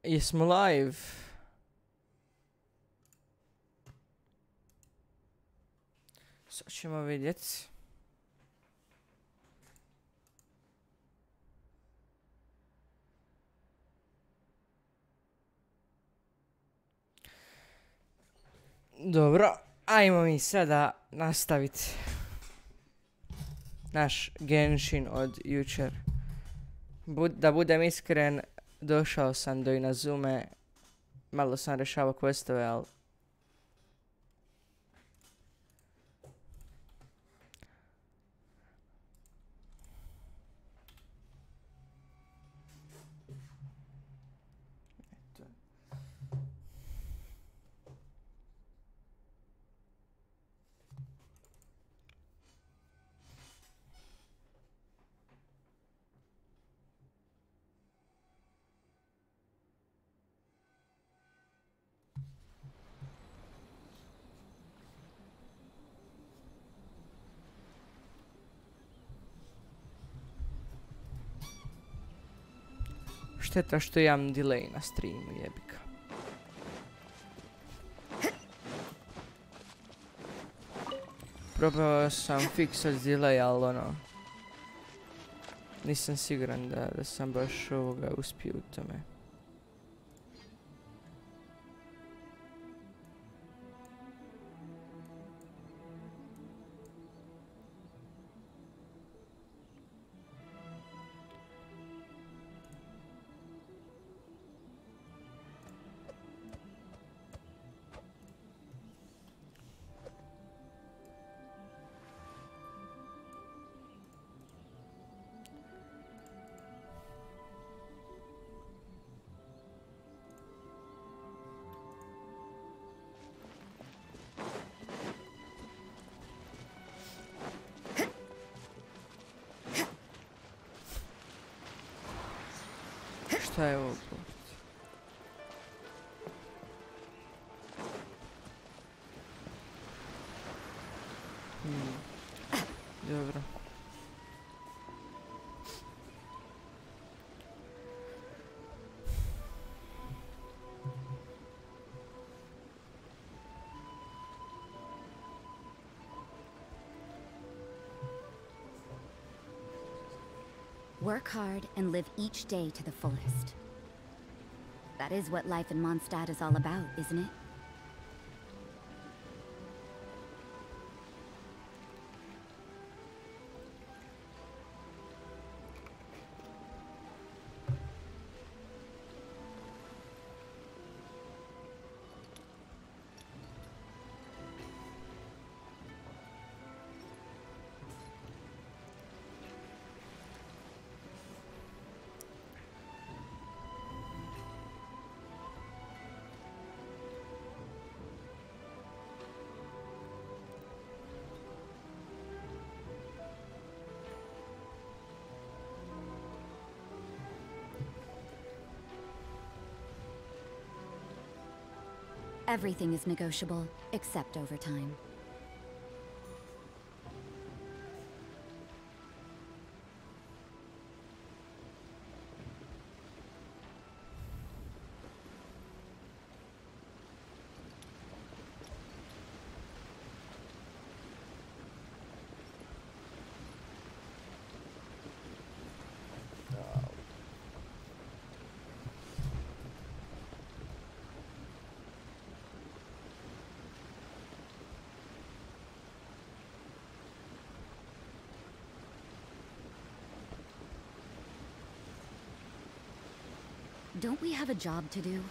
Jesmo live? Sad ćemo vidjeti. Dobro, ajmo mi sada nastaviti naš Genshin od jučer. Da budem iskren, došao sam do Inazume, malo sam rješavao questove, ali šteta što imam delay na streamu, jebika. Probao sam fiksat delay, ali ono, nisam siguran da sam baš ovoga uspio u tome. Šta je ovo? Dobro. Work hard and live each day to the fullest. That is what life in Mondstadt is all about, isn't it? Everything is negotiable, except overtime. Don't we have a job to do?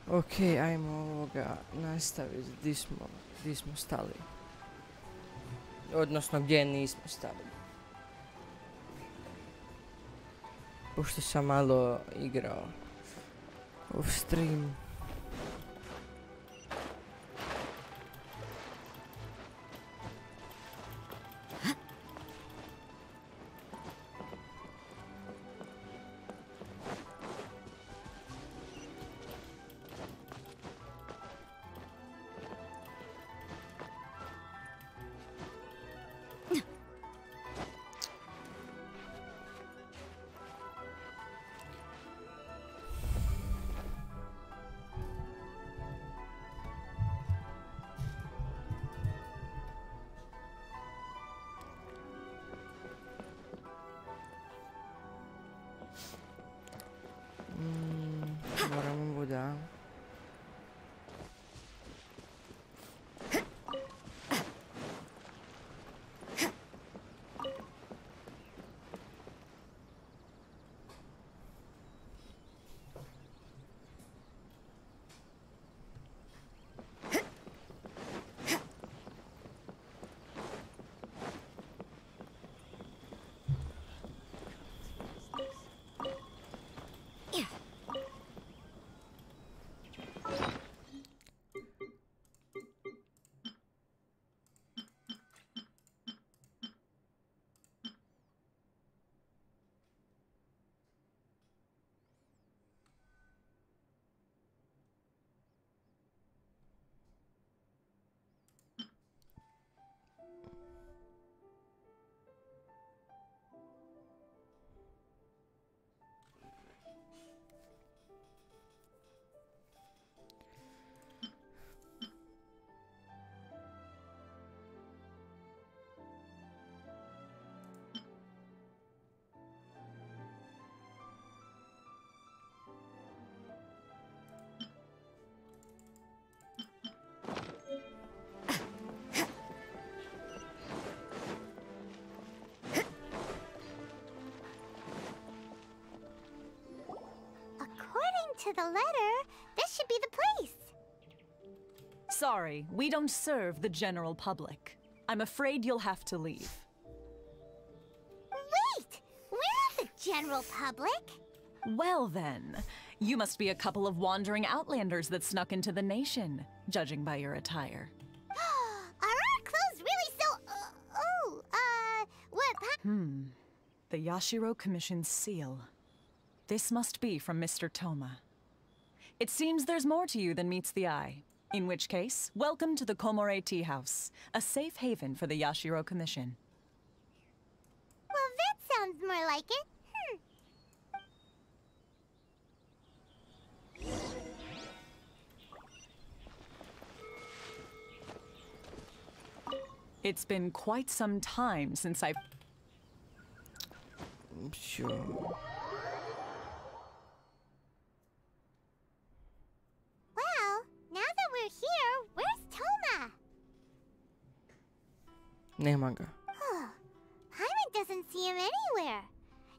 Ok, ajmo ovoga nastaviti di smo stali. Odnosno gdje nismo stali. Pošto sam malo igrao off stream. Moramo buda. To the letter, this should be the place. Sorry, we don't serve the general public. I'm afraid you'll have to leave. Wait! We're the general public? Well then, you must be a couple of wandering outlanders that snuck into the nation, judging by your attire. Are our clothes really so... what... The Yashiro Commission's seal. This must be from Mr. Toma. It seems there's more to you than meets the eye. In which case, welcome to the Komore Tea House, a safe haven for the Yashiro Commission. Well, that sounds more like it. It's been quite some time since I've... Sure. Here, where's Toma? Nema ga. Paimon doesn't see him anywhere.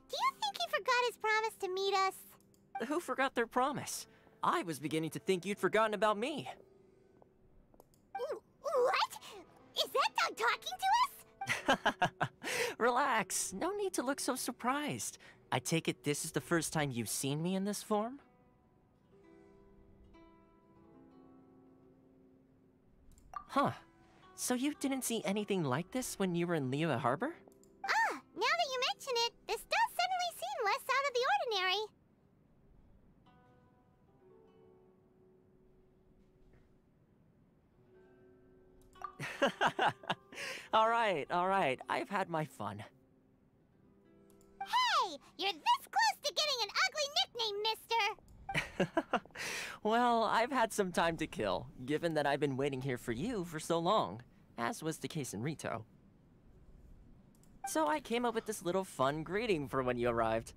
Do you think he forgot his promise to meet us? Who forgot their promise? I was beginning to think you'd forgotten about me. What? Is that dog talking to us? Relax. No need to look so surprised. I take it this is the first time you've seen me in this form? Huh. So you didn't see anything like this when you were in Liyue Harbor? Ah, now that you mention it, this does suddenly seem less out of the ordinary. All right. I've had my fun. Hey, you're this close to getting an ugly nickname, mister. Well, I've had some time to kill, given that I've been waiting here for you for so long, as was the case in Rito. So I came up with this little fun greeting for when you arrived.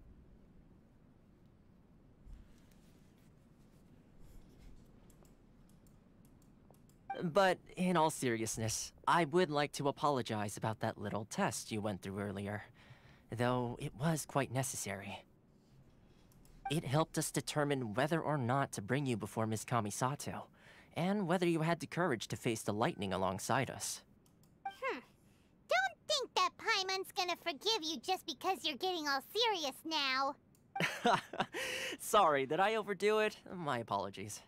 But in all seriousness, I would like to apologize about that little test you went through earlier, though it was quite necessary. It helped us determine whether or not to bring you before Miss Kamisato, and whether you had the courage to face the lightning alongside us. Don't think that Paimon's gonna forgive you just because you're getting all serious now. Sorry, did I overdo it? My apologies.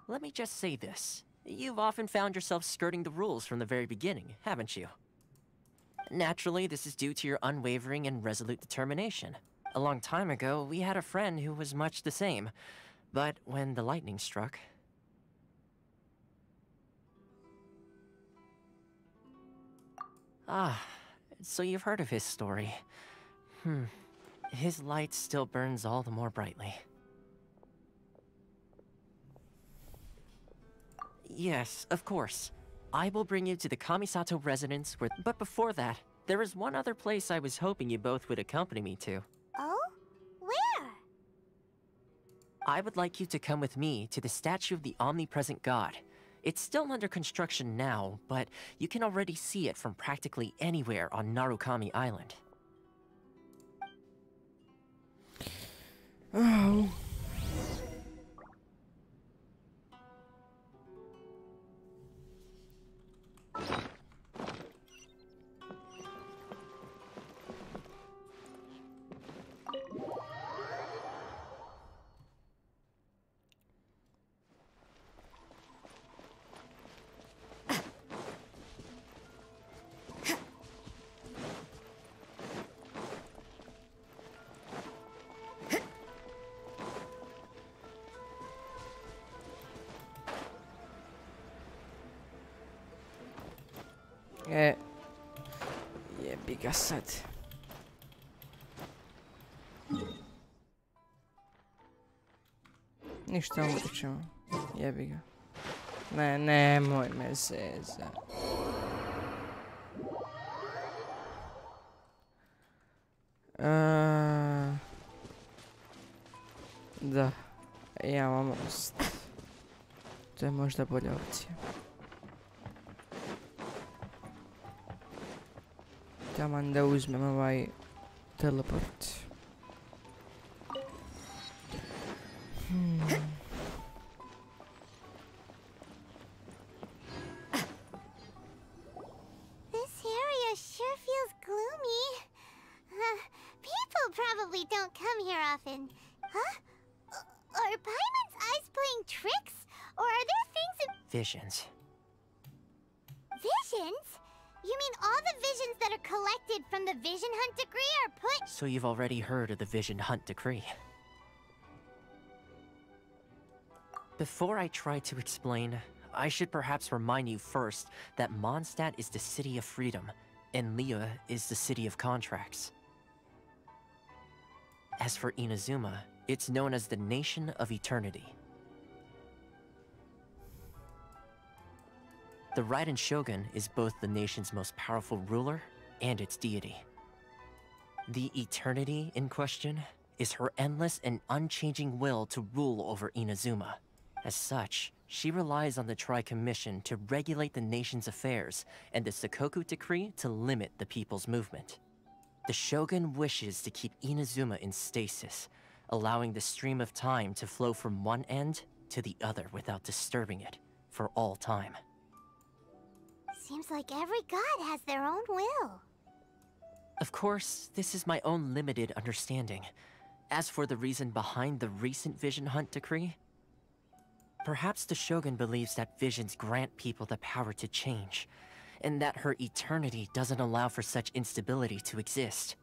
Let me just say this. You've often found yourself skirting the rules from the very beginning, haven't you? Naturally, this is due to your unwavering and resolute determination. A long time ago, we had a friend who was much the same. But when the lightning struck... Ah, so you've heard of his story. His light still burns all the more brightly. Yes, of course. I will bring you to the Kamisato residence where... But before that, there is one other place I was hoping you both would accompany me to. Oh? Where? I would like you to come with me to the statue of the omnipresent god. It's still under construction now, but you can already see it from practically anywhere on Narukami Island. Oh. Jebi ga sad. Ništa, umrit ćemo. Jebi ga. Ne, nemoj me zeza. Da, imamo most. To je možda bolja opcija. Taman da uzmem ovaj teleport. This area sure feels gloomy. People probably don't come here often. Huh? Are Paimon's eyes playing tricks? Or are there things in... Visions. Visions? You mean all the visions that are collected from the Vision Hunt Decree are put... So you've already heard of the Vision Hunt Decree. Before I try to explain, I should perhaps remind you first that Mondstadt is the city of freedom, and Liyue is the city of contracts. As for Inazuma, it's known as the Nation of Eternity. The Raiden Shogun is both the nation's most powerful ruler and its deity. The Eternity in question is her endless and unchanging will to rule over Inazuma. As such, she relies on the Tri-Commission to regulate the nation's affairs and the Sakoku Decree to limit the people's movement. The Shogun wishes to keep Inazuma in stasis, allowing the stream of time to flow from one end to the other without disturbing it for all time. Seems like every god has their own will. Of course, this is my own limited understanding. As for the reason behind the recent Vision Hunt Decree, perhaps the Shogun believes that visions grant people the power to change, and that her eternity doesn't allow for such instability to exist.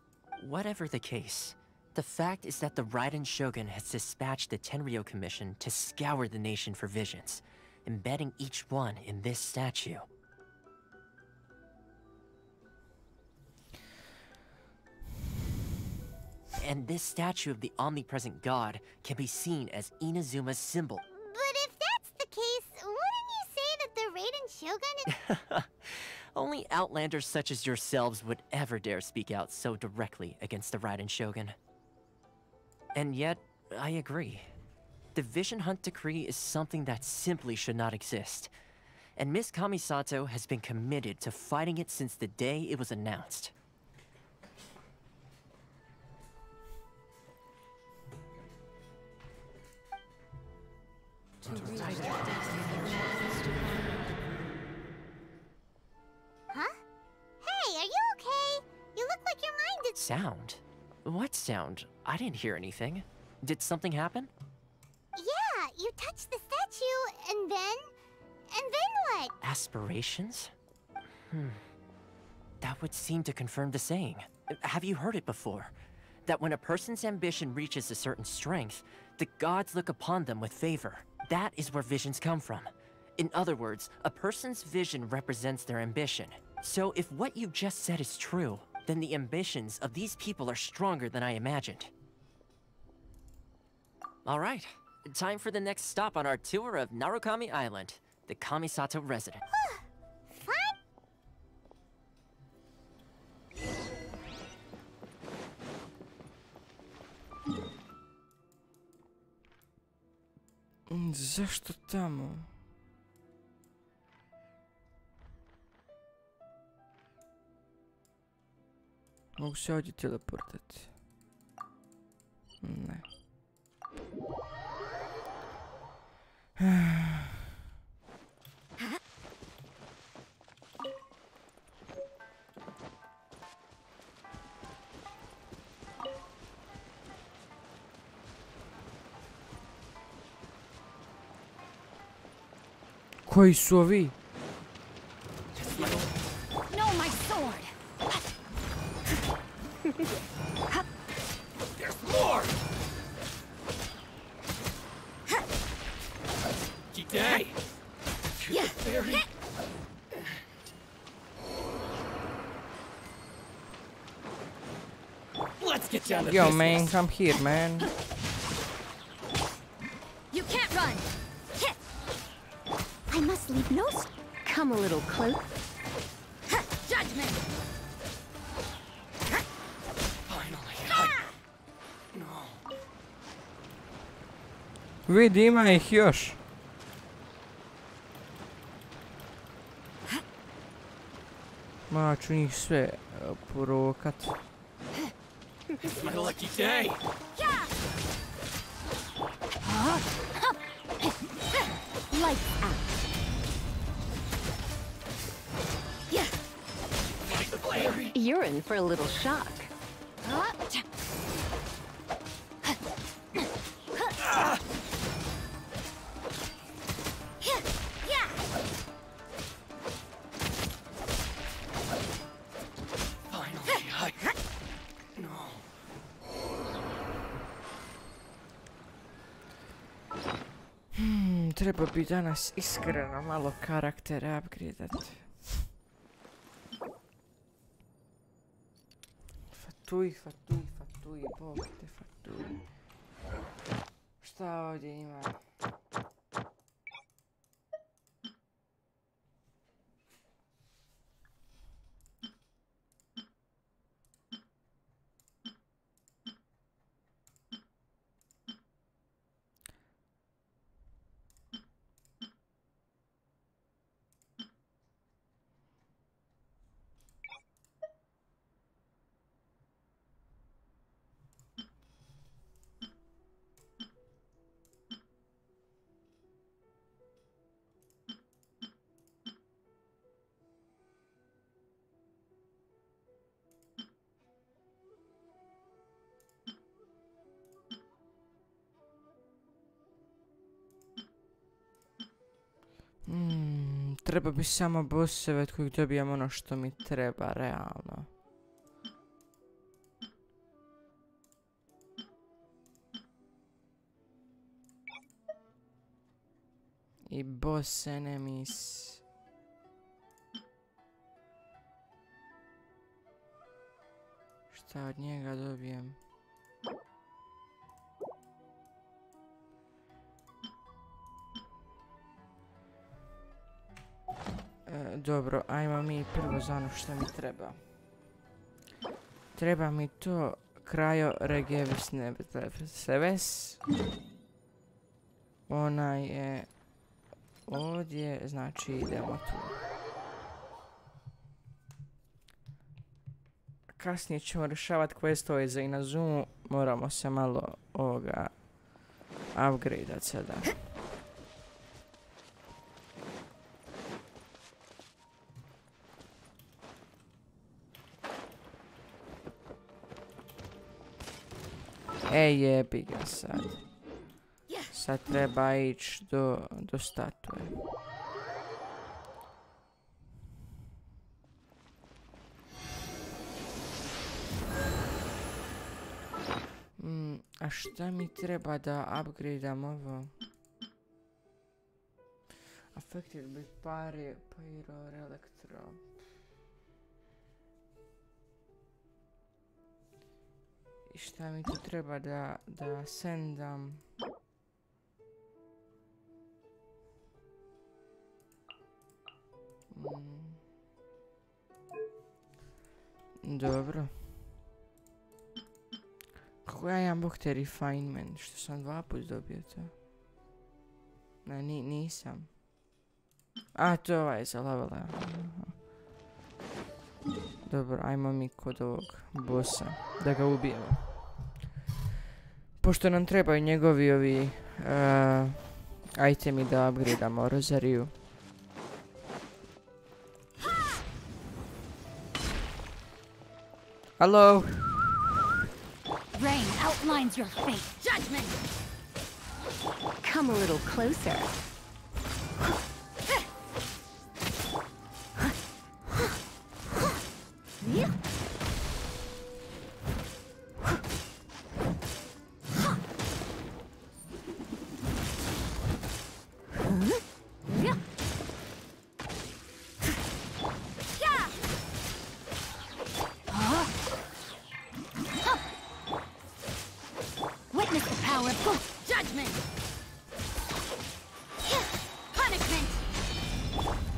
Whatever the case, the fact is that the Raiden Shogun has dispatched the Tenryou Commission to scour the nation for visions, embedding each one in this statue. And this statue of the omnipresent god can be seen as Inazuma's symbol. But if that's the case, wouldn't you say that the Raiden Shogun is... Only outlanders such as yourselves would ever dare speak out so directly against the Raiden Shogun. And yet, I agree. The Vision Hunt Decree is something that simply should not exist. and Miss Kamisato has been committed to fighting it since the day it was announced. Huh? Hey, are you okay? You look like your mind is... Sound? What sound? I didn't hear anything. Did something happen? Yeah, you touched the statue, and then what? Aspirations? That would seem to confirm the saying. Have you heard it before? That when a person's ambition reaches a certain strength, the gods look upon them with favor. That is where visions come from. In other words, a person's vision represents their ambition. So if what you just said is true, then the ambitions of these people are stronger than I imagined. All right, time for the next stop on our tour of Narukami Island, the Kamisato residence. Zašto tamo? Mogu se ovdje teleportati? Ne. Koji su ovi? No, my sword. There's more! Today! Very... Let's get down to Yo, business. man, come here, man. You can't run. I must leave no... Come a little close. Judgment! Finally, No. Vidi, ima ih još. Ma, ću njih sve porokat. It's my lucky day! Lights out. You're in for a little shock. Treba bi danas iskreno malo karaktere upgradeat. Fatuj, bog te fatuj. Šta ovdje ima? Treba bi samo bosseve od kojih dobijam ono što mi treba, realno. I boss enemies. Šta od njega dobijem? Dobro, ajmo mi prvo za ono što mi treba. Treba mi to krajo regevis nebeseves. Ona je ovdje, znači idemo tu. Kasnije ćemo rješavati questove za Inazumu, moramo se malo ovoga upgradeat sada. Jebi ga sad. Sad treba ići do statue. A šta mi treba da upgradeam ovo? Affected by pyro electro. I šta mi tu treba da sendam? Dobro. Kako ja imam bog te refinement? Što sam 2 put dobio to? Ne, nisam. A, to je ovaj za levela. Dobro, ajmo mi kod ovog bossa. Da ga ubijemo. Pošto nam trebaju njegovi ovi itemi da upgradeamo rozariju. Hello. Rain outlines your fate. Judgment! Come a little closer.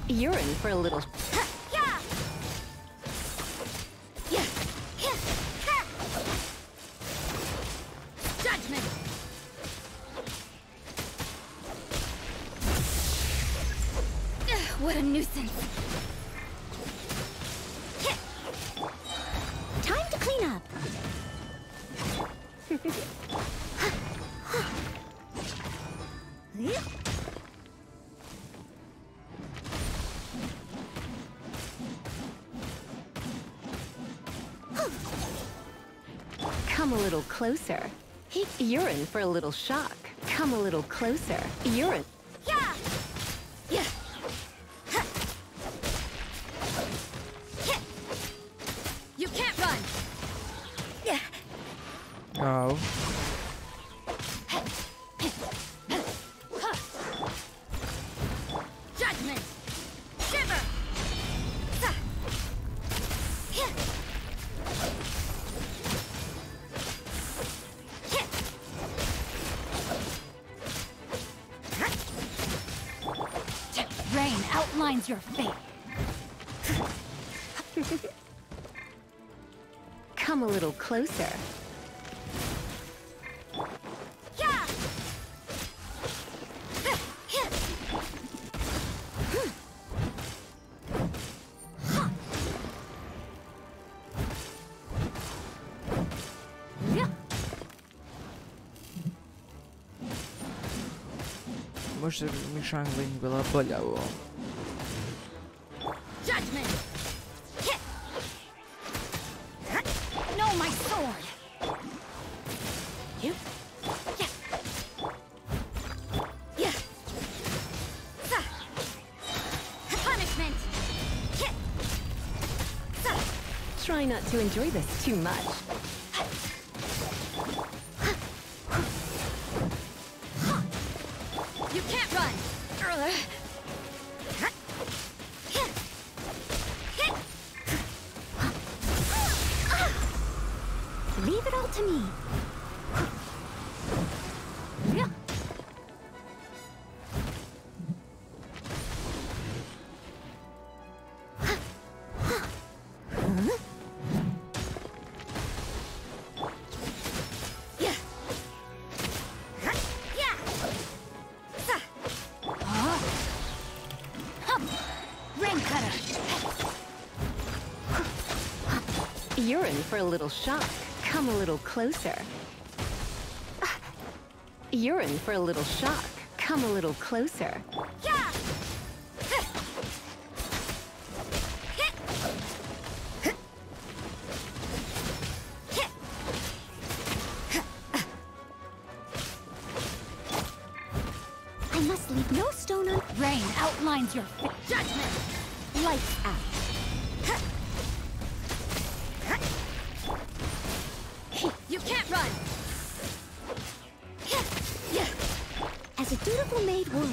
You're in for a little... Judgment! What a nuisance! Time to clean up! Come a little closer. You're in for a little shock. Come a little closer. You're in... Yeah! Yeah! You can't run! Yeah! Oh. Judgment! Shiver! Rain outlines your fate. Come a little closer. Yeah! Možda bi mi žangling bila bolja u ovom. Judgment! No, my sword! You? Yeah. Yeah. Punishment! Try not to enjoy this too much. You can't run! Leave it all to me. You're in for a little shock. Come a little closer. You're in for a little shock. Come a little closer. Yeah! I must leave no stone un- Rain outlines your judgment. Lights out. You can't run. As a dutiful maid would.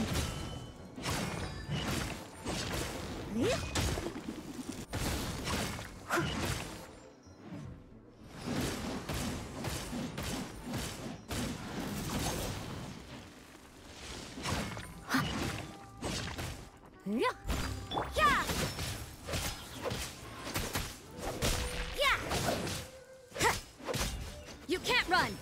Yeah! You can't run.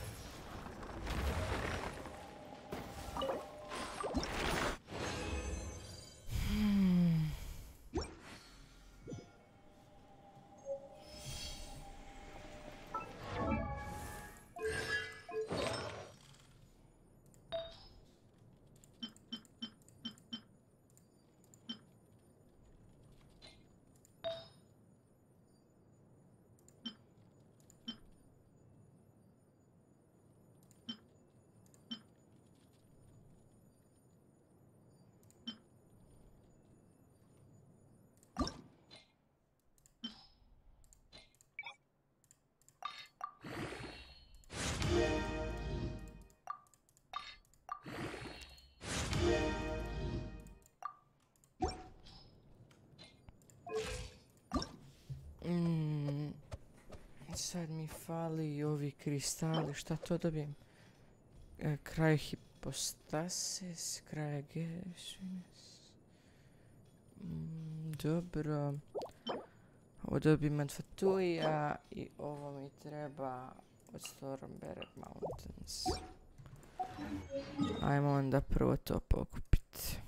Sad mi fali ovi kristali, šta to dobijem? Kraj hipostasis, kraj Genshin. Dobro. Ovo dobijem od Fatuija i ovo mi treba od Stormberg Mountains. Ajmo onda prvo to pokupiti.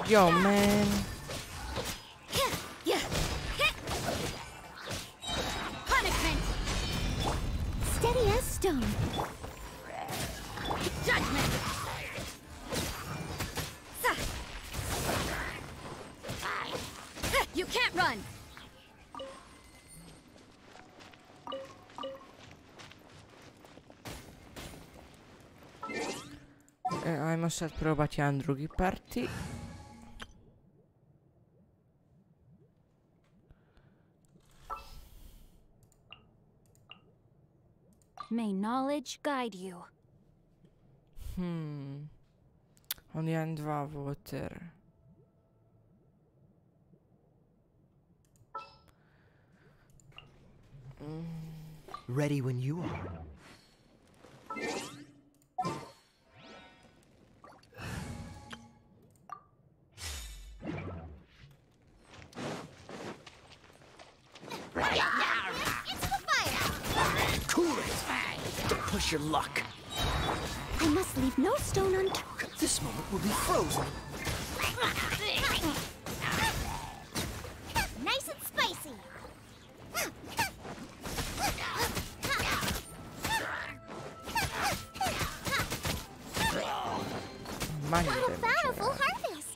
Yo, man. Punishment. Steady as stone. Judgment. You can't run. Ajmo sad probati jedan drugi parti. May knowledge guide you. On 1-2 water. Ready when you are. Don't push your luck. I must leave no stone unturned. This moment will be frozen. Nice and spicy. What a bountiful harvest.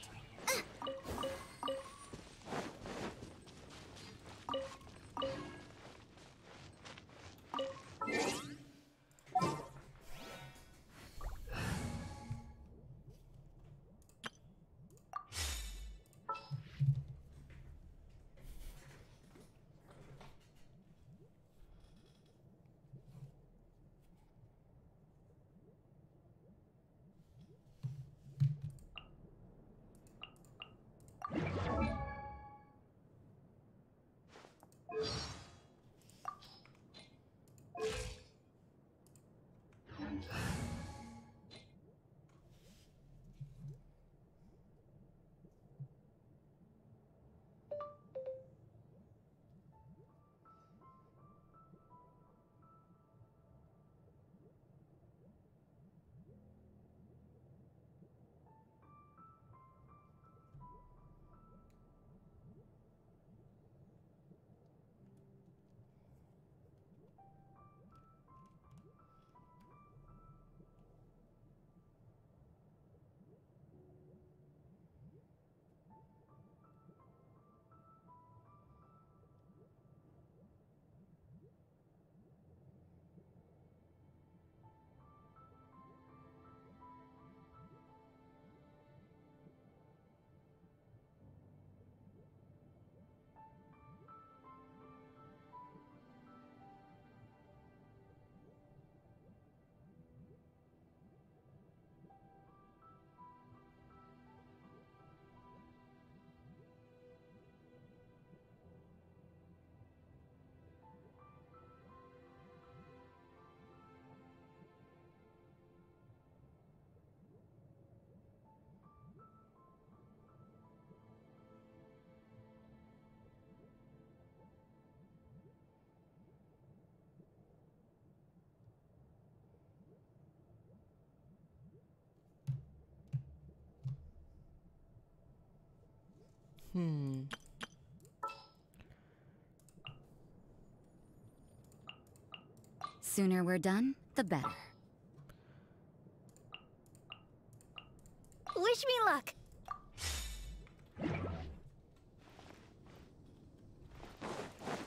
Sooner we're done, the better. Wish me luck.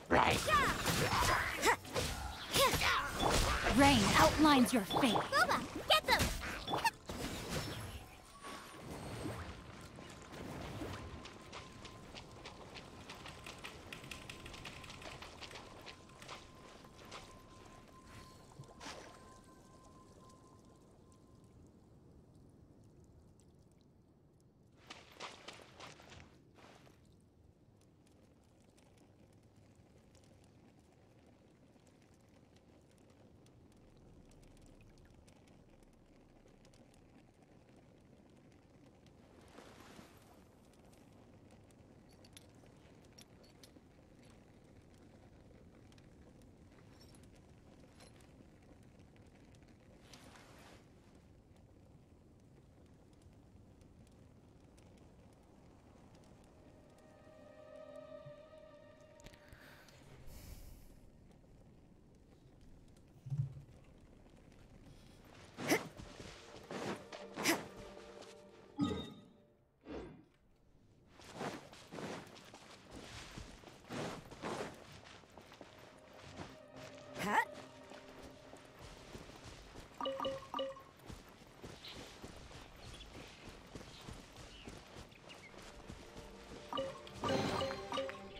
Right. Rain outlines your fate. Boba, get them!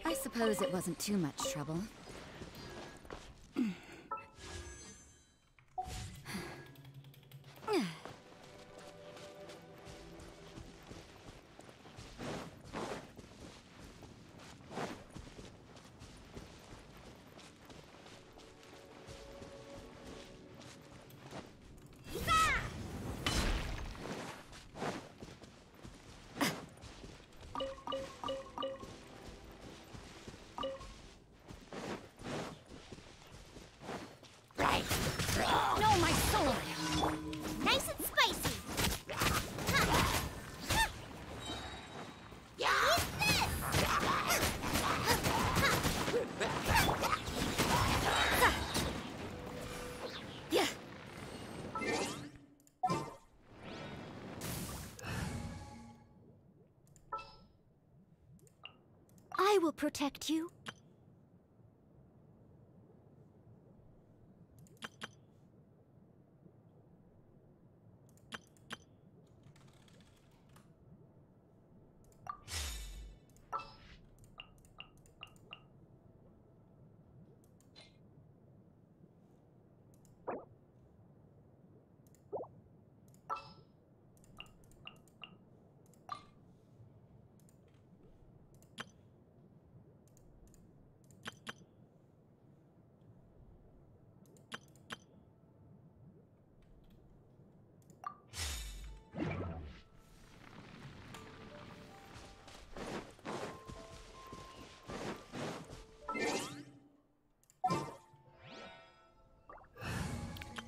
I suppose it wasn't too much trouble. No, my sword! Nice and spicy! Use this! I will protect you.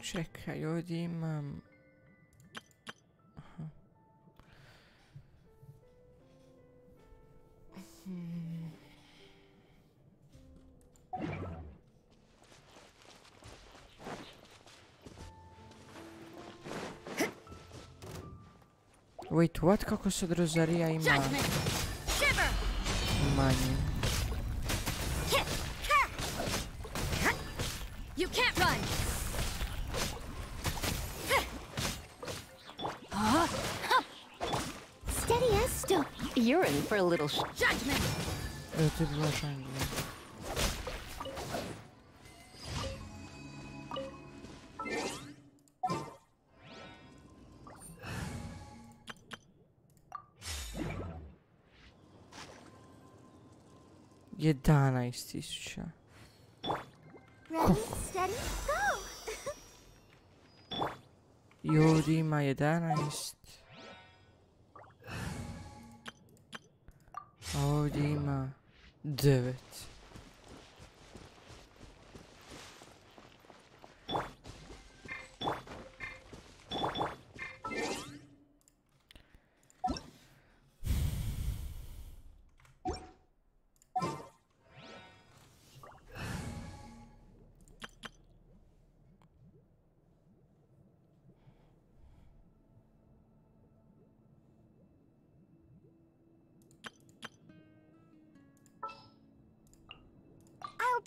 Čekaj, ovdje imam... Aha. Wait, what? Kako se drozarija ima manje? You can't run. Steady as stone. You're in for a little Judgment. Evo to je bila žangla. Jedanaest tisuća. Ready, steady, go! I ovdje ima 11. A ovdje ima 9.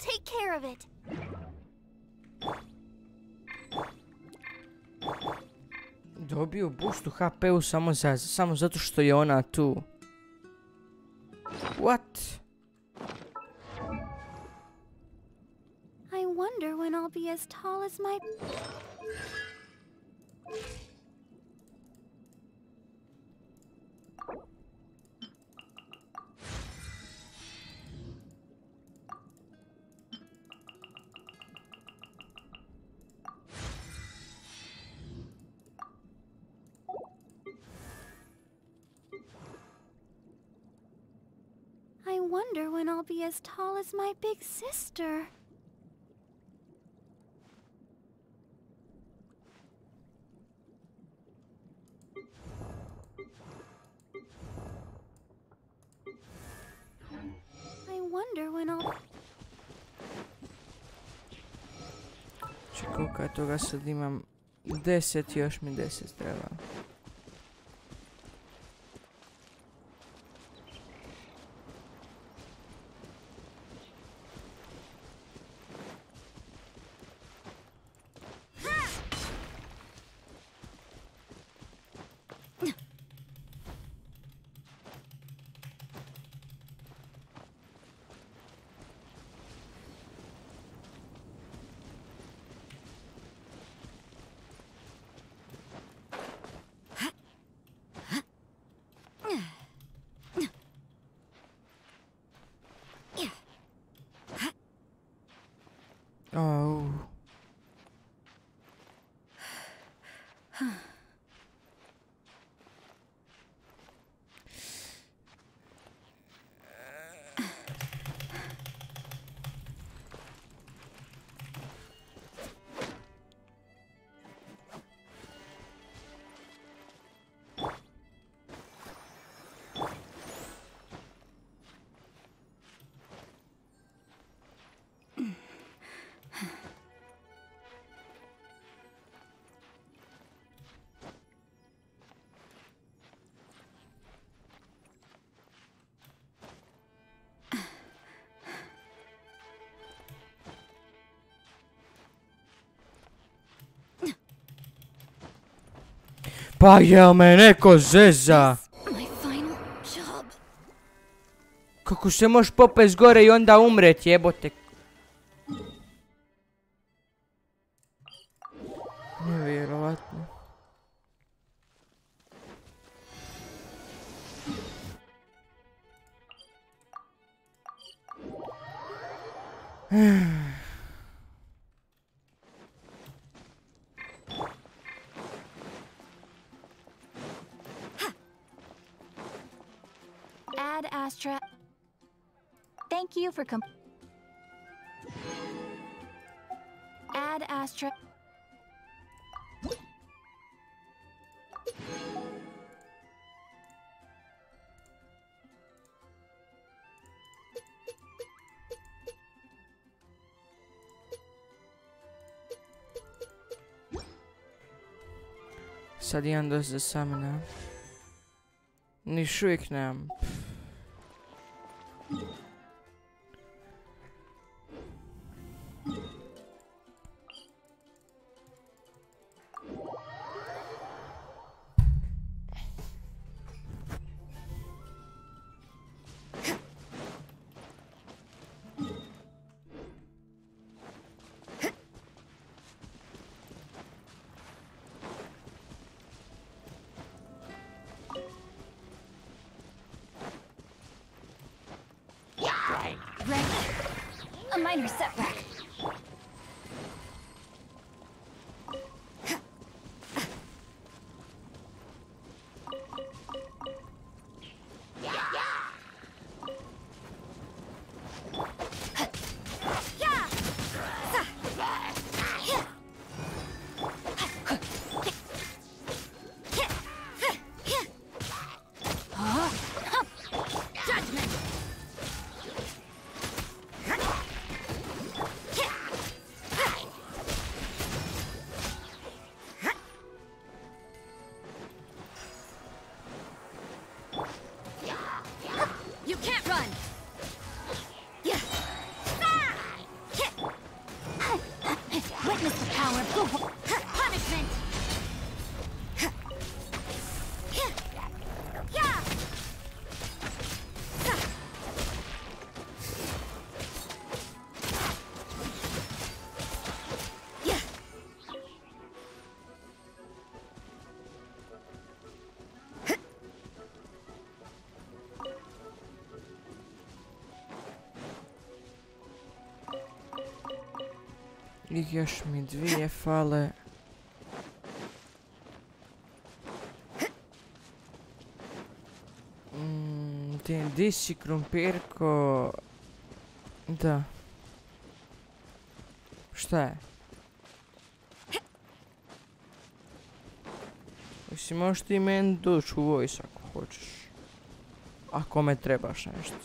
take care of it. Dobio boost u HP-u samo zato što je ona tu. What? I wonder when I'll be as tall as my... I wonder when I'll be as tall as my big sister. I wonder when I'll... Čekaj, koliko je toga sad imam? 10, još mi 10 treba. Oh. Pa jel me neko zeza? My final job. Kako se možeš popest gore i onda umret, jebote? Nevjerovatno. Ad Astra. Thank you for Ad Astra. Sad imam dosta za samena. Niš uvijek nemam. A minor setback. I još mi 2 fale. Di si krumpirko? Da. Šta je? Mislim, možeš ti meni doći u voice ako hoćeš. Ako me trebaš nešto.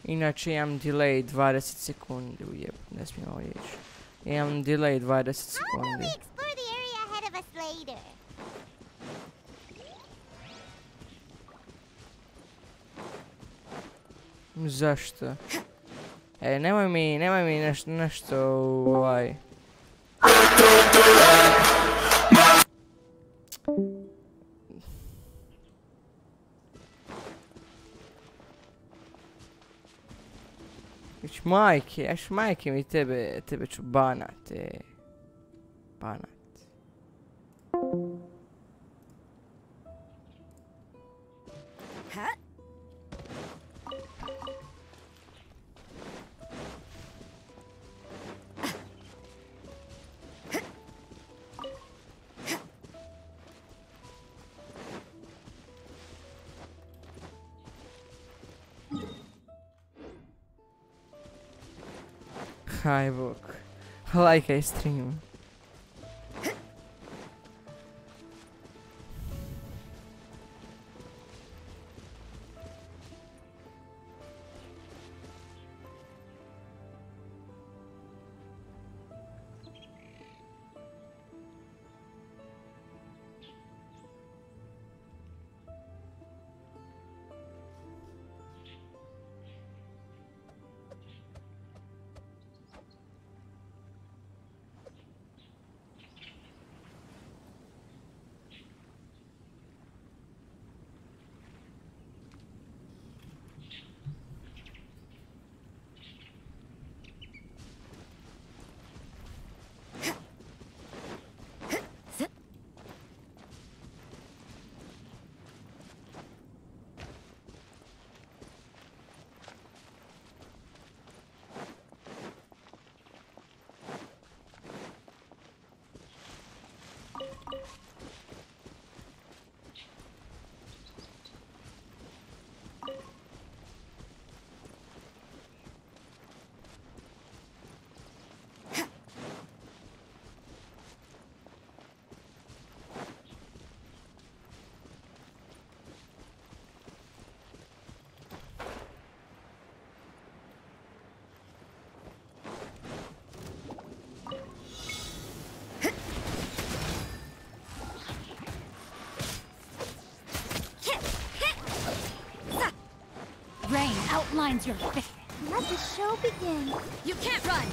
Inače imam delay 20 sekundi, ujeb, ne smijem ovo reći. Imam delay 20 sekundi. Zašto? Nemoj mi nešto ovaj... Majke mi tebe ću banat, banat. Hi, book. Like I stream. Outlines your face. Let the show begin. You can't run.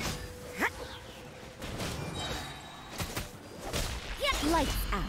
Lights out.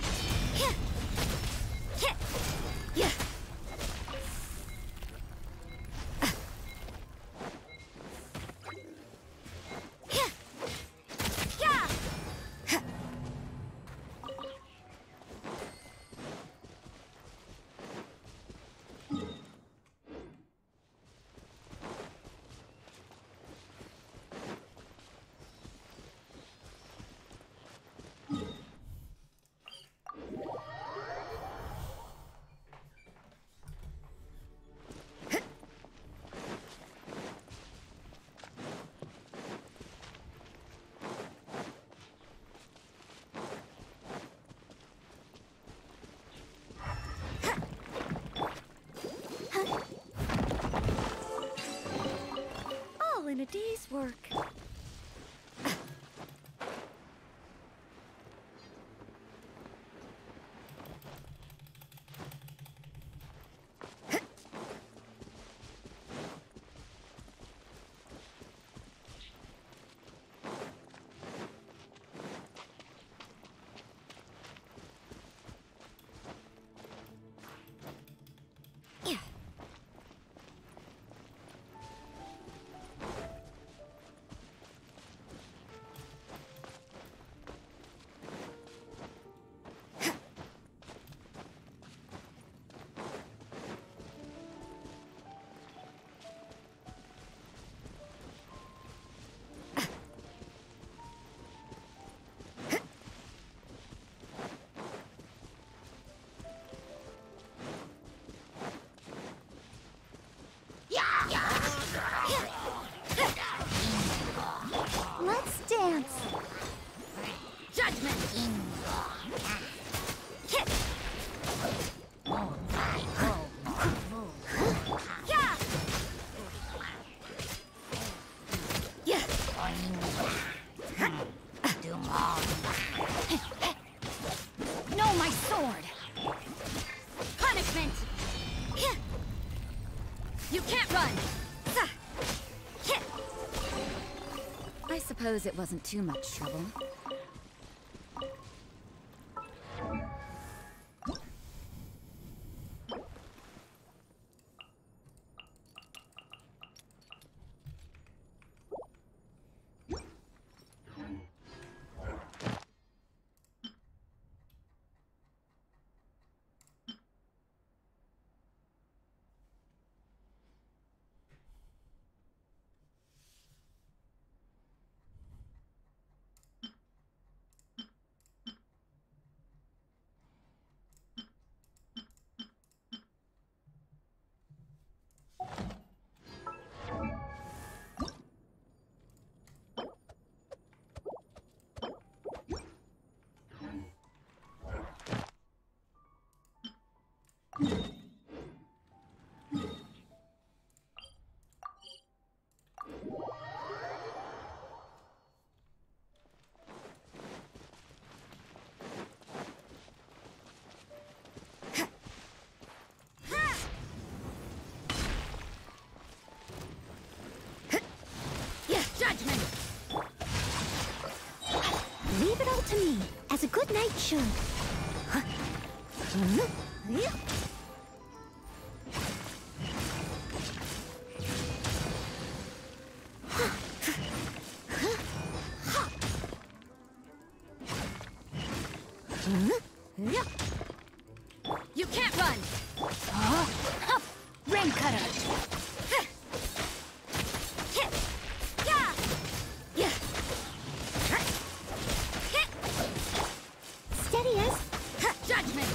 In a day's work. suppose it wasn't too much trouble. Leave it all to me, as a good knight should. You can't run! Rain cutter! Steady as... Judgment!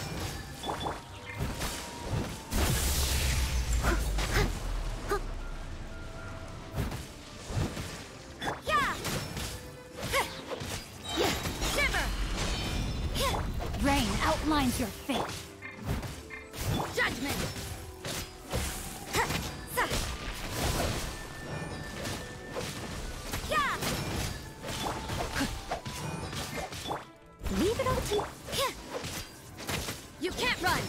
Shiver! Rain outlines your fate. Judgment! Leave it all to... You can't run!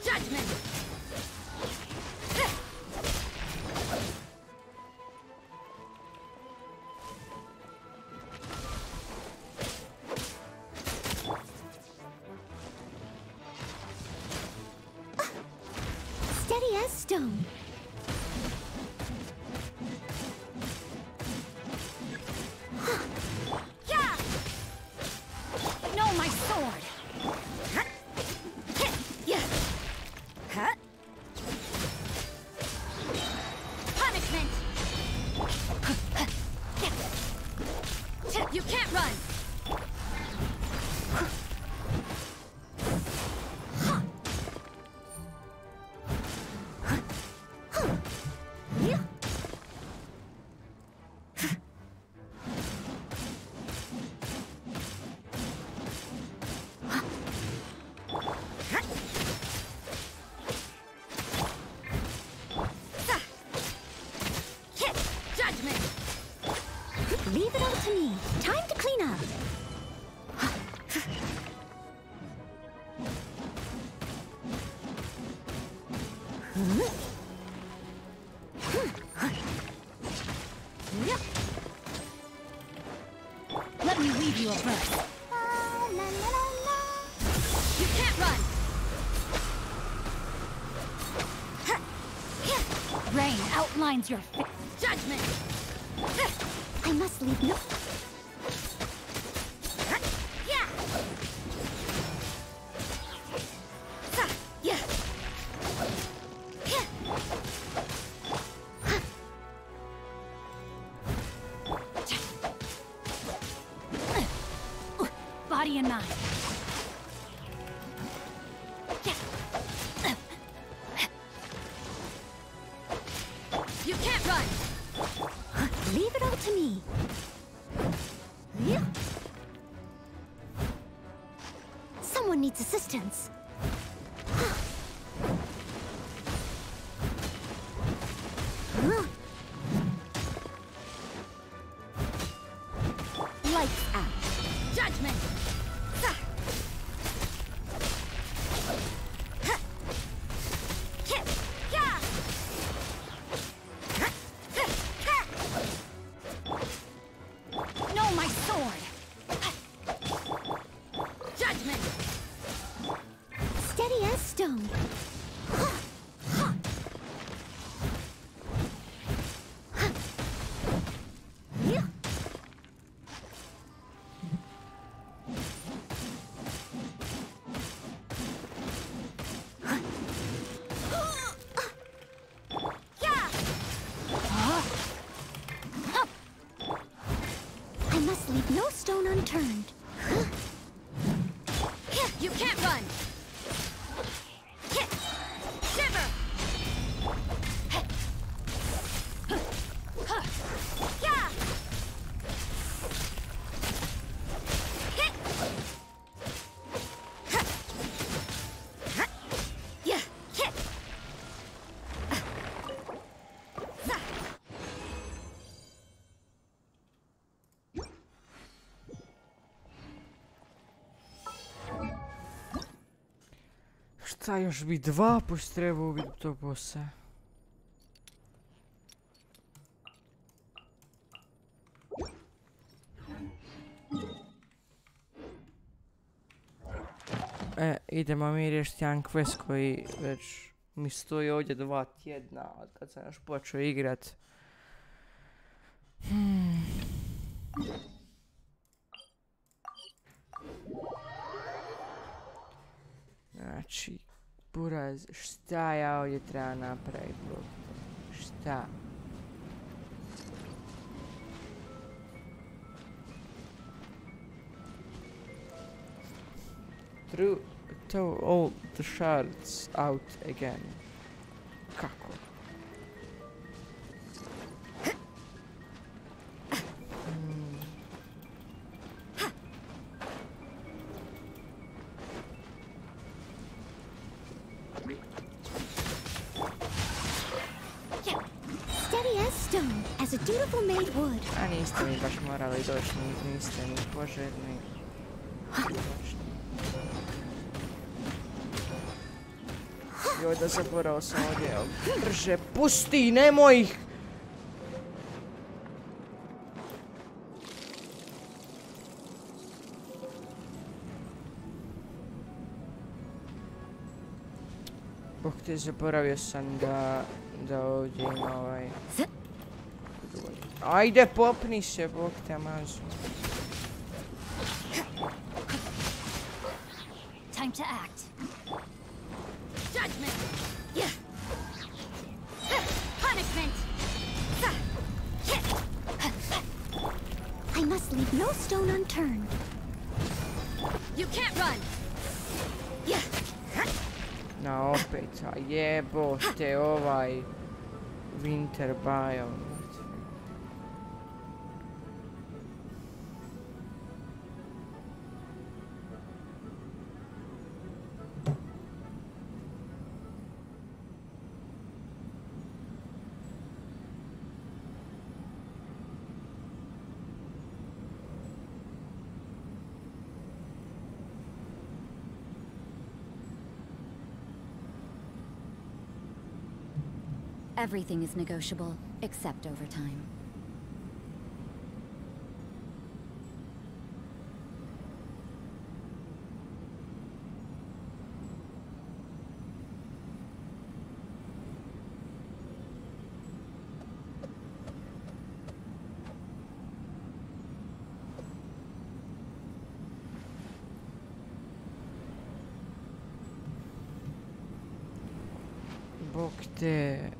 Judgment! Steady as stone. No, my sword! Punishment! You can't run! Judgment! Leave it all to me. Time to clean up. Let me weave you a verse. You can't run! Rain outlines your fate. Judgment! I must leave no... Body and mind. You can't run! Leave it all to me. Someone needs assistance. no stone unturned. You can't run! Shiver! Yeah! Šta još bi 2 puš treba ubiti tog bossa? Idemo mi riješiti jedan quest koji već mi stoji ovdje 2 tjedna od kad sam još počeo igrat. Znači, buraz, šta ja ovdje treba napraviti? Šta? Throw all the shards out again. Kako? As a dutiful maid would. A niste mi baš morali doći, niste ni poželjni. Joj, da zaborao sam ovdje. Brže, pusti, nemoj ih! Bog te, zaboravio sam da ovdje ima ovaj... Ajde, popni se, Bog te mazu. Time to act. Judgment. Yeah. Punishment. I must leave no stone unturned. You can't run. Yeah. Na opet, a jebote ovaj winter biome. Everything is negotiable, except overtime. Bog te...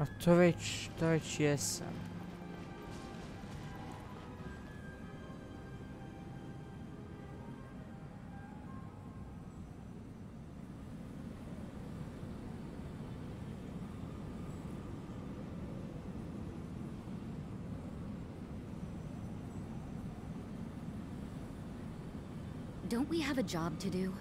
A to već jesam. Don't we have a job to do?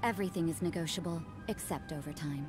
Everything is negotiable, except overtime.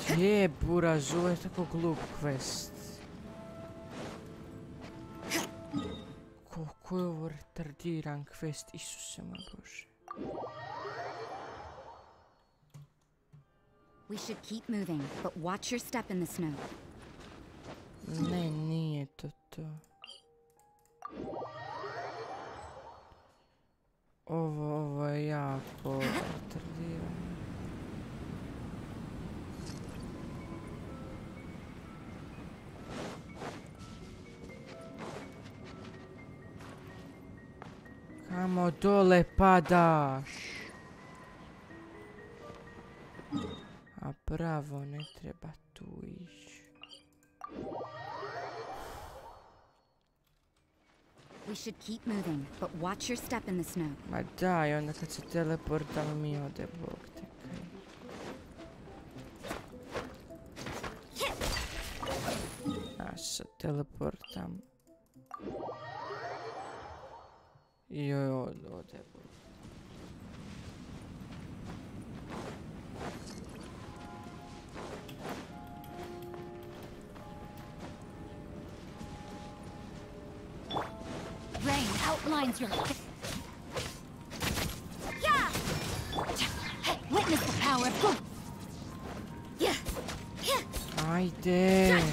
Gdje je buraz, ovo je tako glup quest. Koliko je ovo retardiran quest, Isuse moj Bože. We should keep moving, but watch your step in the snow. Ne, nije to to. Ovo je jako retardirano. Kamo dole padaš? A bravo, ne treba tu ići. We should keep moving, but watch your step in the snow. Ma daj, onda kad se teleportam mi ode, Bog te kaj. A se teleportam. I ode, Bog. Rain outlines your... Yeah! Witness the power of good! Yeah! Ajde!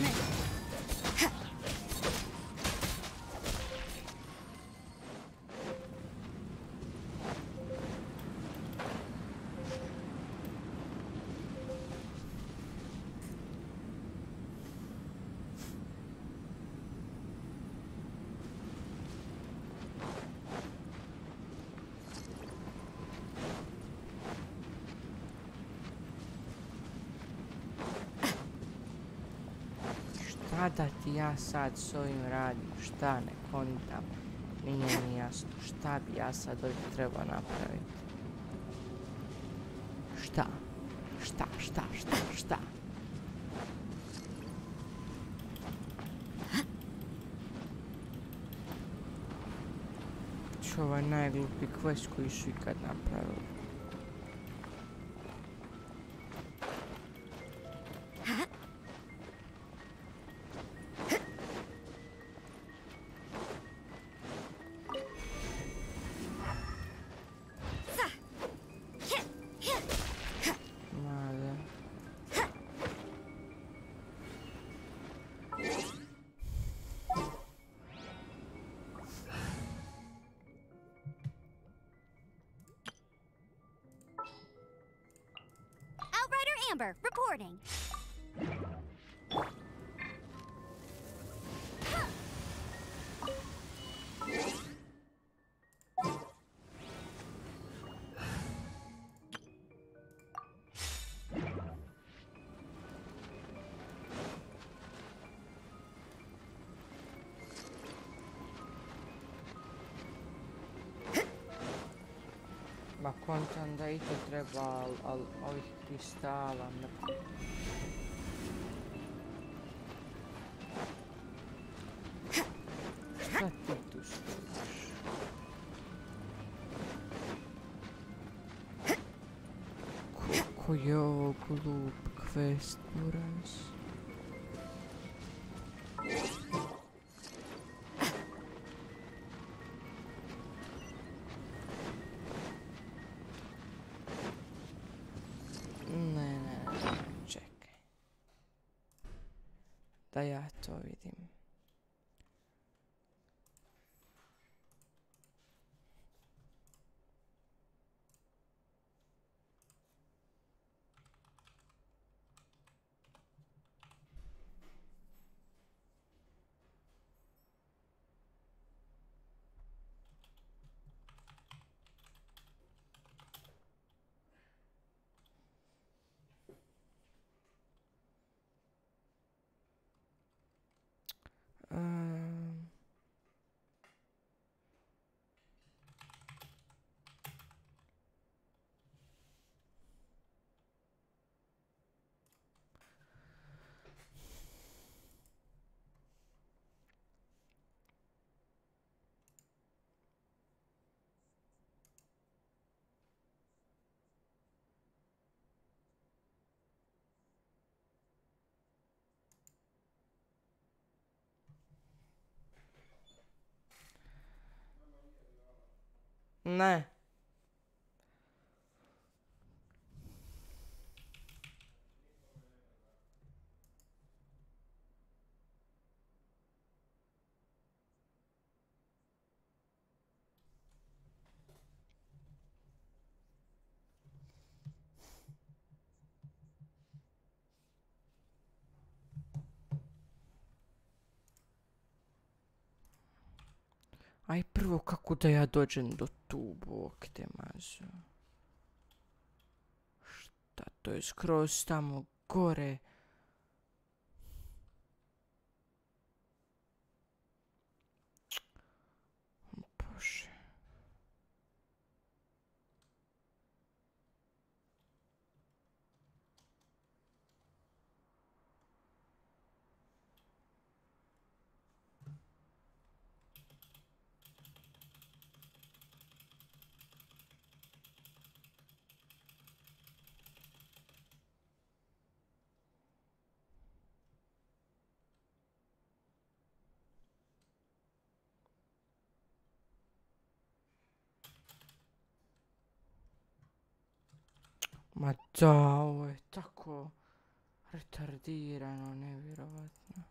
Šta da ti ja sad s ovim radim? Šta ne kontam? Nije mi jasno. Šta bi ja sad ovdje trebao napraviti? Šta? Šta? Čo ovaj najglupi quest koji su ikad napravili. Amber, reporting. Ma kontam da i to treba, al ovih kristala ne... Šta ti tu stojiš? Ko je ovo glup quest, buraz? Ne, čekaj. Da ja to vidim. Ne. Aj prvo kako da ja dođem do tu, bok te mazu. Šta, to je skroz tamo gore. Bože. Ma da, ovo je tako retardirano, nevjerovatno.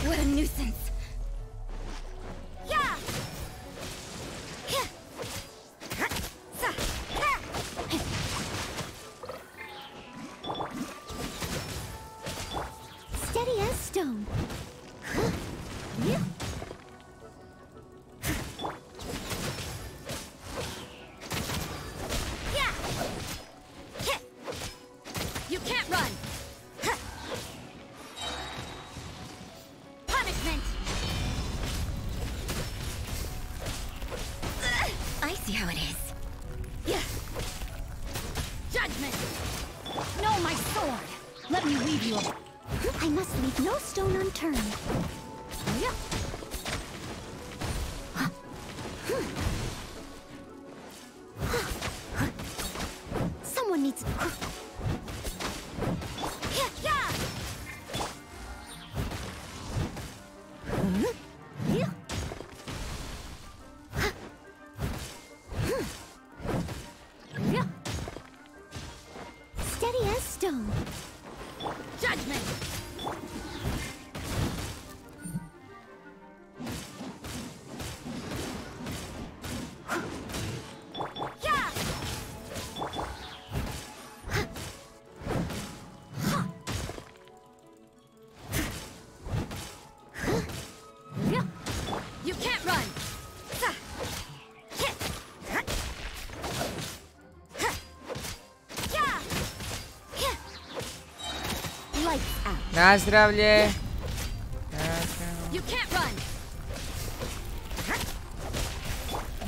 What a nuisance. Yeah. Steady as stone. Yeah. You can't run. Punishment. I see how it is. Yeah. Judgment. No, my sword. Let me leave you. I must leave no stone unturned. Yeah. Someone needs. Steady as stone. Judgment. You can't run. Lights out. Na zdravlje. You can't run.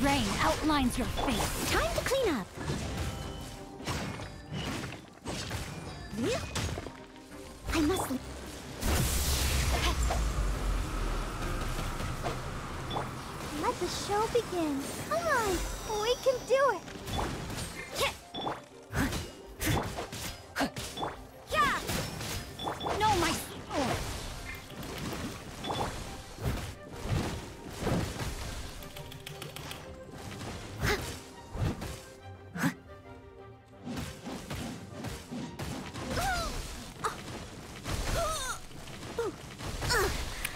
Rain outlines your face. Time to clean up. I must. Let the show begin. Come on, we can do it. No, my sword.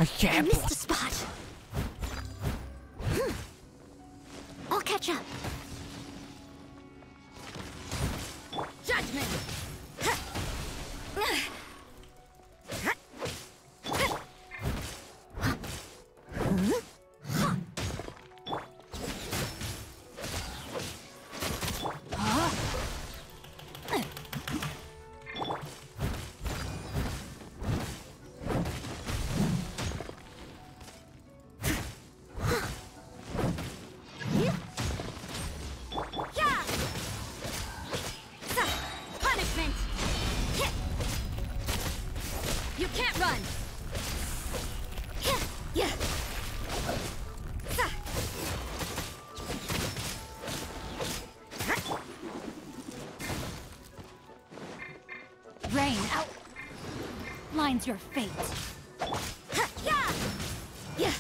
I can't. Missed a spot. I'll catch up. Judgment. You can't run. Yeah. Rain outlines your fate. Yeah. Yeah.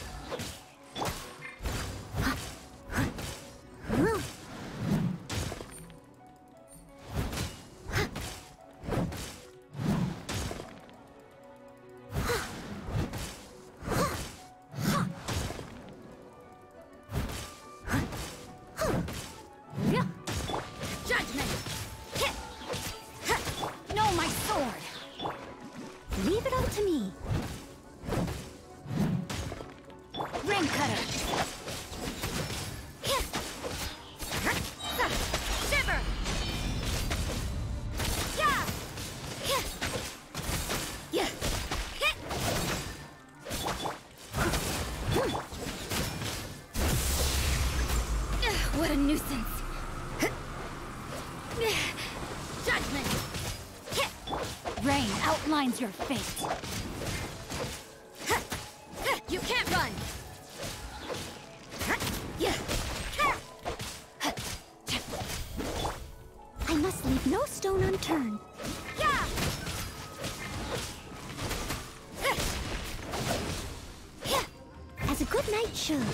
Leave it all to me. Ring cutter. Shiver. Yeah. Yeah. What a nuisance. Judgment. Rain outlines your fate. You can't run. I must leave no stone unturned. As a good knight should.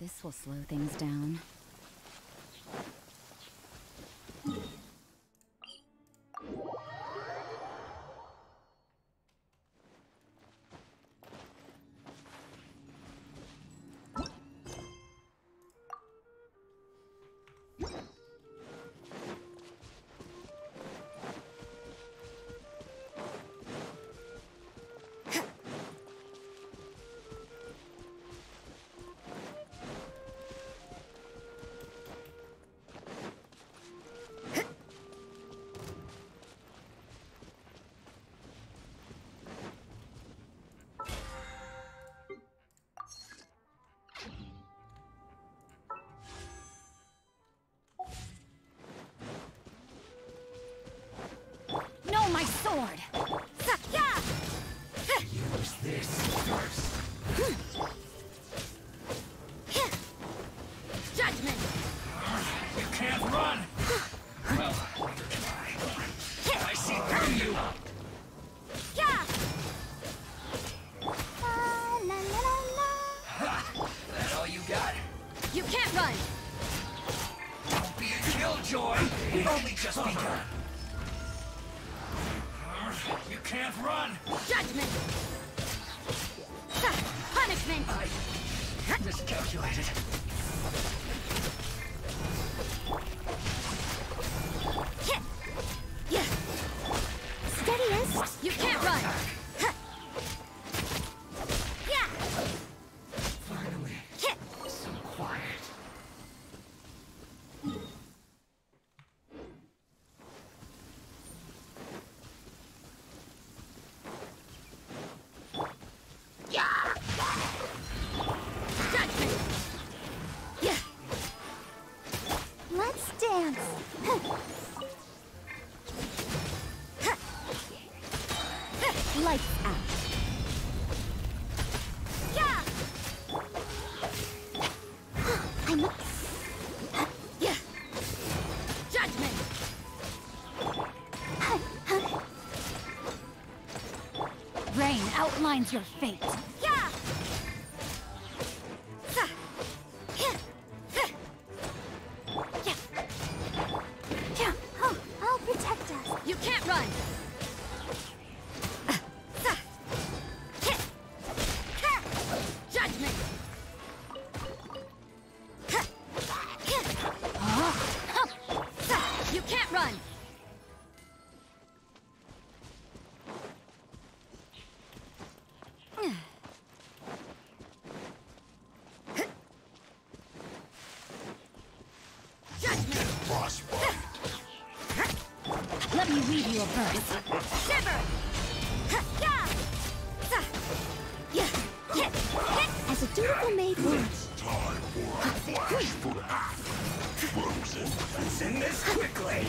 This will slow things down. No, my sword! Use this first. Judgment! You can't run! Well, try. I see through you! La la la la. Ha! That all you got? You can't run! Don't be a killjoy! We've only just begun! You can't run! Judgment! Punishment! I miscalculated. Steadiest. You can't run! Finally, so quiet. Judgment! Let's dance. Lights out. I'm Judgment! Rain outlines your fate. I'll protect us. You can't run! Judgment! You can't run! Judgment! Let me weave you a verse. Shiver! As a dutiful maid would. Let's end this quickly!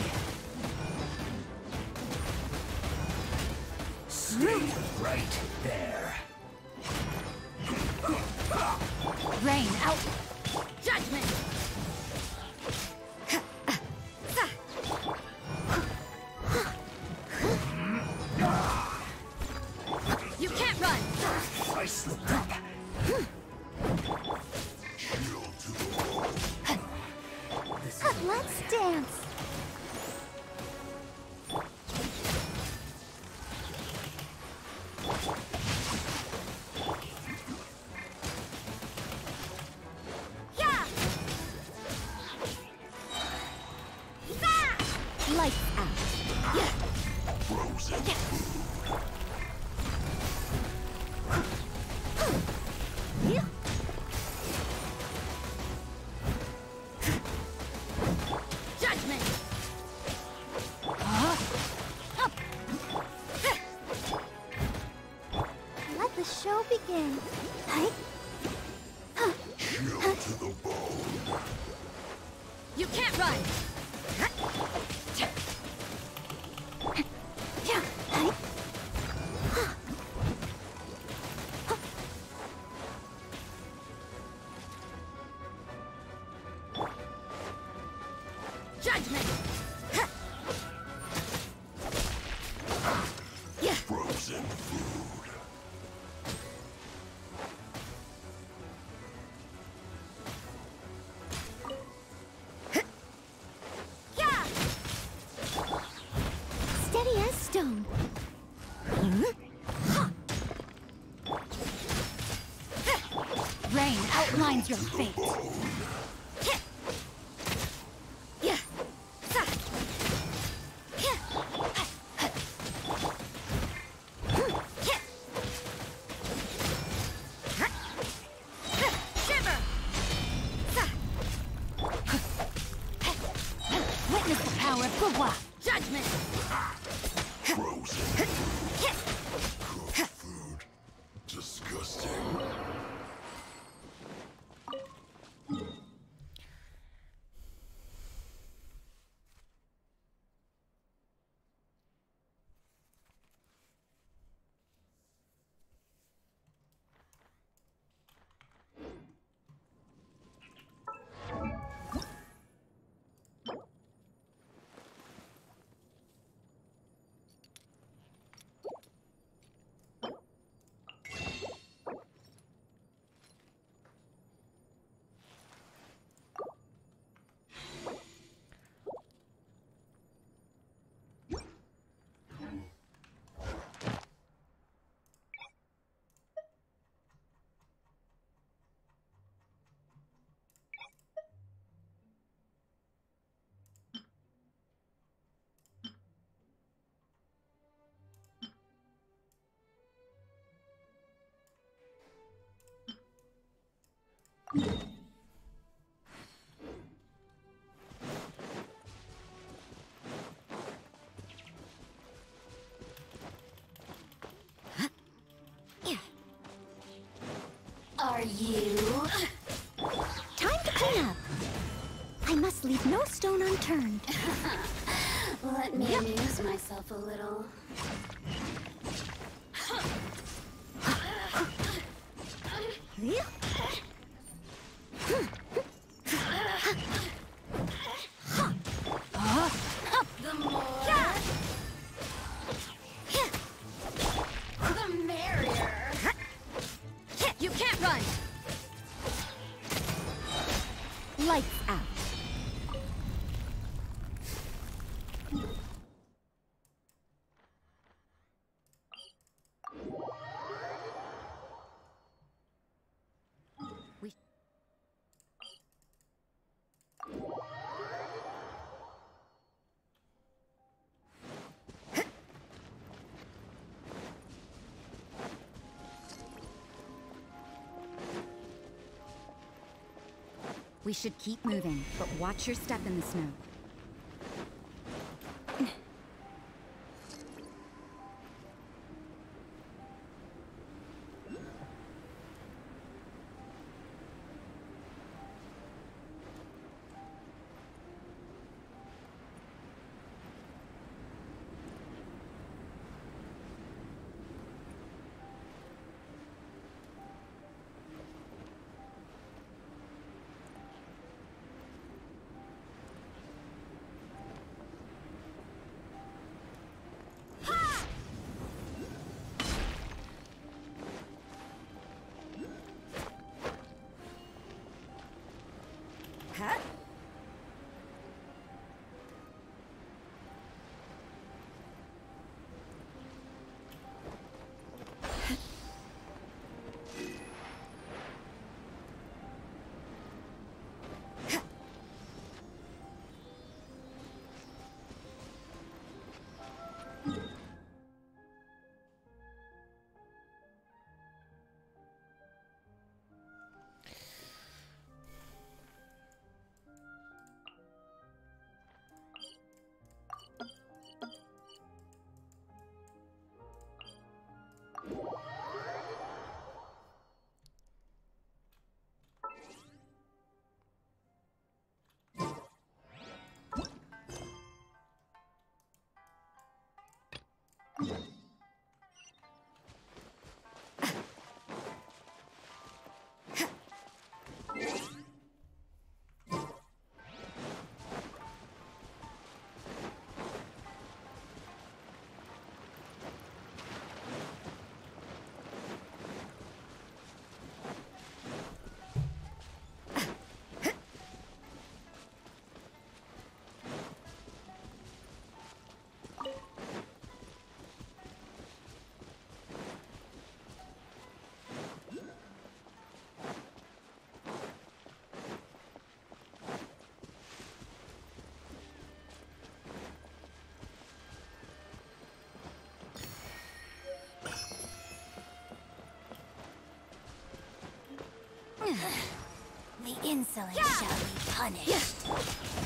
Stay right there. Rain out! Judgment! You can't run! I slipped up. Let's dance. Lights out. Frozen Judgment! Let the show begin. chill to the bone. You can't run! Judgment! Frozen food. outlines your fate. Witness the power of Gugwa. Judgment. Frozen. Cooked food. Disgusting. Are you? Time to clean up. I must leave no stone unturned. Let me amuse myself a little. The more, the merrier. You can't run! Lights out. We should keep moving, but watch your step in the snow. The insolent shall be punished.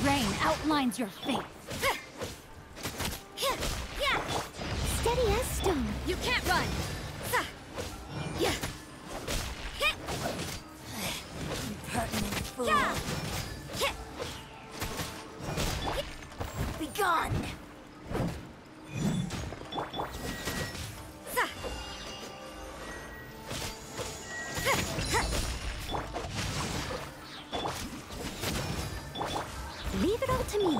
Rain outlines your fate. Steady as stone. You can't run. Impertinent fool. Be gone. Leave it all to me.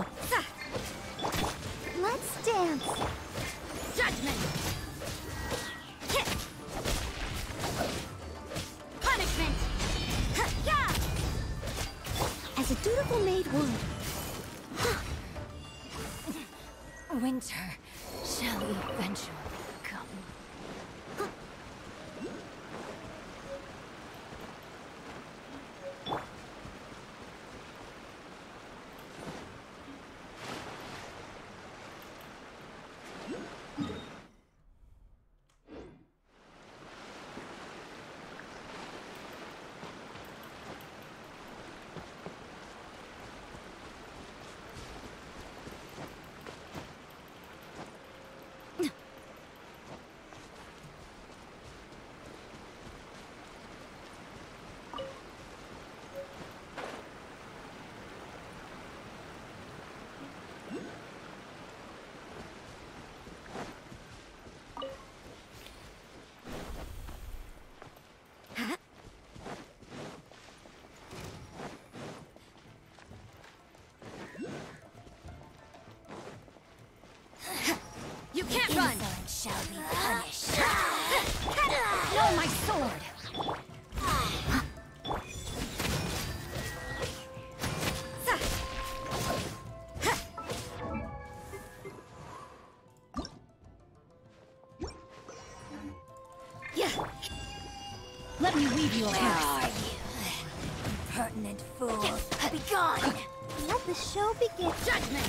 Let's dance. Judgment. Punishment. As a dutiful maid would. Winter shall eventually come. You can't run! Insolent shall be punished. No, my sword! Let me weave you a Where are you? Impertinent fool. Be gone. Let the show begin. Judgment!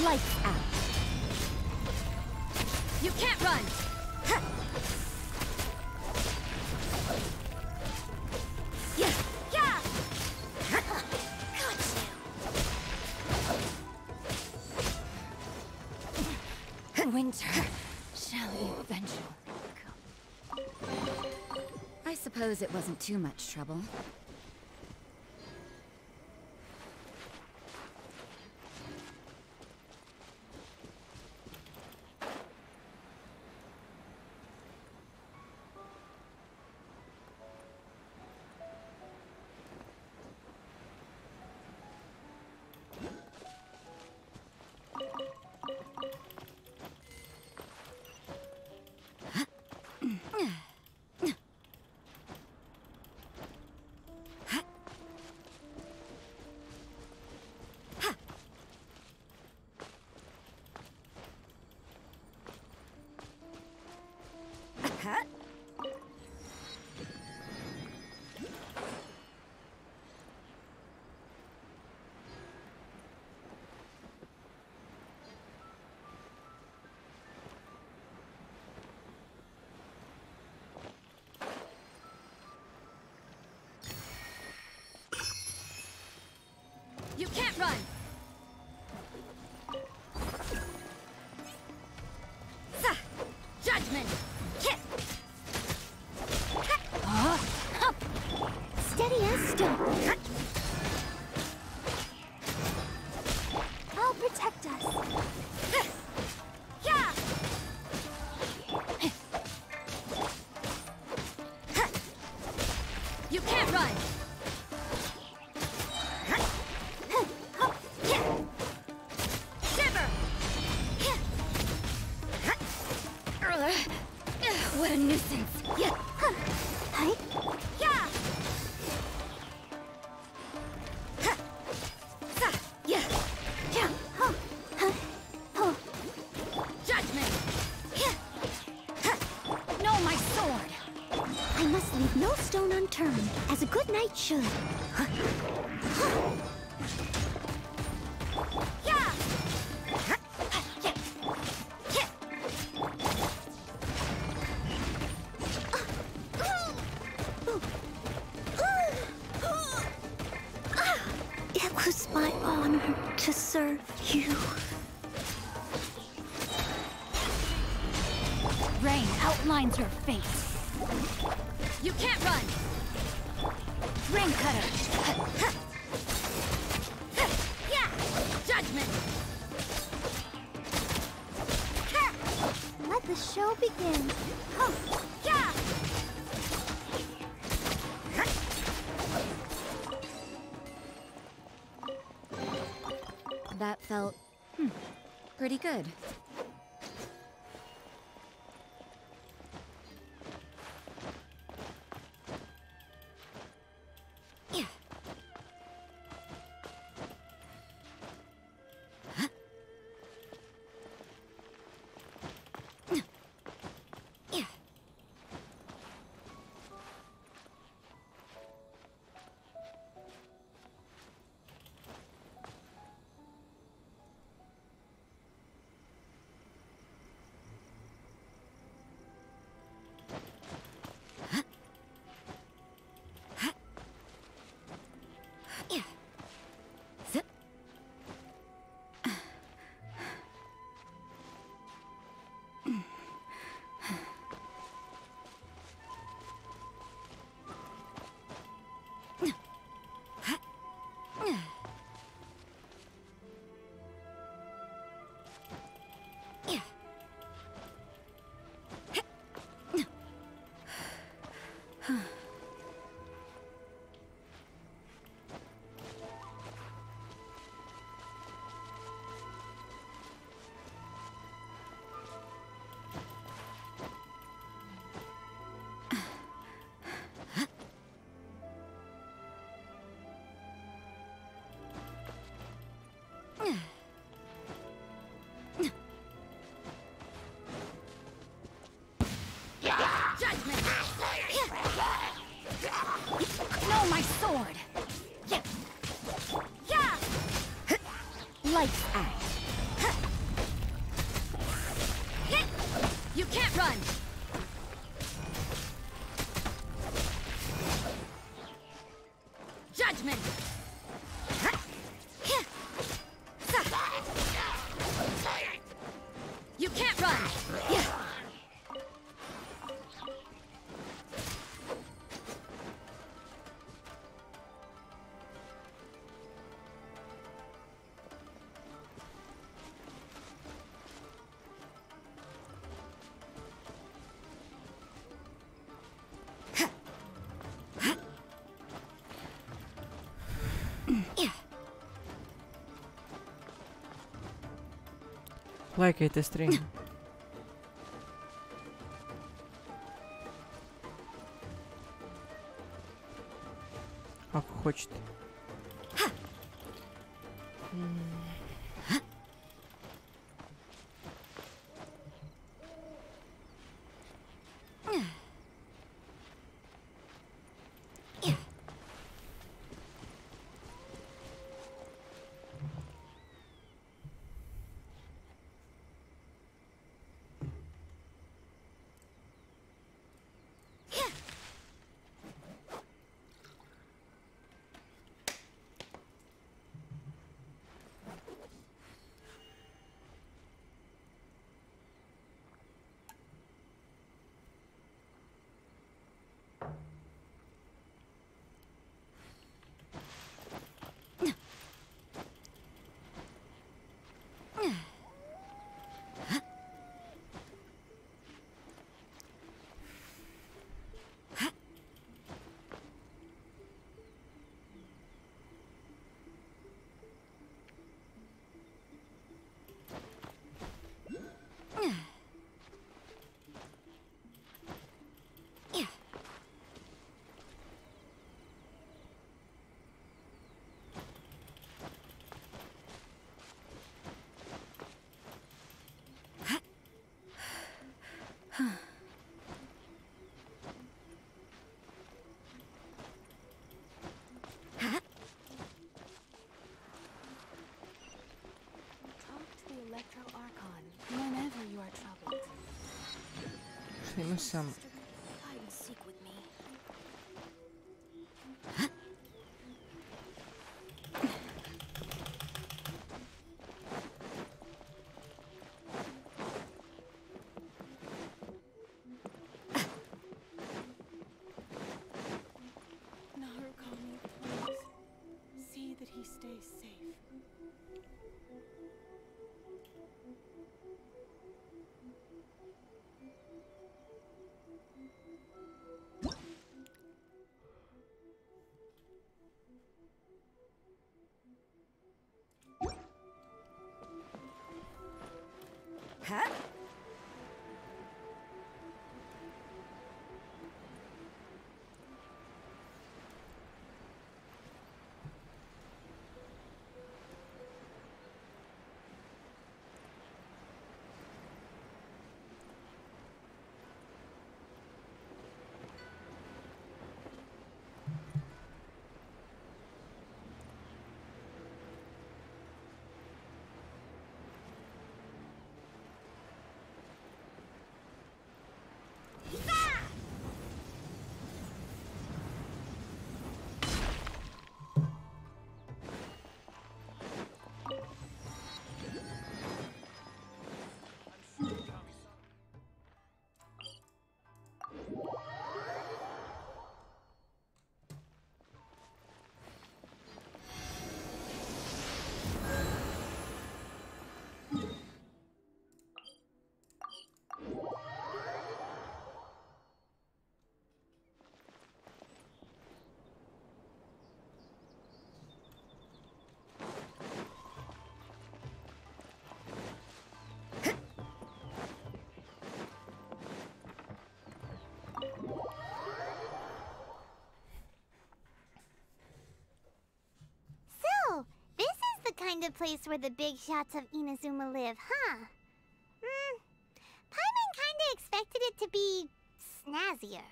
Lights out. You can't run! Winter shall eventually come. I suppose it wasn't too much trouble. You can't run! Judgment! Steady as stone. I'll protect us. You can't run! What a nuisance! Hi. Judgment! No, my sword! I must leave no stone unturned, as a good knight should. to serve you. Rain outlines your face. You can't run! Ring cutter! Yeah! Judgment! Let the show begin. Oh, yeah! That felt pretty good. Yeah. Yeah. Yeah. Zip. Yeah. Judgment! No, my sword! Yeah! Yeah! Lights out! You can't run! Judgment! You can't run! Lajkajte stream. Ako hoćete. Ima sam... So, this is the kind of place where the big shots of Inazumu live, huh? Paimon kinda expected it to be snazzier.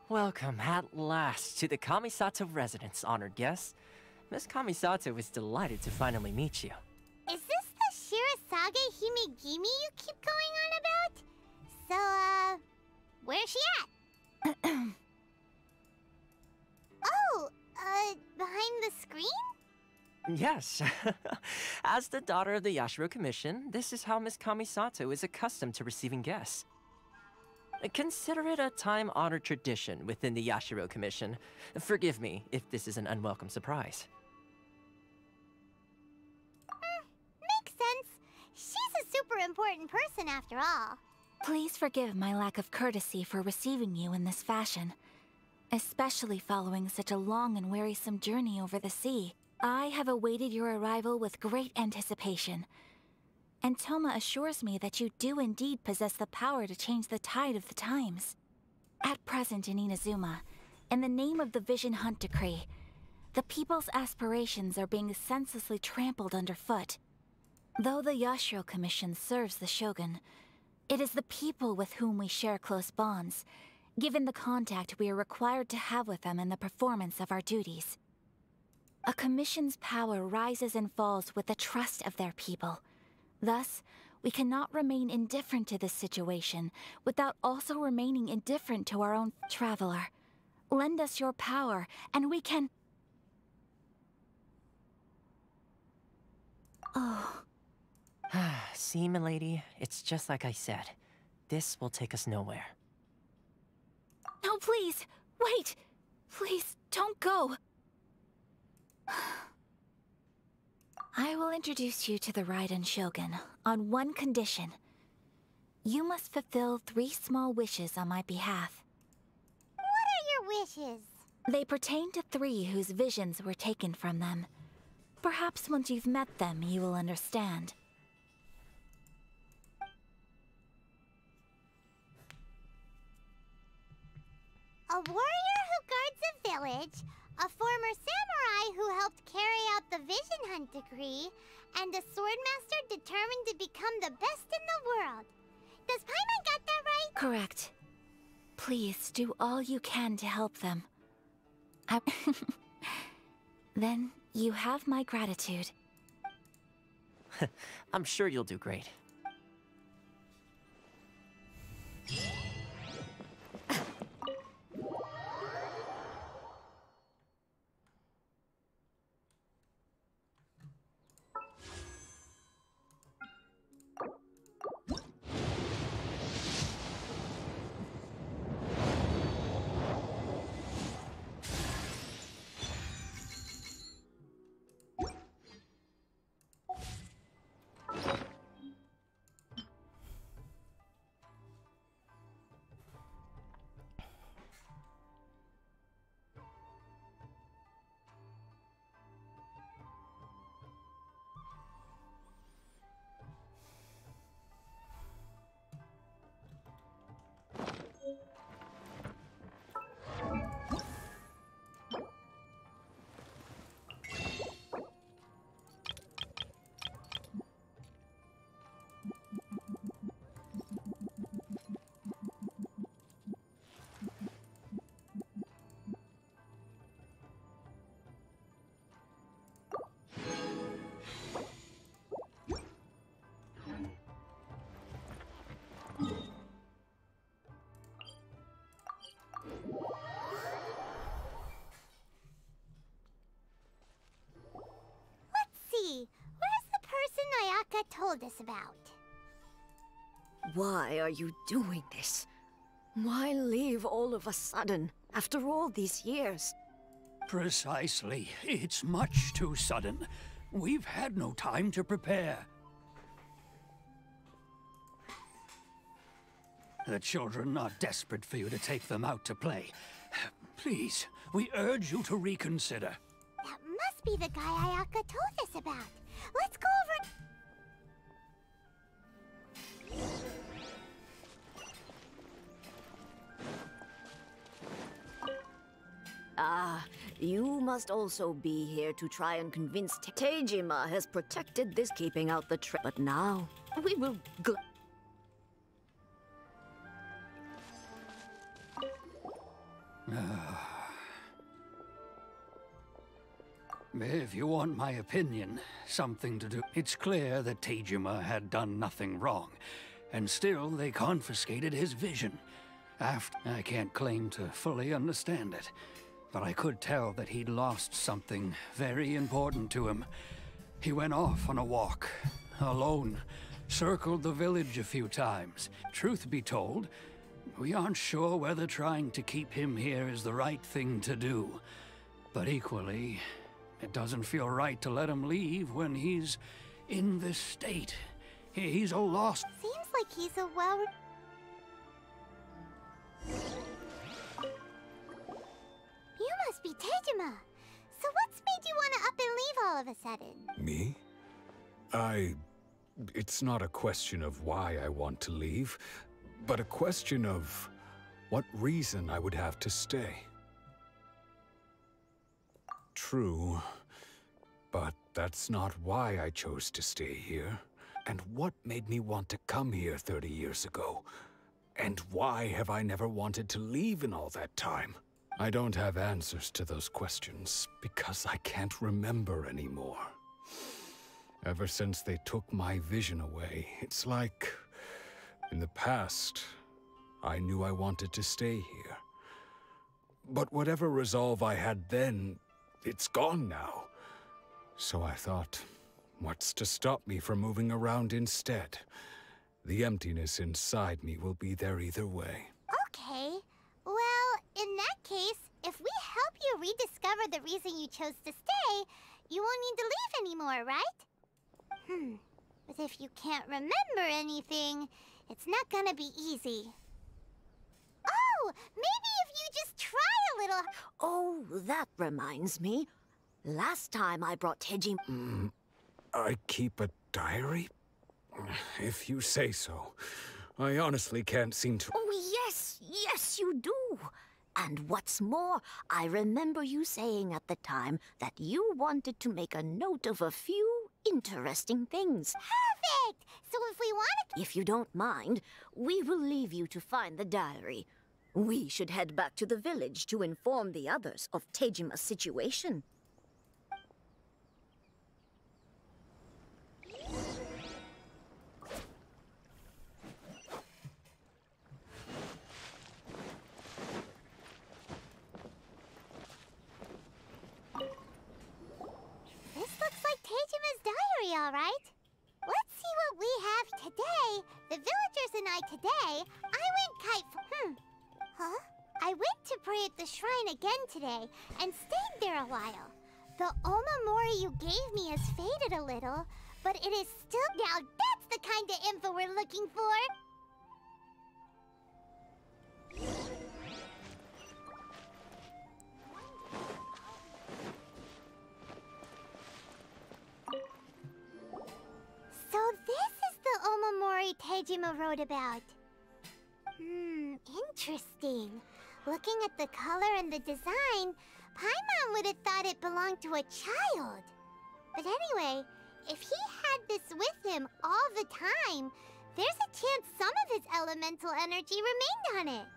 Welcome at last to the Kamisato residence, honored guests. Miss Kamisato is delighted to finally meet you. Is this the Shirazage Himegimi you keep going on about? So, where's she at? Oh, behind the screen? Yes. As the daughter of the Yashiro Commission, this is how Miss Kamisato is accustomed to receiving guests. Consider it a time-honored tradition within the Yashiro Commission. Forgive me if this is an unwelcome surprise. Makes sense. She's a super important person after all. Please forgive my lack of courtesy for receiving you in this fashion, especially following such a long and wearisome journey over the sea. I have awaited your arrival with great anticipation, and Toma assures me that you do indeed possess the power to change the tide of the times. At present in Inazuma, in the name of the Vision Hunt Decree, the people's aspirations are being senselessly trampled underfoot. Though the Yashiro Commission serves the Shogun, it is the people with whom we share close bonds, given the contact we are required to have with them in the performance of our duties. A commission's power rises and falls with the trust of their people. Thus, we cannot remain indifferent to this situation without also remaining indifferent to our own traveler. Lend us your power, and we can... Oh. See, milady, it's just like I said. This will take us nowhere. No, please! Wait! Please, don't go! I will introduce you to the Raiden Shogun on one condition. You must fulfill 3 small wishes on my behalf. What are your wishes? They pertain to 3 whose visions were taken from them. Perhaps once you've met them, you will understand. A warrior who guards a village, a former samurai who helped carry out the Vision Hunt Decree, and a swordmaster determined to become the best in the world. Does Paimon got that right? Correct. Please do all you can to help them. Then you have my gratitude. I'm sure you'll do great. Ayaka told us about. Why are you doing this? Why leave all of a sudden, after all these years? Precisely. It's much too sudden. We've had no time to prepare. The children are desperate for you to take them out to play. Please, we urge you to reconsider. That must be the guy Ayaka told us about. Let's go over... Ah, you must also be here to try and convince Tejima has protected this, keeping out the but now we will If you want my opinion, something to do. It's clear that Tejima had done nothing wrong, and still they confiscated his vision. I can't claim to fully understand it, but I could tell that he'd lost something very important to him. He went off on a walk, alone, circled the village a few times. Truth be told, we aren't sure whether trying to keep him here is the right thing to do. But equally, it doesn't feel right to let him leave when he's in this state. He's a lost... Seems like he's a well... You must be Tejima. So what's made you want to up and leave all of a sudden? Me? It's not a question of why I want to leave, but a question of what reason I would have to stay. True, but that's not why I chose to stay here. And what made me want to come here 30 years ago? And why have I never wanted to leave in all that time? I don't have answers to those questions because I can't remember anymore. Ever since they took my vision away, it's like in the past, I knew I wanted to stay here. But whatever resolve I had then, it's gone now. So I thought, what's to stop me from moving around instead? The emptiness inside me will be there either way. Okay. Well, in that case, if we help you rediscover the reason you chose to stay, you won't need to leave anymore, right? But if you can't remember anything, it's not gonna be easy. Oh, maybe if you just try a little... Oh, that reminds me. Last time I brought Tejima... I keep a diary? If you say so. I honestly can't seem to... Oh, yes, you do. And what's more, I remember you saying at the time that you wanted to make a note of a few interesting things. Perfect! So if we want to... If you don't mind, we will leave you to find the diary. We should head back to the village to inform the others of Tejima's situation. All right. Let's see what we have today. The villagers and I today, I went I went to pray at the shrine again today and stayed there a while. The omamori you gave me has faded a little, but it is still... Now that's the kind of info we're looking for. So this is the omamori Tejima wrote about. Interesting. Looking at the color and the design, Paimon would have thought it belonged to a child. But anyway, if he had this with him all the time, there's a chance some of his elemental energy remained on it.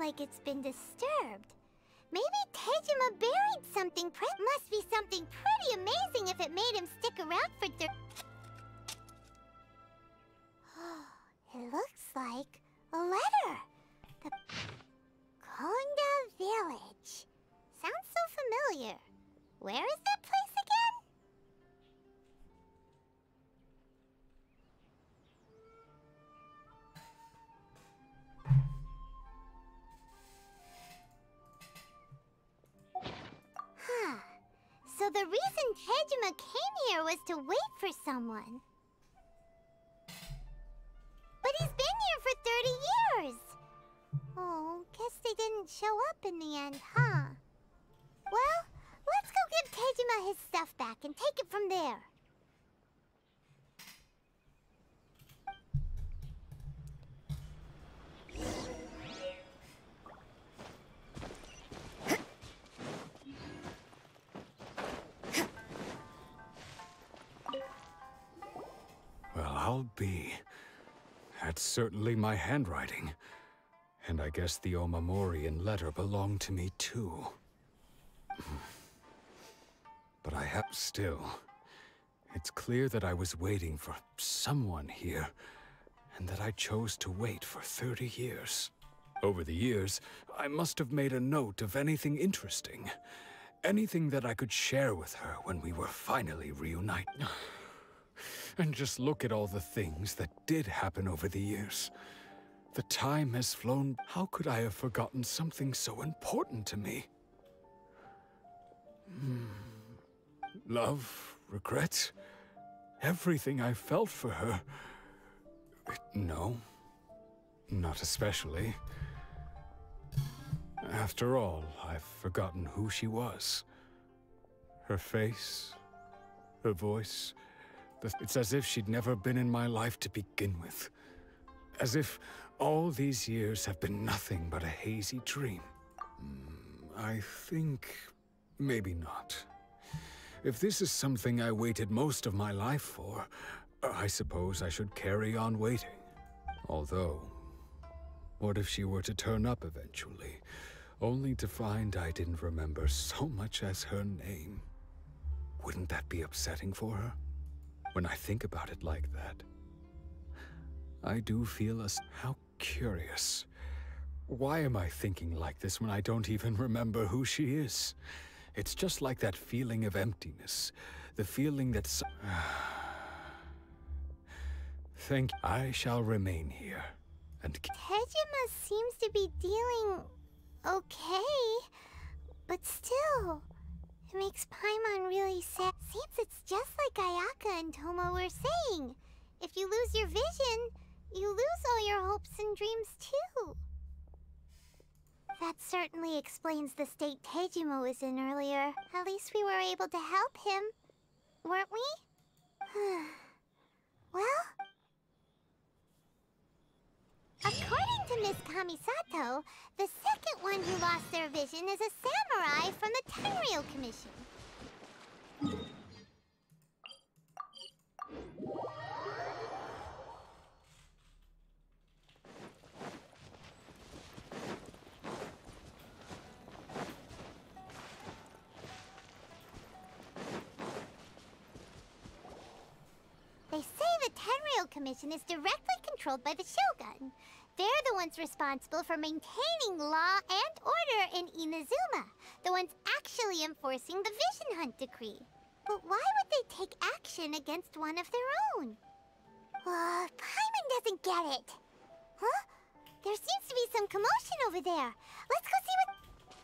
like it's been disturbed. Maybe Tejima buried something must be something pretty amazing if it made him stick around for It looks like a letter. The Konda Village. Sounds so familiar. Where is that place again? Huh. So the reason Tejima came here was to wait for someone. But he's been here for 30 years! Oh, guess they didn't show up in the end, huh? Well, let's go give Tejima his stuff back and take it from there. Well, I'll be. That's certainly my handwriting. And I guess the Omamorian letter belonged to me too. But I have still. It's clear that I was waiting for someone here, and that I chose to wait for 30 years. Over the years, I must have made a note of anything interesting. Anything that I could share with her when we were finally reunited. And just look at all the things that did happen over the years. The time has flown. How could I have forgotten something so important to me? Love, regret, everything I felt for her. No, not especially. After all, I've forgotten who she was. Her face, her voice. It's as if she'd never been in my life to begin with. As if all these years have been nothing but a hazy dream. I think maybe not. If this is something I waited most of my life for, I suppose I should carry on waiting. Although, what if she were to turn up eventually, only to find I didn't remember so much as her name? Wouldn't that be upsetting for her? When I think about it like that, I do feel how curious. Why am I thinking like this when I don't even remember who she is? It's just like that feeling of emptiness. The feeling that Think I shall remain here and Tejima seems to be dealing okay, but still, it makes Paimon really sad. Seems it's just like Ayaka and Toma were saying. If you lose your vision, you lose all your hopes and dreams too. That certainly explains the state Tejima was in earlier. At least we were able to help him, weren't we? Well, according to Miss Kamisato, the second one who lost their vision is a samurai from the Tenryou Commission. They say the Tenryou Commission is directly controlled by the Shogun. They're the ones responsible for maintaining law and order in Inazumu, the ones actually enforcing the Vision Hunt decree. But why would they take action against one of their own? Paimon doesn't get it. Huh? There seems to be some commotion over there. Let's go see what...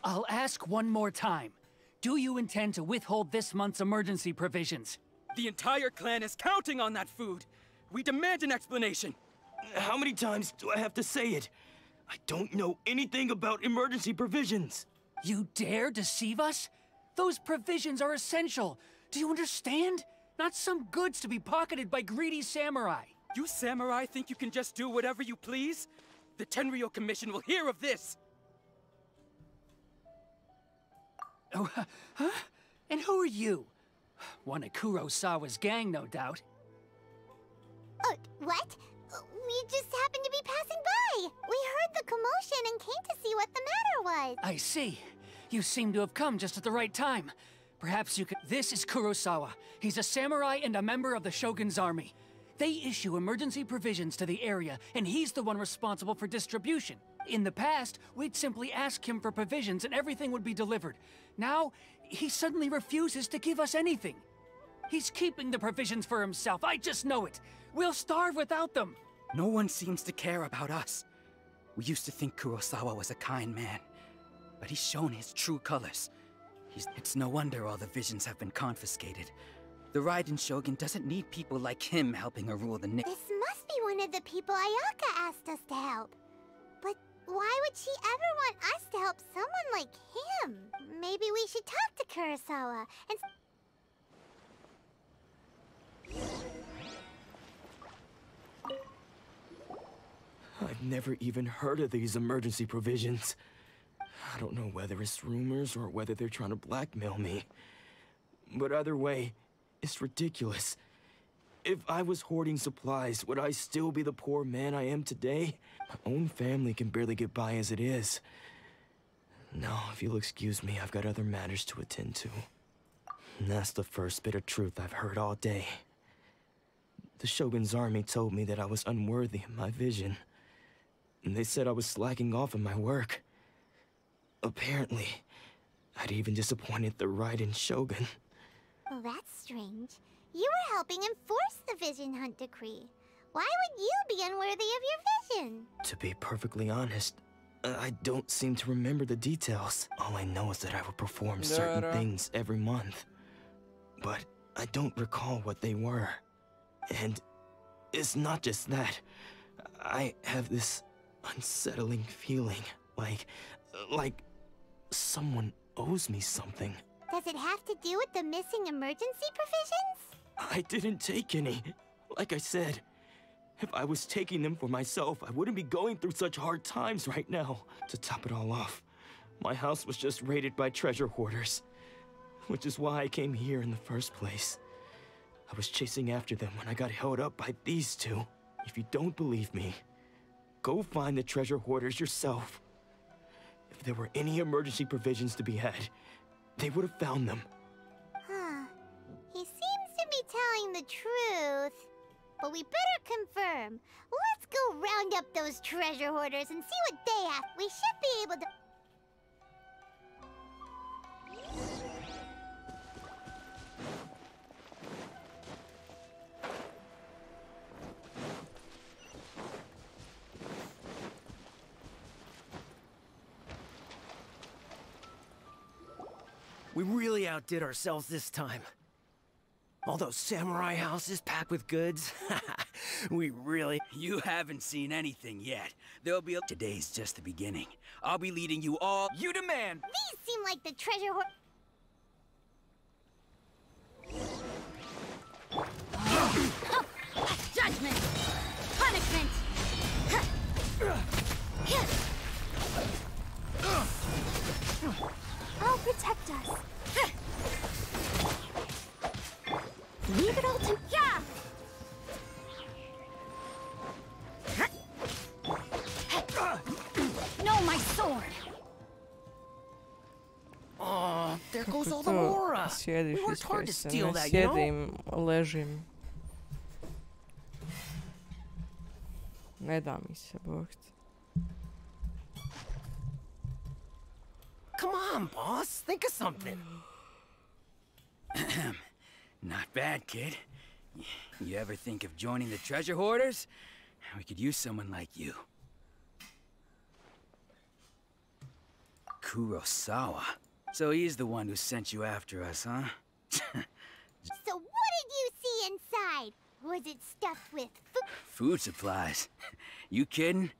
I'll ask one more time. Do you intend to withhold this month's emergency provisions? The entire clan is counting on that food. We demand an explanation. How many times do I have to say it? I don't know anything about emergency provisions. You dare deceive us? Those provisions are essential. Do you understand? Not some goods to be pocketed by greedy samurai. You samurai think you can just do whatever you please? The Tenryou Commission will hear of this. Oh, huh? And who are you? One of Kurosawa's gang, no doubt. What? you just happened to be passing by. We heard the commotion and came to see what the matter was. I see. You seem to have come just at the right time. Perhaps you could... This is Kurosawa. He's a samurai and a member of the Shogun's army. They issue emergency provisions to the area, and he's the one responsible for distribution. In the past, we'd simply ask him for provisions and everything would be delivered. Now, he suddenly refuses to give us anything. He's keeping the provisions for himself, I just know it. We'll starve without them. No one seems to care about us. We used to think Kurosawa was a kind man, but he's shown his true colors. It's no wonder all the visions have been confiscated. The Raiden Shogun doesn't need people like him helping her rule the This must be one of the people Ayaka asked us to help. But why would she ever want us to help someone like him? Maybe we should talk to Kurosawa and... I've never even heard of these emergency provisions. I don't know whether it's rumors or whether they're trying to blackmail me. But either way, it's ridiculous. If I was hoarding supplies, would I still be the poor man I am today? My own family can barely get by as it is. Now, if you'll excuse me, I've got other matters to attend to. And that's the first bit of truth I've heard all day. The Shogun's army told me that I was unworthy of my vision. And they said I was slacking off in my work. Apparently, I'd even disappointed the Raiden Shogun. Well, that's strange. You were helping enforce the Vision Hunt decree. Why would you be unworthy of your vision? To be perfectly honest, I don't seem to remember the details. All I know is that I would perform certain things every month. But I don't recall what they were. And it's not just that. I have this unsettling feeling, like someone owes me something. Does it have to do with the missing emergency provisions? I didn't take any. Like I said, if I was taking them for myself, I wouldn't be going through such hard times right now. To top it all off, my house was just raided by treasure hoarders, which is why I came here in the first place. I was chasing after them when I got held up by these two. If you don't believe me, go find the treasure hoarders yourself. If there were any emergency provisions to be had, they would have found them. Huh. He seems to be telling the truth. But we better confirm. Let's go round up those treasure hoarders and see what they have. We should be able to... We really outdid ourselves this time. All those samurai houses packed with goods. We really... You haven't seen anything yet. There'll be a... Today's just the beginning. I'll be leading you all... You demand! These seem like the treasure Judgment! Punishment! I'll protect us. Leave it all to... Yeah! No, my sword! Oh, there goes all the To aura. sjediš We worked hard to ispred se, steal ne that, you know? sjedim, ležim. Ne da mi se, bog ti. Come on, boss. Think of something. Not bad, kid. You ever think of joining the treasure hoarders? We could use someone like you. Kurosawa. So he's the one who sent you after us, huh? So what did you see inside? Was it stuffed with food? Food supplies. You kidding?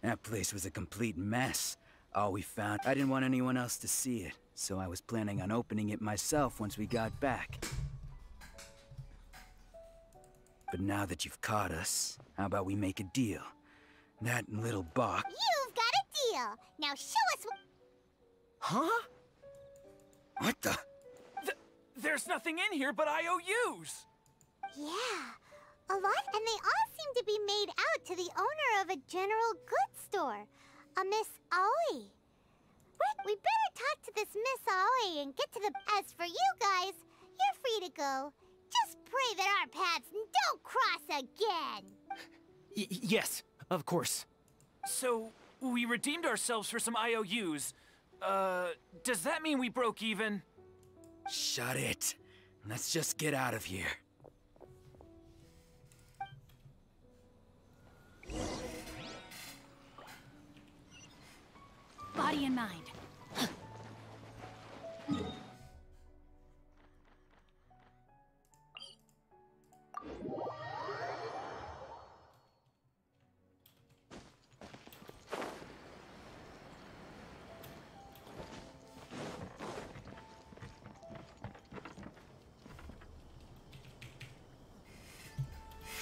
That place was a complete mess. All we found, I didn't want anyone else to see it, so I was planning on opening it myself once we got back. But now that you've caught us, how about we make a deal? That little box... You've got a deal. Now show us what... Huh? What the... There's nothing in here but IOUs! Yeah, a lot, and they all seem to be made out to the owner of a general goods store, a Miss Aoi. We better talk to this Miss Aoi and get to the... As for you guys, you're free to go. Just pray that our paths don't cross again. Yes, of course. So, we redeemed ourselves for some IOUs. Does that mean we broke even? Shut it. Let's just get out of here. Body and mind.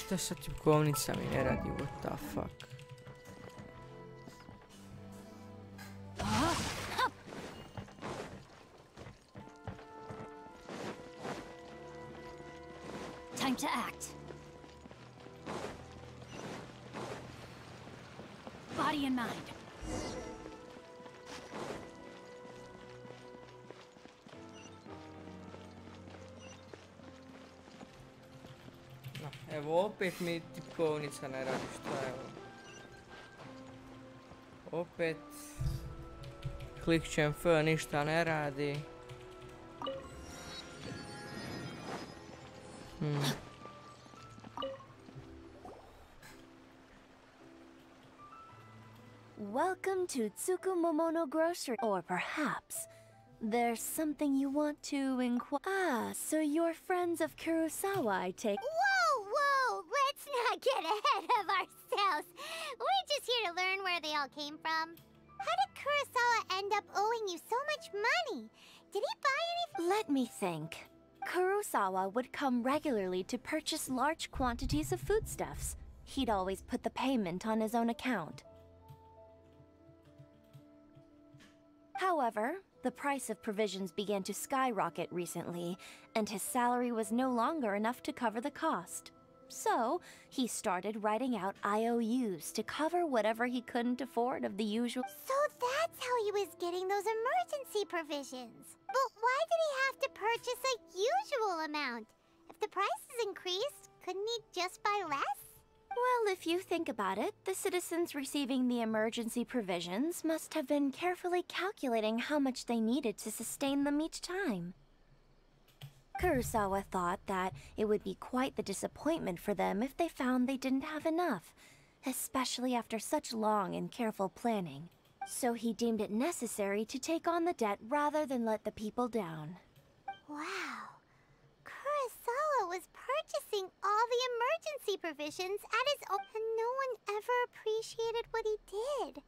Šta sa tipkovnica mi ne radi, what the fuck? Time to act. Body and mind. Evo opet mi tipkovnica ne radi, šta je ovo? Opet klikćem F, ništa ne radi. Welcome to Tsukumomono Grocery. Or perhaps there's something you want to inquire. Ah, so you're friends of Kurosawa, I take. Whoa! Let's not get ahead of ourselves. We're just here to learn where they all came from. How did Kurosawa end up owing you so much money? Did he buy anything? Let me think. Kurosawa would come regularly to purchase large quantities of foodstuffs. He'd always put the payment on his own account. However, the price of provisions began to skyrocket recently, and his salary was no longer enough to cover the cost. So, he started writing out IOUs to cover whatever he couldn't afford of the usual. So that's how he was getting those emergency provisions. But why did he have to purchase a usual amount? If the prices increased, couldn't he just buy less? Well, if you think about it, the citizens receiving the emergency provisions must have been carefully calculating how much they needed to sustain them each time. Kurosawa thought that it would be quite the disappointment for them if they found they didn't have enough, especially after such long and careful planning. So he deemed it necessary to take on the debt rather than let the people down. Wow. Kurosawa was purchasing all the emergency provisions at his own, and no one ever appreciated what he did.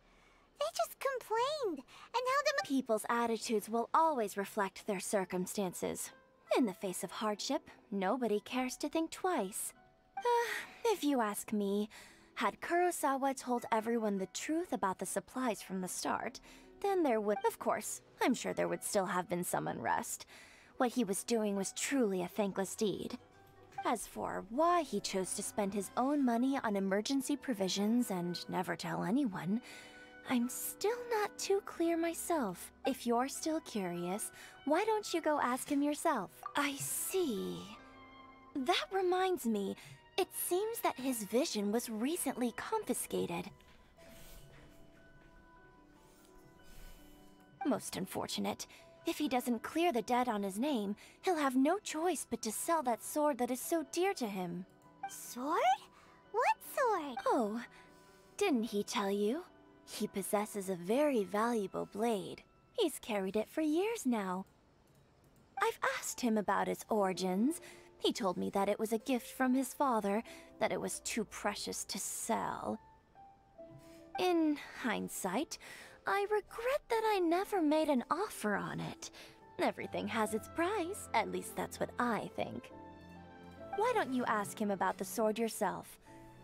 They just complained, and how the people's attitudes will always reflect their circumstances. In the face of hardship, nobody cares to think twice. If you ask me, had Kurosawa told everyone the truth about the supplies from the start, then there would, of course, I'm sure there would still have been some unrest. What he was doing was truly a thankless deed. As for why he chose to spend his own money on emergency provisions and never tell anyone, I'm still not too clear myself. If you're still curious, why don't you go ask him yourself? I see. That reminds me, it seems that his vision was recently confiscated. Most unfortunate. If he doesn't clear the debt on his name, he'll have no choice but to sell that sword that is so dear to him. Sword? What sword? Oh, didn't he tell you? He possesses a very valuable blade. He's carried it for years now. I've asked him about its origins. He told me that it was a gift from his father, that it was too precious to sell. In hindsight, I regret that I never made an offer on it. Everything has its price, at least that's what I think. Why don't you ask him about the sword yourself?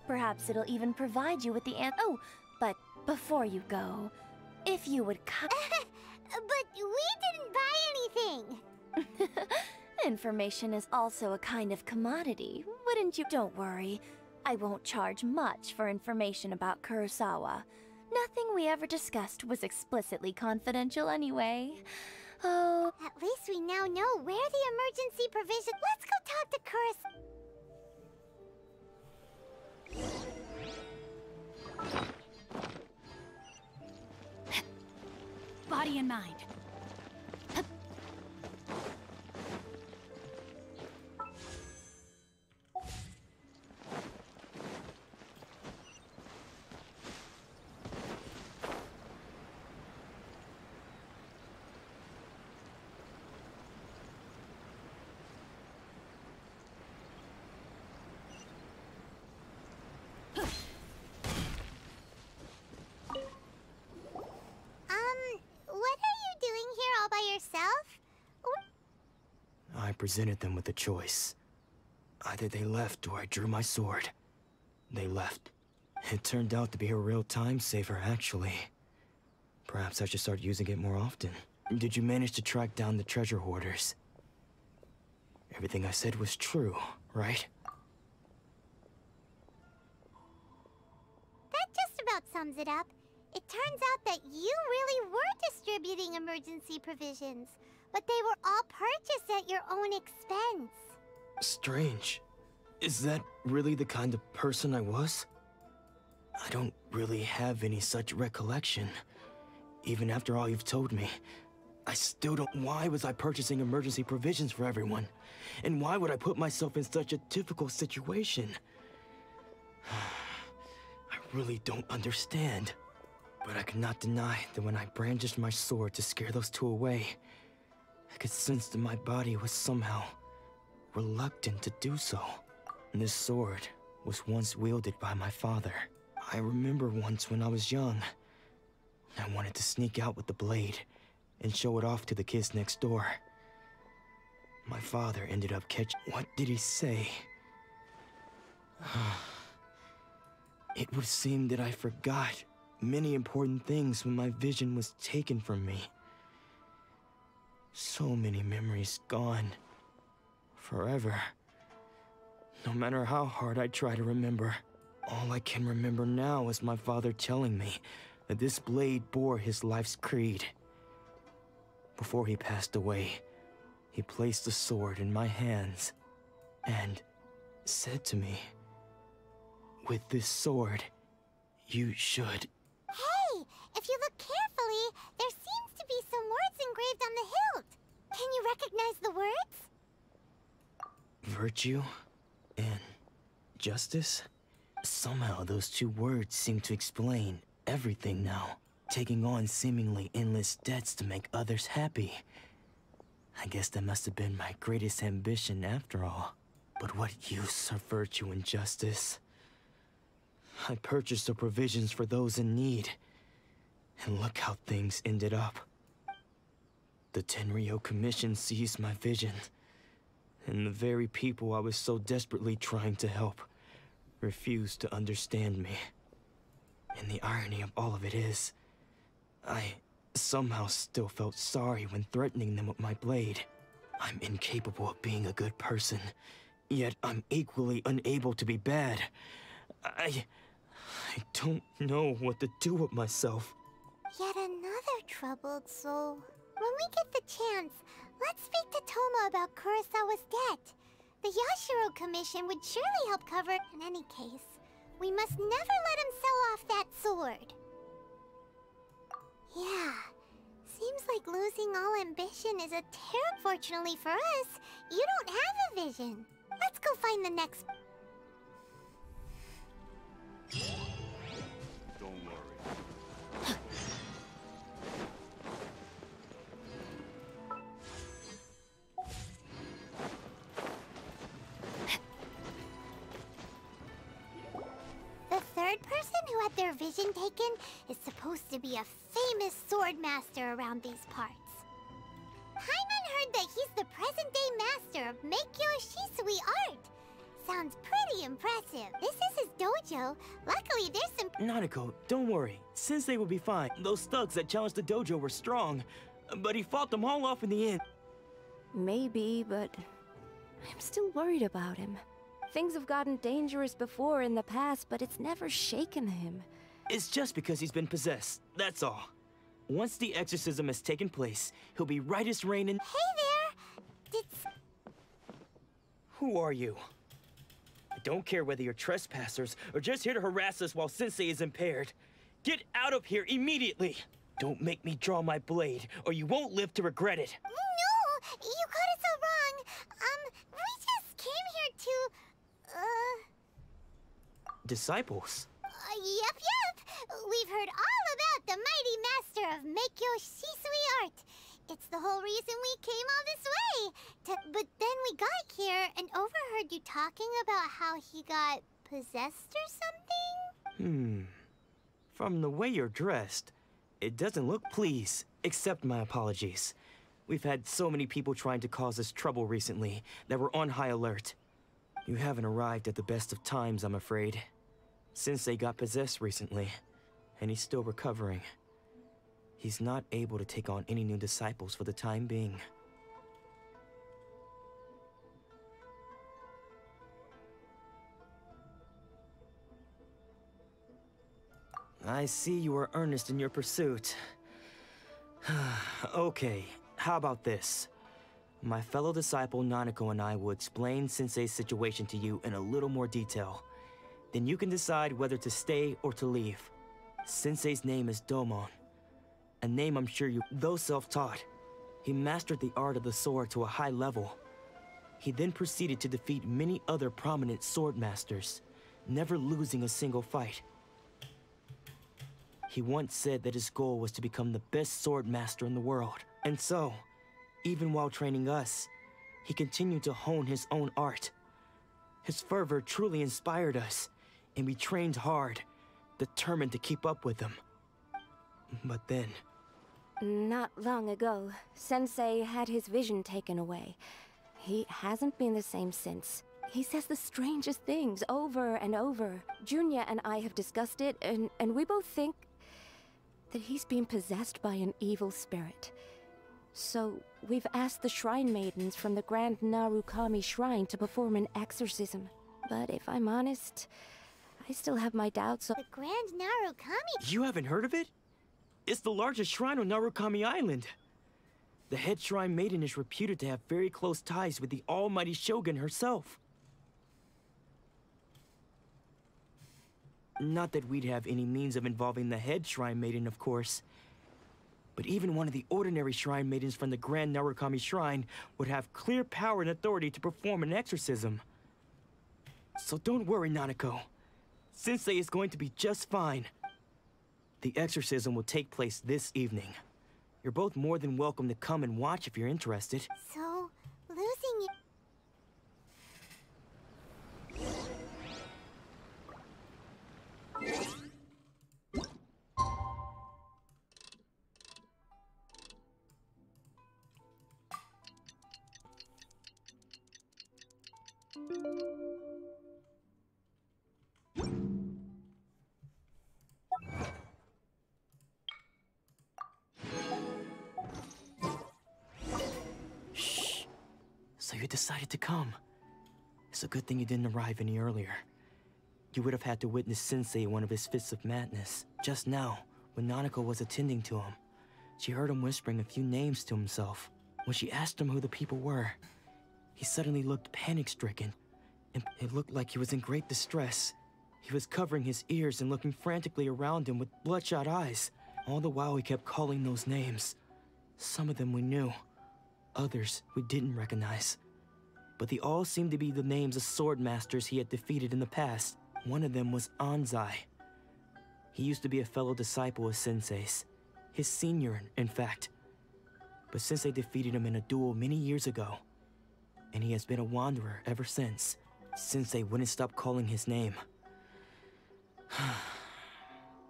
Perhaps it'll even provide you with the Oh, but before you go, if you would But we didn't buy anything! Information is also a kind of commodity, wouldn't you? Don't worry. I won't charge much for information about Kurosawa. Nothing we ever discussed was explicitly confidential anyway. Oh... At least we now know where the emergency provision... Let's go talk to Body and mind. I presented them with a choice. Either they left or I drew my sword. They left. It turned out to be a real time saver, actually. Perhaps I should start using it more often. Did you manage to track down the treasure hoarders? Everything I said was true, right? That just about sums it up. It turns out that you really were distributing emergency provisions, but they were all purchased at your own expense. Strange. Is that really the kind of person I was? I don't really have any such recollection. Even after all you've told me, I still don't... Why was I purchasing emergency provisions for everyone? And why would I put myself in such a difficult situation? I really don't understand. But I cannot deny that when I brandished my sword to scare those two away, I could sense that my body was somehow reluctant to do so. And this sword was once wielded by my father. I remember once when I was young, I wanted to sneak out with the blade and show it off to the kids next door. My father ended up catching... What did he say? It would seem that I forgot many important things when my vision was taken from me. So many memories gone. Forever. No matter how hard I try to remember, all I can remember now is my father telling me that this blade bore his life's creed. Before he passed away, he placed the sword in my hands and said to me, "With this sword, you should..." Hey! If you look carefully, there seems to be some words engraved on the hilt. Can you recognize the words? Virtue and justice? Somehow those two words seem to explain everything now. Taking on seemingly endless debts to make others happy. I guess that must have been my greatest ambition after all. But what use are virtue and justice? I purchased the provisions for those in need. And look how things ended up. The Tenryou Commission seized my vision. And the very people I was so desperately trying to help refused to understand me. And the irony of all of it is, I somehow still felt sorry when threatening them with my blade. I'm incapable of being a good person, yet I'm equally unable to be bad. I don't know what to do with myself. Yet another troubled soul. When we get the chance, let's speak to Toma about Kurosawa's debt. The Yashiro Commission would surely help cover it. In any case, we must never let him sell off that sword. Yeah, seems like losing all ambition is a terror. Fortunately for us, you don't have a vision. Let's go find the next... Don't worry. The third person who had their vision taken is supposed to be a famous sword master around these parts. Paimon heard that he's the present-day master of Meikyo Shisui art. Sounds pretty impressive. This is his dojo. Luckily, there's some... Nanako, don't worry. Sensei will be fine. Those thugs that challenged the dojo were strong, but he fought them all off in the end. Maybe, but I'm still worried about him. Things have gotten dangerous before in the past, but it's never shaken him. It's just because he's been possessed, that's all. Once the exorcism has taken place, he'll be right as rain and— Hey there! Who are you? I don't care whether you're trespassers or just here to harass us while Sensei is impaired. Get out of here immediately! Don't make me draw my blade, or you won't live to regret it. No! You got it so wrong. We just came here to, Disciples? Yep. We've heard all about the mighty master of Meikyo Shisui art. It's the whole reason we came all this way. But then we got here and overheard you talking about how he got possessed or something? From the way you're dressed, it doesn't look pleased. Accept my apologies. We've had so many people trying to cause us trouble recently that we're on high alert. You haven't arrived at the best of times, I'm afraid. Sensei got possessed recently, and he's still recovering. He's not able to take on any new disciples for the time being. I see you are earnest in your pursuit. Okay, how about this? My fellow disciple Nanako and I will explain Sensei's situation to you in a little more detail. Then you can decide whether to stay or to leave. Sensei's name is Domon, a name I'm sure you— Though self-taught, he mastered the art of the sword to a high level. He then proceeded to defeat many other prominent sword masters, never losing a single fight. He once said that his goal was to become the best sword master in the world. And so, even while training us, he continued to hone his own art. His fervor truly inspired us, and we trained hard, determined to keep up with him. But then— Not long ago, Sensei had his vision taken away. He hasn't been the same since. He says the strangest things over and over. Junya and I have discussed it, and we both think that he's been possessed by an evil spirit. So, we've asked the shrine maidens from the Grand Narukami Shrine to perform an exorcism. But if I'm honest, I still have my doubts of— The Grand Narukami? You haven't heard of it? It's the largest shrine on Narukami Island. The head shrine maiden is reputed to have very close ties with the almighty Shogun herself. Not that we'd have any means of involving the head shrine maiden, of course. But even one of the ordinary shrine maidens from the Grand Narukami Shrine would have clear power and authority to perform an exorcism. So don't worry, Nanako. Sensei is going to be just fine. The exorcism will take place this evening. You're both more than welcome to come and watch if you're interested. So, losing you— Shh. So you decided to come. It's a good thing you didn't arrive any earlier. You would have had to witness Sensei in one of his fits of madness. Just now, when Nanako was attending to him, she heard him whispering a few names to himself. When she asked him who the people were, he suddenly looked panic-stricken, and it looked like he was in great distress. He was covering his ears and looking frantically around him with bloodshot eyes. All the while he kept calling those names. Some of them we knew, others we didn't recognize. But they all seemed to be the names of sword masters he had defeated in the past. One of them was Anzai. He used to be a fellow disciple of Sensei's. His senior, in fact. But Sensei defeated him in a duel many years ago, and he has been a wanderer ever since. Sensei wouldn't stop calling his name.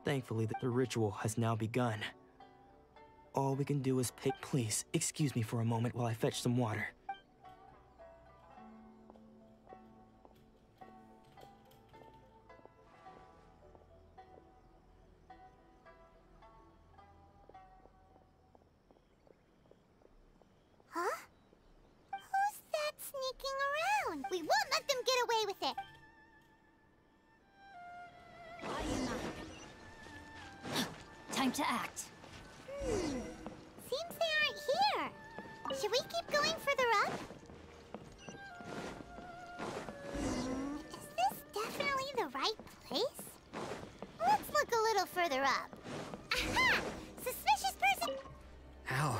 Thankfully, the ritual has now begun. All we can do is pay— Please, excuse me for a moment while I fetch some water. Huh? Who's that sneaking around? We won't let them get away with it! to act. Seems they aren't here. Should we keep going further up? Is this definitely the right place? Let's look a little further up. Aha! Suspicious person! How?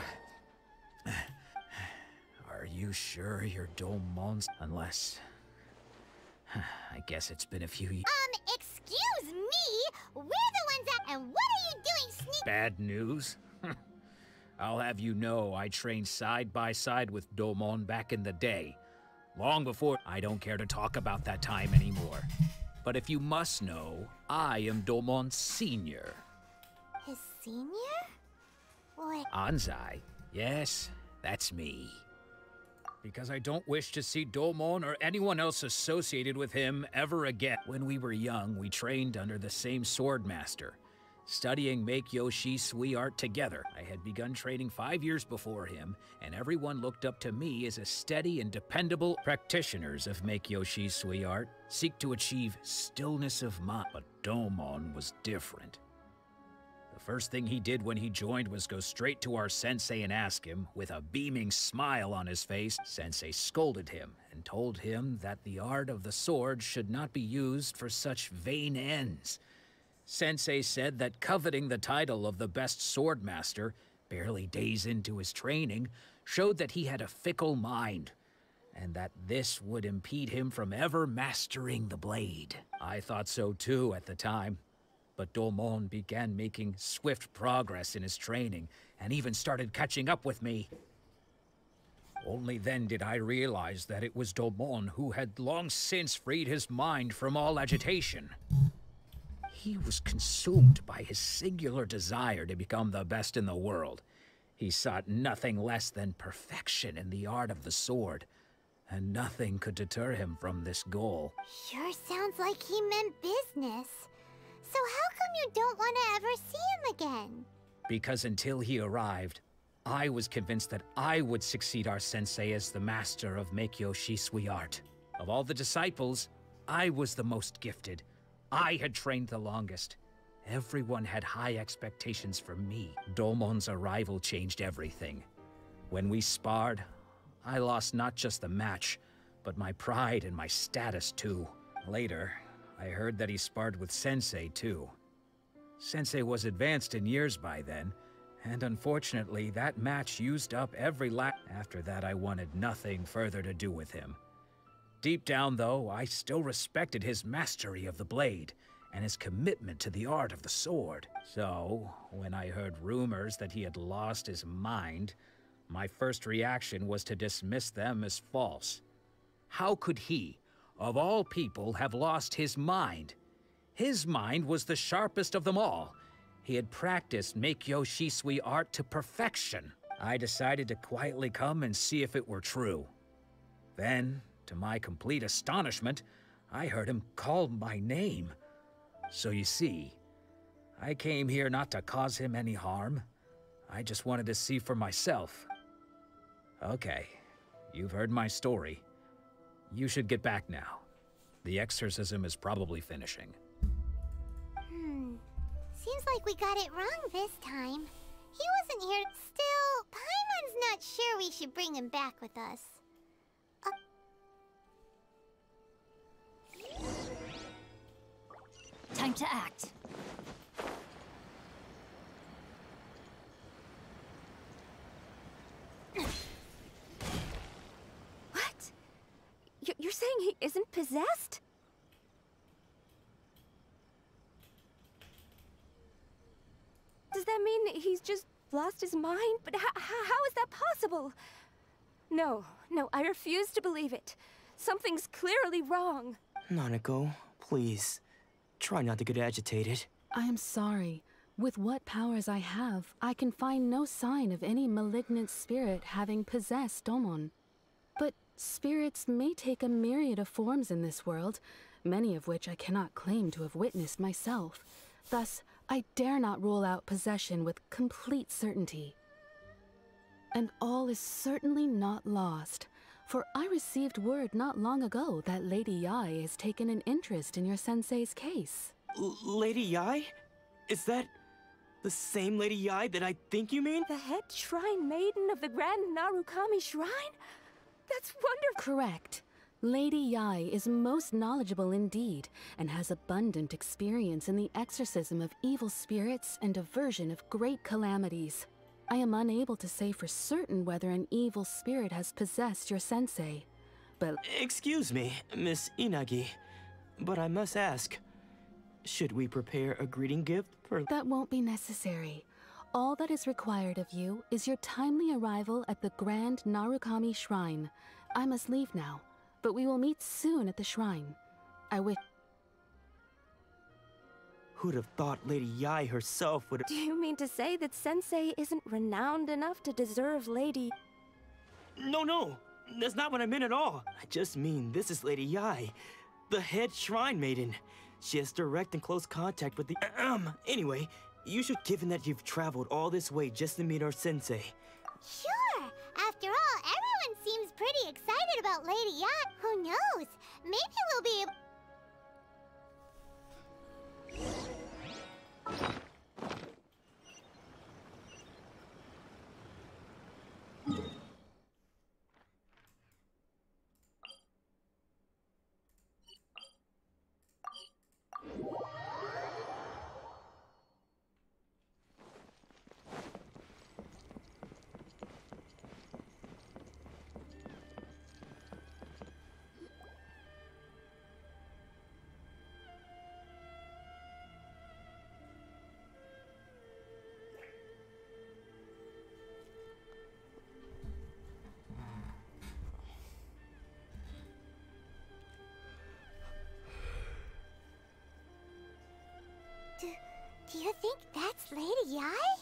Are you sure you're Domon's? Unless... I guess it's been a few years. Excuse me? We're the ones that... And what are you doing, sneak... Bad news? I'll have you know I trained side by side with Domon back in the day. Long before... I don't care to talk about that time anymore. But if you must know, I am Domon's senior. His senior? What? Anzai. Yes, that's me. Because I don't wish to see Domon or anyone else associated with him ever again. When we were young, we trained under the same sword master, studying Meikyo Shisui art together. I had begun training 5 years before him, and everyone looked up to me as a steady and dependable practitioners of Meikyo Shisui art seek to achieve stillness of mind. But Domon was different. The first thing he did when he joined was go straight to our sensei and ask him, with a beaming smile on his face. Sensei scolded him and told him that the art of the sword should not be used for such vain ends. Sensei said that coveting the title of the best sword master, barely days into his training, showed that he had a fickle mind, and that this would impede him from ever mastering the blade. I thought so too at the time. But Domon began making swift progress in his training, and even started catching up with me. Only then did I realize that it was Domon who had long since freed his mind from all agitation. He was consumed by his singular desire to become the best in the world. He sought nothing less than perfection in the art of the sword, and nothing could deter him from this goal. Sure sounds like he meant business. So how come you don't want to ever see him again? Because until he arrived, I was convinced that I would succeed our sensei as the master of Meikyo Shisui art. Of all the disciples, I was the most gifted. I had trained the longest. Everyone had high expectations for me. Domon's arrival changed everything. When we sparred, I lost not just the match, but my pride and my status too. Later, I heard that he sparred with Sensei, too. Sensei was advanced in years by then, and unfortunately, that match used up every After that, I wanted nothing further to do with him. Deep down, though, I still respected his mastery of the blade, and his commitment to the art of the sword. So, when I heard rumors that he had lost his mind, my first reaction was to dismiss them as false. How could he, of all people, have lost his mind? His mind was the sharpest of them all. He had practiced Meikyo Shisui art to perfection. I decided to quietly come and see if it were true. Then, to my complete astonishment, I heard him call my name. So you see, I came here not to cause him any harm. I just wanted to see for myself. Okay, you've heard my story. You should get back now. The exorcism is probably finishing. Seems like we got it wrong this time. He wasn't here. Still, Paimon's not sure we should bring him back with us. Time to act. What? You're saying he isn't possessed? Does that mean he's just lost his mind? But how is that possible? No, I refuse to believe it. Something's clearly wrong. Nanako, please. Try not to get agitated. I am sorry. With what powers I have, I can find no sign of any malignant spirit having possessed Domon. But spirits may take a myriad of forms in this world, many of which I cannot claim to have witnessed myself. Thus, I dare not rule out possession with complete certainty. And all is certainly not lost, for I received word not long ago that Lady Yai has taken an interest in your sensei's case. Lady Yai? Is that The same Lady Yai that I think you mean? The head shrine maiden of the Grand Narukami Shrine? That's wonderful. Correct. Lady Yai is most knowledgeable indeed, and has abundant experience in the exorcism of evil spirits and aversion of great calamities. I am unable to say for certain whether an evil spirit has possessed your sensei, but... Excuse me, Miss Inagi, but I must ask, should we prepare a greeting gift for... That won't be necessary. All that is required of you is your timely arrival at the Grand Narukami Shrine. I must leave now, but we will meet soon at the shrine. I wish... Who'd have thought Lady Yai herself would... Do you mean to say that Sensei isn't renowned enough to deserve Lady... No, that's not what I meant at all. I just mean this is Lady Yai, the head shrine maiden. She has direct and close contact with the... Anyway, you should, given that you've traveled all this way just to meet our sensei. Sure! After all, everyone seems pretty excited about Lady Yai. Who knows? Maybe we'll be able... Do you think that's Lady Yai?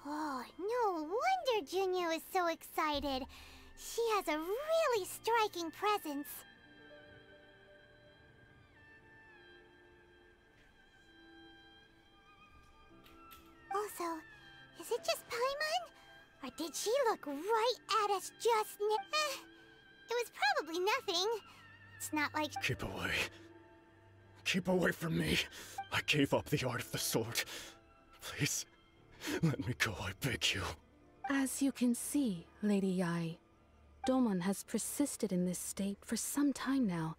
Oh, no wonder Junyo is so excited. She has a really striking presence. Also, is it just Paimon? Or did she look right at us just now? It was probably nothing. It's not like... Keep away. Keep away from me. I gave up the art of the sword. Please, let me go, I beg you. As you can see, Lady Yai, Domon has persisted in this state for some time now.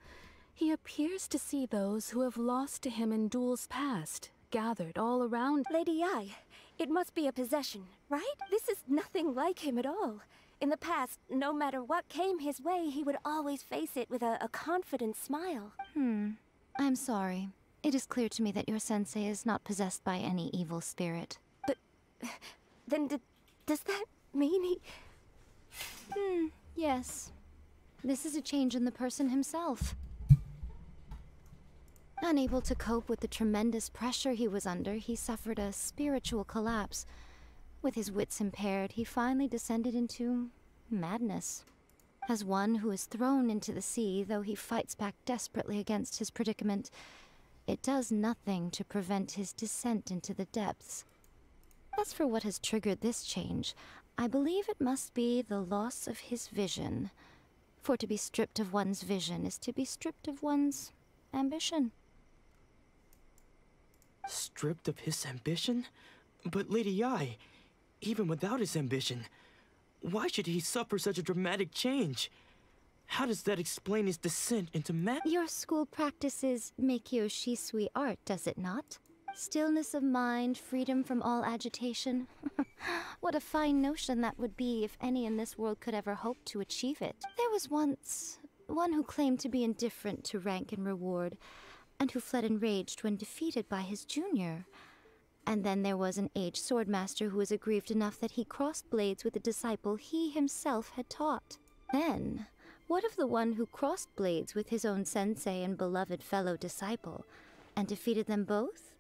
He appears to see those who have lost to him in duels past, gathered all around. Lady Yai, it must be a possession, right? This is nothing like him at all. In the past, no matter what came his way, he would always face it with a confident smile. I'm sorry. It is clear to me that your sensei is not possessed by any evil spirit. But... then does that mean he... Yes. This is a change in the person himself. Unable to cope with the tremendous pressure he was under, he suffered a spiritual collapse. With his wits impaired, he finally descended into madness. As one who is thrown into the sea, though he fights back desperately against his predicament, it does nothing to prevent his descent into the depths. As for what has triggered this change, I believe it must be the loss of his vision. For to be stripped of one's vision is to be stripped of one's ambition. Stripped of his ambition? But Lady Yai, even without his ambition, why should he suffer such a dramatic change? How does that explain his descent into Your school practices Meikyo Shisui art, does it not? Stillness of mind, freedom from all agitation. What a fine notion that would be if any in this world could ever hope to achieve it. There was once one who claimed to be indifferent to rank and reward, and who fled enraged when defeated by his junior. And then there was an aged swordmaster who was aggrieved enough that he crossed blades with a disciple he himself had taught. Then, what of the one who crossed blades with his own sensei and beloved fellow disciple, and defeated them both?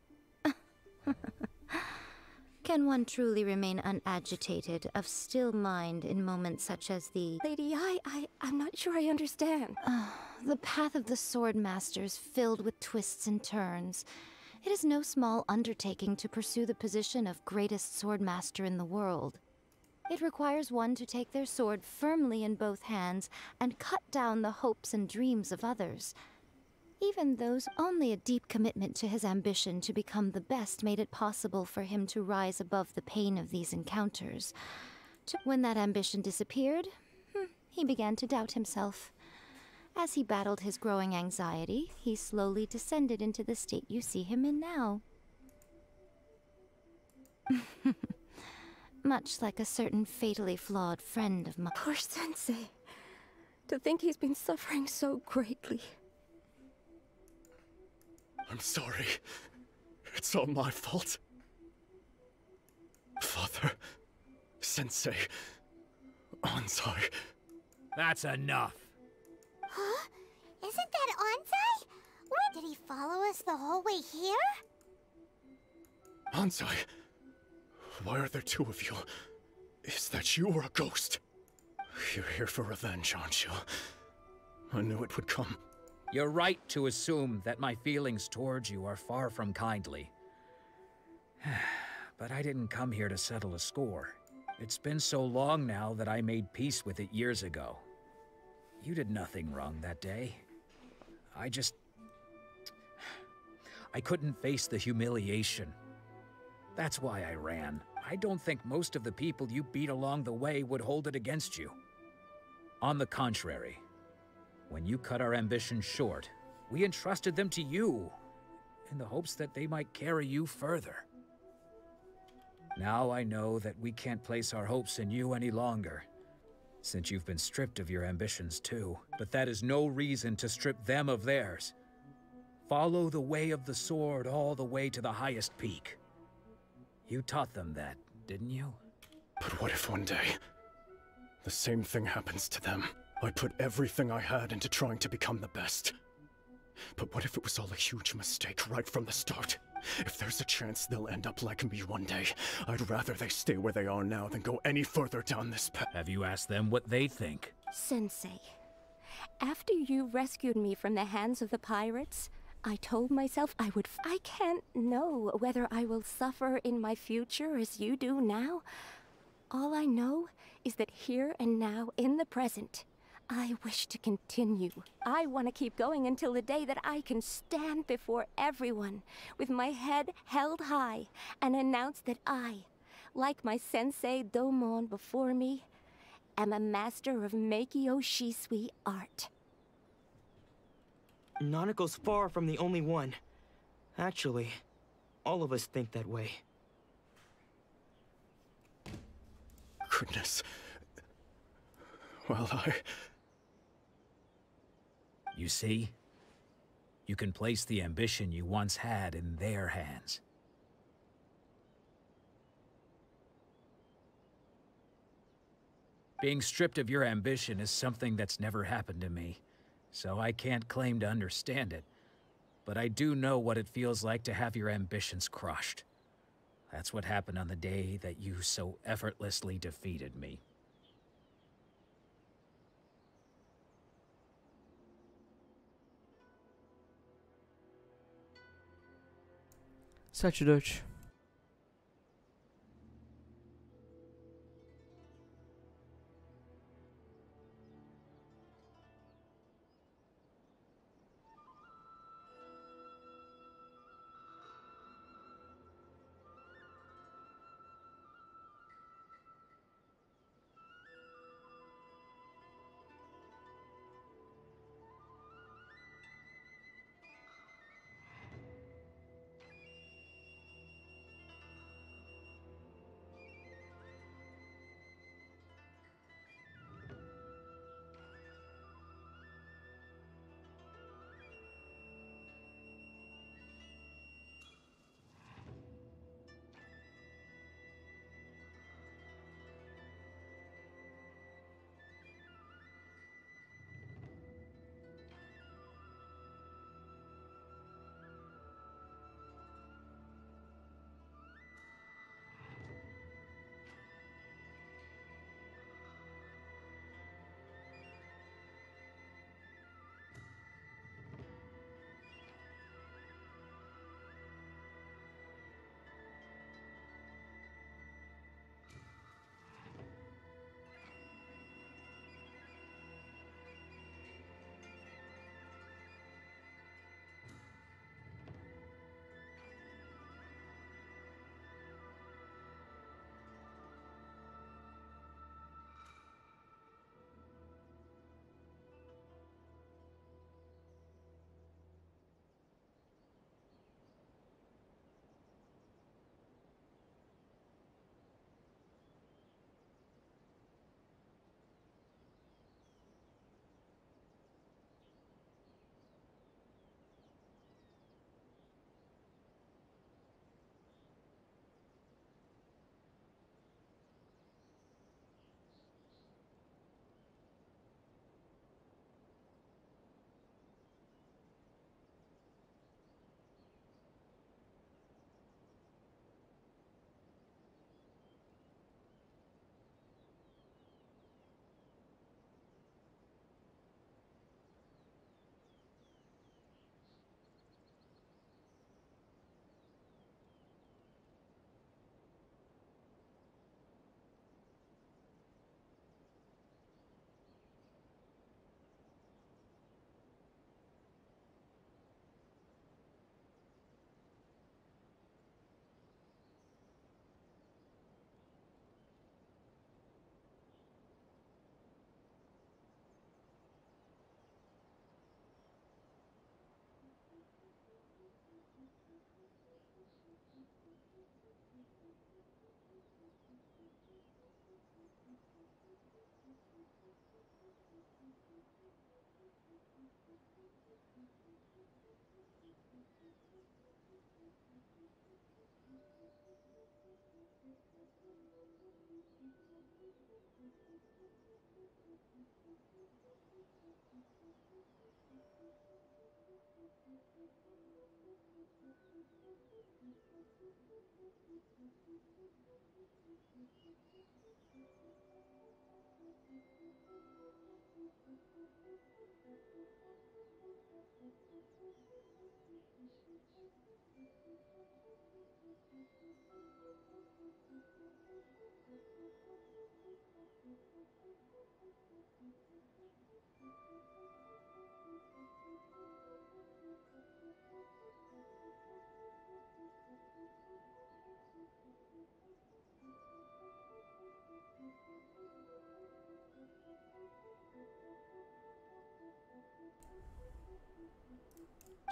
Can one truly unagitated, unagitated, of still mind in moments such as the... Lady Yai, I'm not sure I understand. The path of the swordmaster is filled with twists and turns. It is no small undertaking to pursue the position of greatest swordmaster in the world. It requires one to take their sword firmly in both hands and cut down the hopes and dreams of others. Even those, only a deep commitment to his ambition to become the best made it possible for him to rise above the pain of these encounters. When that ambition disappeared, he began to doubt himself. As he battled his growing anxiety, he slowly descended into the state you see him in now. Much like a certain fatally flawed friend of mine. Poor Sensei. To think he's been suffering so greatly. I'm sorry. It's all my fault. Father, Sensei, Ansai. That's enough. Huh? Isn't that Ansai? Why did he follow us the whole way here? Ansai, why are there two of you? Is that you or a ghost? You're here for revenge, aren't you? I knew it would come. You're right to assume that my feelings towards you are far from kindly. But I didn't come here to settle a score. It's been so long now that I made peace with it years ago. You did nothing wrong that day. I couldn't face the humiliation. That's why I ran. I don't think most of the people you beat along the way would hold it against you. On the contrary, when you cut our ambitions short, we entrusted them to you, in the hopes that they might carry you further. Now I know that we can't place our hopes in you any longer, since you've been stripped of your ambitions too. But that is no reason to strip them of theirs. Follow the way of the sword all the way to the highest peak. You taught them that, didn't you? But what if one day, the same thing happens to them? I put everything I had into trying to become the best. But what if it was all a huge mistake right from the start? If there's a chance they'll end up like me one day, I'd rather they stay where they are now than go any further down this path. Have you asked them what they think? Sensei, after you rescued me from the hands of the pirates, I told myself I can't know whether I will suffer in my future as you do now. All I know is that here and now, in the present, I wish to continue. I want to keep going until the day that I can stand before everyone with my head held high and announce that I, like my sensei Domon before me, am a master of Meikyo Shisui art. Nanako's far from the only one. Actually, all of us think that way. Goodness. Well, You see? You can place the ambition you once had in their hands. Being stripped of your ambition is something that's never happened to me, so I can't claim to understand it. But I do know what it feels like to have your ambitions crushed. That's what happened on the day that you so effortlessly defeated me. Sad ću doći.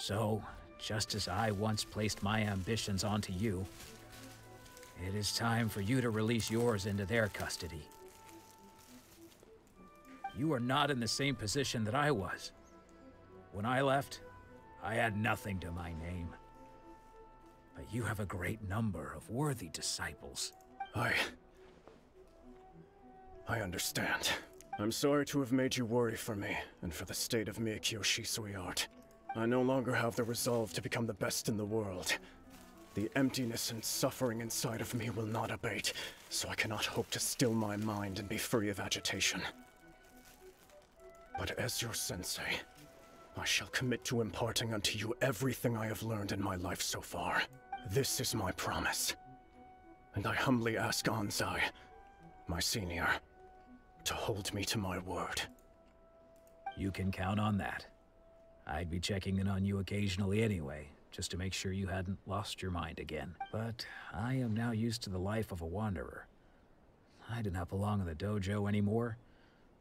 So, just as I once placed my ambitions onto you, it is time for you to release yours into their custody. You are not in the same position that I was. When I left, I had nothing to my name. But you have a great number of worthy disciples. I understand. I'm sorry to have made you worry for me, and for the state of Meikyo Shisui art. I no longer have the resolve to become the best in the world. The emptiness and suffering inside of me will not abate, so I cannot hope to still my mind and be free of agitation. But as your sensei, I shall commit to imparting unto you everything I have learned in my life so far. This is my promise. And I humbly ask Anzai, my senior, to hold me to my word. You can count on that. I'd be checking in on you occasionally anyway, just to make sure you hadn't lost your mind again. But I am now used to the life of a wanderer. I do not belong in the dojo anymore,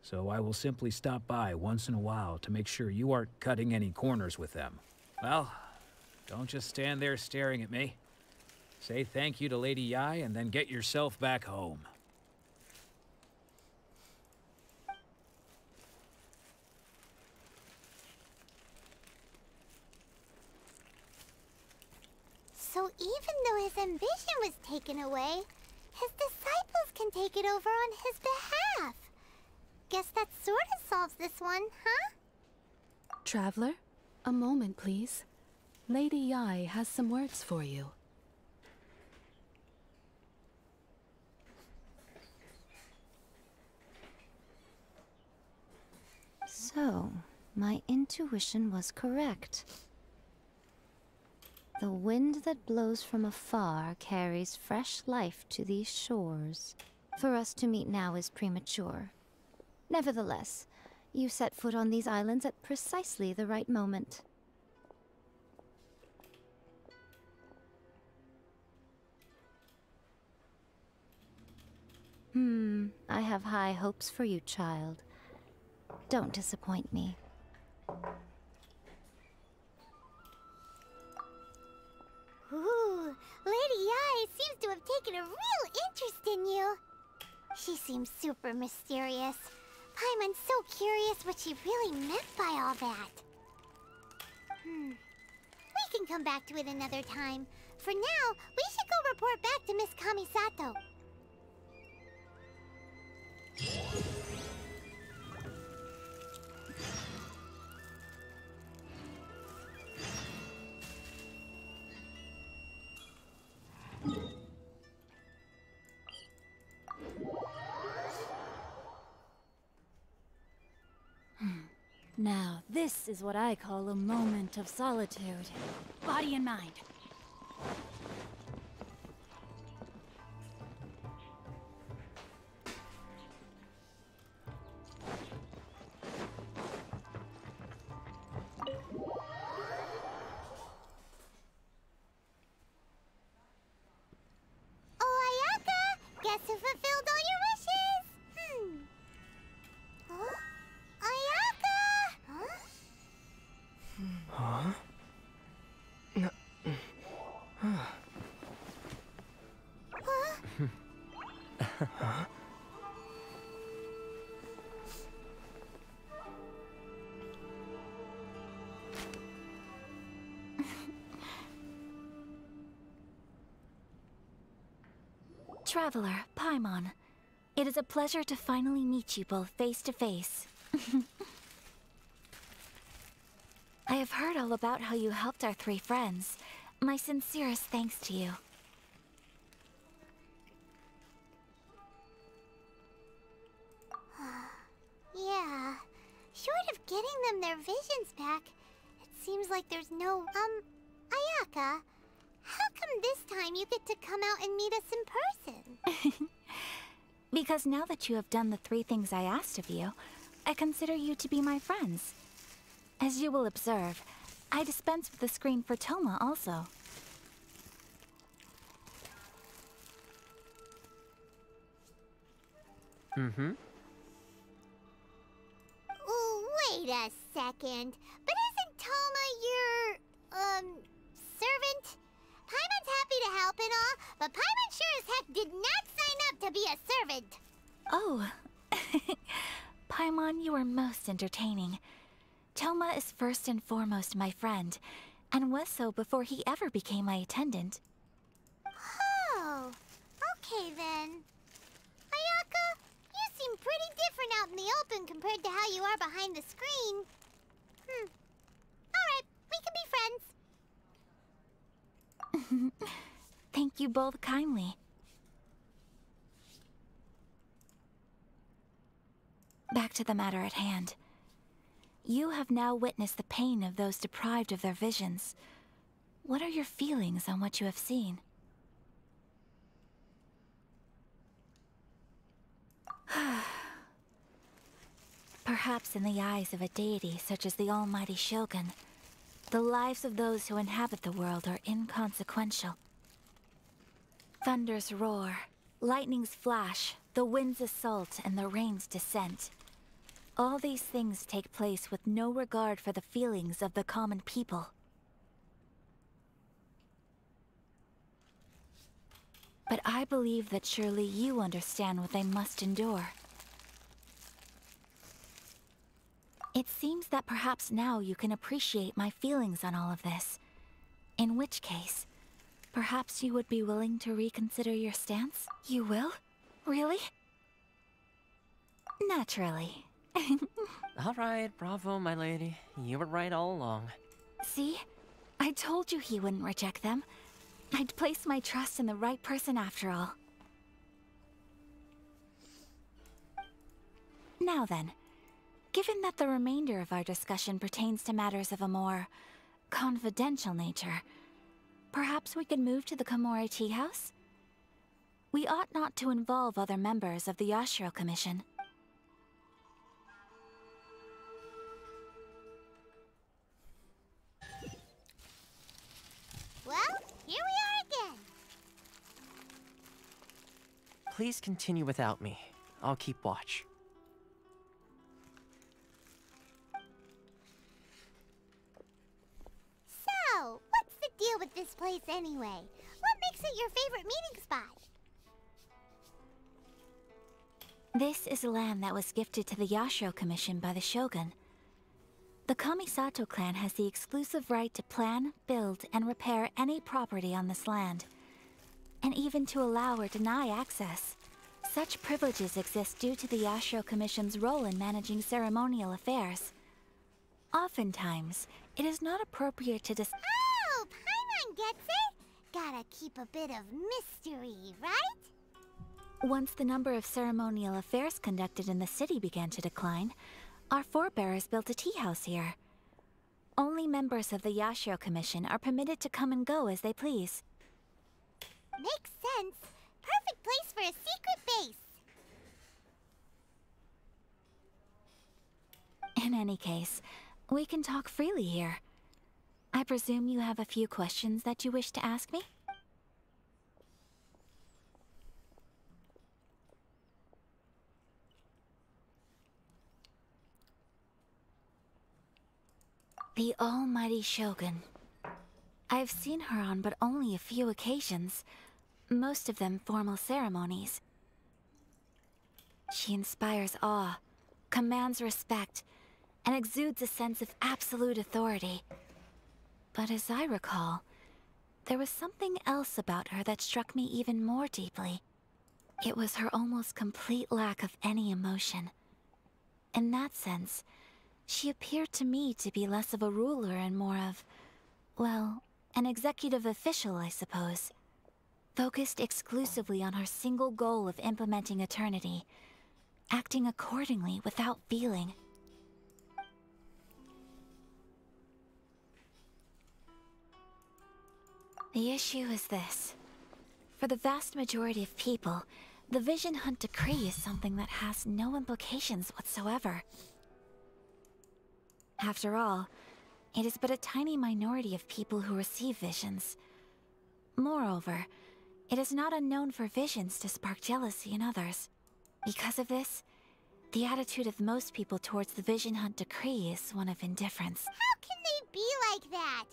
so I will simply stop by once in a while to make sure you aren't cutting any corners with them. Well, don't just stand there staring at me. Say thank you to Lady Yai and then get yourself back home. So even though his ambition was taken away, his disciples can take it over on his behalf. Guess that sort of solves this one, huh? Traveler, a moment, please. Lady Yai has some words for you. So, my intuition was correct. The wind that blows from afar carries fresh life to these shores. For us to meet now is premature. Nevertheless, you set foot on these islands at precisely the right moment. I have high hopes for you, child. Don't disappoint me. Ooh, Lady Yai seems to have taken a real interest in you. She seems super mysterious. Paimon's so curious what she really meant by all that. We can come back to it another time. For now, we should go report back to Miss Kamisato. Now, this is what I call a moment of solitude. Body and mind. Oyaka, guess who fulfilled all your wishes? Huh? Oyaka! Huh? No. Huh? Traveler, Paimon. It is a pleasure to finally meet you both face to face. I have heard all about how you helped our 3 friends. My sincerest thanks to you. Yeah. Short of getting them their visions back, it seems like there's no... Ayaka, how come this time you get to come out and meet us in person? Because now that you have done the 3 things I asked of you, I consider you to be my friends. As you will observe, I dispense with the screen for Toma also. Mm-hmm. Wait a second. But isn't Toma your, servant? Paimon's happy to help and all, but Paimon sure as heck did not sign up to be a servant. Oh. Paimon, you are most entertaining. Toma is first and foremost my friend, and was so before he ever became my attendant. Oh, okay then. Ayaka, you seem pretty different out in the open compared to how you are behind the screen. Alright, we can be friends. Thank you both kindly. Back to the matter at hand. You have now witnessed the pain of those deprived of their visions. What are your feelings on what you have seen? Perhaps in the eyes of a deity such as the almighty Shogun, the lives of those who inhabit the world are inconsequential. Thunders roar, lightnings flash, the winds assault, and the rains descent. All these things take place with no regard for the feelings of the common people. But I believe that surely you understand what they must endure. It seems that perhaps now you can appreciate my feelings on all of this. In which case, perhaps you would be willing to reconsider your stance? You will? Really? Naturally. Alright, bravo, my lady. You were right all along. See? I told you he wouldn't reject them. I'd placed my trust in the right person after all. Now then, given that the remainder of our discussion pertains to matters of a more confidential nature, perhaps we could move to the Komori Tea House? We ought not to involve other members of the Yashiro Commission. Well, here we are again. Please continue without me. I'll keep watch. So, what's the deal with this place anyway? What makes it your favorite meeting spot? This is land that was gifted to the Yashiro Commission by the Shogun. The Kamisato clan has the exclusive right to plan, build, and repair any property on this land, and even to allow or deny access. Such privileges exist due to the Yashiro Commission's role in managing ceremonial affairs. Oftentimes, it is not appropriate to Oh, Paimon gets it! Gotta keep a bit of mystery, right? Once the number of ceremonial affairs conducted in the city began to decline, our forebears built a tea house here. Only members of the Yashiro Commission are permitted to come and go as they please. Makes sense. Perfect place for a secret base. In any case, we can talk freely here. I presume you have a few questions that you wish to ask me? The almighty Shogun. I've seen her on but only a few occasions, most of them formal ceremonies. She inspires awe, commands respect, and exudes a sense of absolute authority. But as I recall, there was something else about her that struck me even more deeply. It was her almost complete lack of any emotion. In that sense, she appeared to me to be less of a ruler and more of, well, an executive official, I suppose. Focused exclusively on her single goal of implementing eternity, acting accordingly without feeling. The issue is this. For the vast majority of people, the Vision Hunt decree is something that has no implications whatsoever. After all, it is but a tiny minority of people who receive visions. Moreover, it is not unknown for visions to spark jealousy in others. Because of this, the attitude of most people towards the Vision Hunt decree is one of indifference. How can they be like that?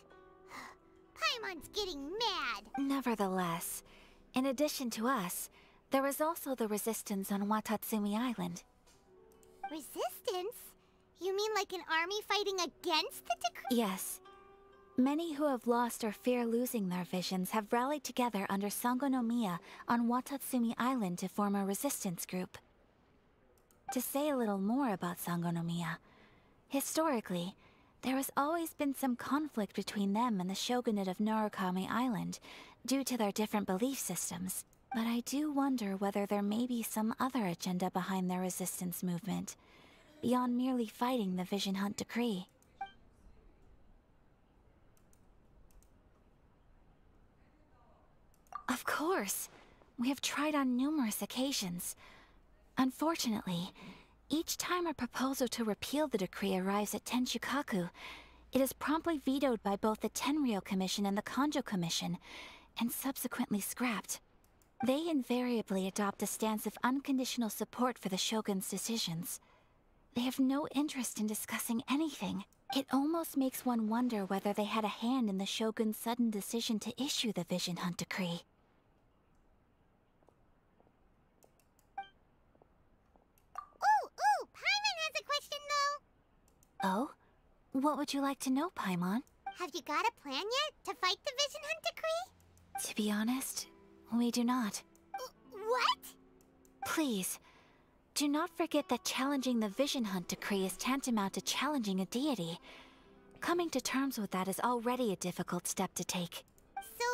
Paimon's getting mad. Nevertheless, in addition to us, there is also the resistance on Watatsumi Island. Resistance? You mean like an army fighting against the decree? Yes. Many who have lost or fear losing their visions have rallied together under Sangonomiya on Watatsumi Island to form a resistance group. To say a little more about Sangonomiya, historically, there has always been some conflict between them and the shogunate of Narukami Island due to their different belief systems. But I do wonder whether there may be some other agenda behind their resistance movement, beyond merely fighting the Vision Hunt decree. Of course, we have tried on numerous occasions. Unfortunately, each time a proposal to repeal the decree arrives at Tenshukaku, it is promptly vetoed by both the Tenryou Commission and the Kanjo Commission, and subsequently scrapped. They invariably adopt a stance of unconditional support for the Shogun's decisions. They have no interest in discussing anything. It almost makes one wonder whether they had a hand in the Shogun's sudden decision to issue the Vision Hunt decree. Ooh, Paimon has a question though. Oh? What would you like to know, Paimon? Have you got a plan yet to fight the Vision Hunt decree? To be honest, we do not. What? Please, do not forget that challenging the Vision Hunt decree is tantamount to challenging a deity. Coming to terms with that is already a difficult step to take. So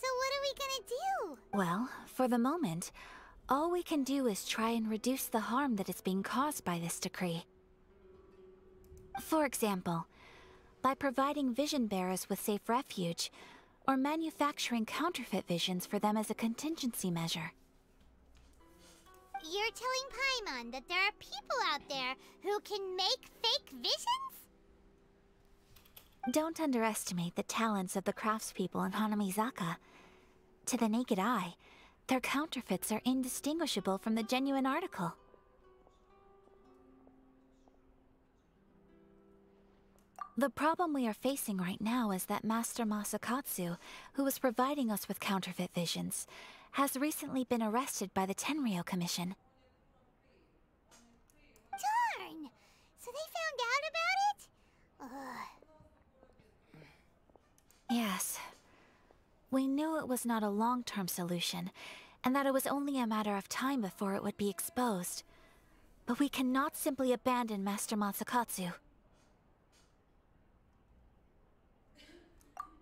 what are we gonna do? Well, for the moment, all we can do is try and reduce the harm that is being caused by this decree. For example, by providing vision bearers with safe refuge, or manufacturing counterfeit visions for them as a contingency measure. You're telling Paimon that there are people out there who can make fake visions? Don't underestimate the talents of the craftspeople in Hanamizaka. To the naked eye, their counterfeits are indistinguishable from the genuine article. The problem we are facing right now is that Master Masakatsu, who was providing us with counterfeit visions, has recently been arrested by the Tenryou Commission. Darn! So they found out about it? Ugh. Yes. We knew it was not a long-term solution, and that it was only a matter of time before it would be exposed. But we cannot simply abandon Master Masakatsu.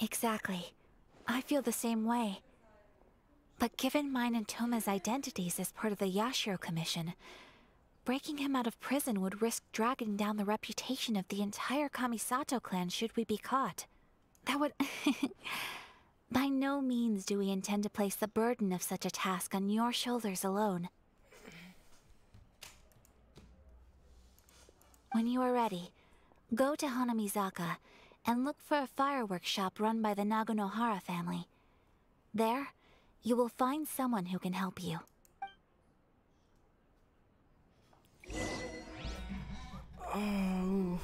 Exactly. I feel the same way. But given mine and Toma's identities as part of the Yashiro Commission, breaking him out of prison would risk dragging down the reputation of the entire Kamisato clan should we be caught. That would... By no means do we intend to place the burden of such a task on your shoulders alone. When you are ready, go to Hanamizaka and look for a fireworks shop run by the Nagonohara family. There, you will find someone who can help you. Oh.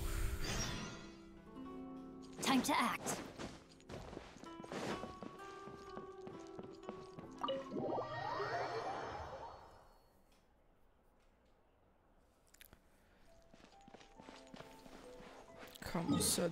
Time to act. Como sad.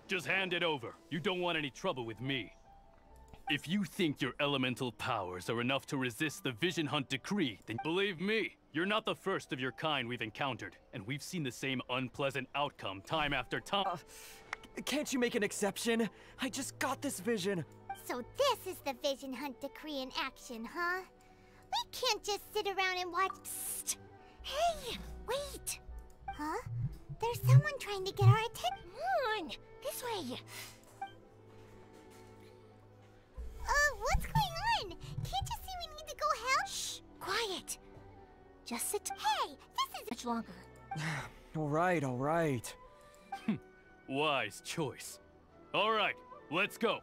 Just hand it over. You don't want any trouble with me. If you think your elemental powers are enough to resist the Vision Hunt decree, then believe me, you're not the first of your kind we've encountered, and we've seen the same unpleasant outcome time after time. Can't you make an exception? I just got this vision. So this is the Vision Hunt decree in action, huh? We can't just sit around and watch. Psst! Hey, wait! Huh? There's someone trying to get our attention. Come on, this way. What's going on? Can't you see we need to go help? Shh, quiet. Just sit. Hey, this is much longer. All right. Wise choice. All right, let's go.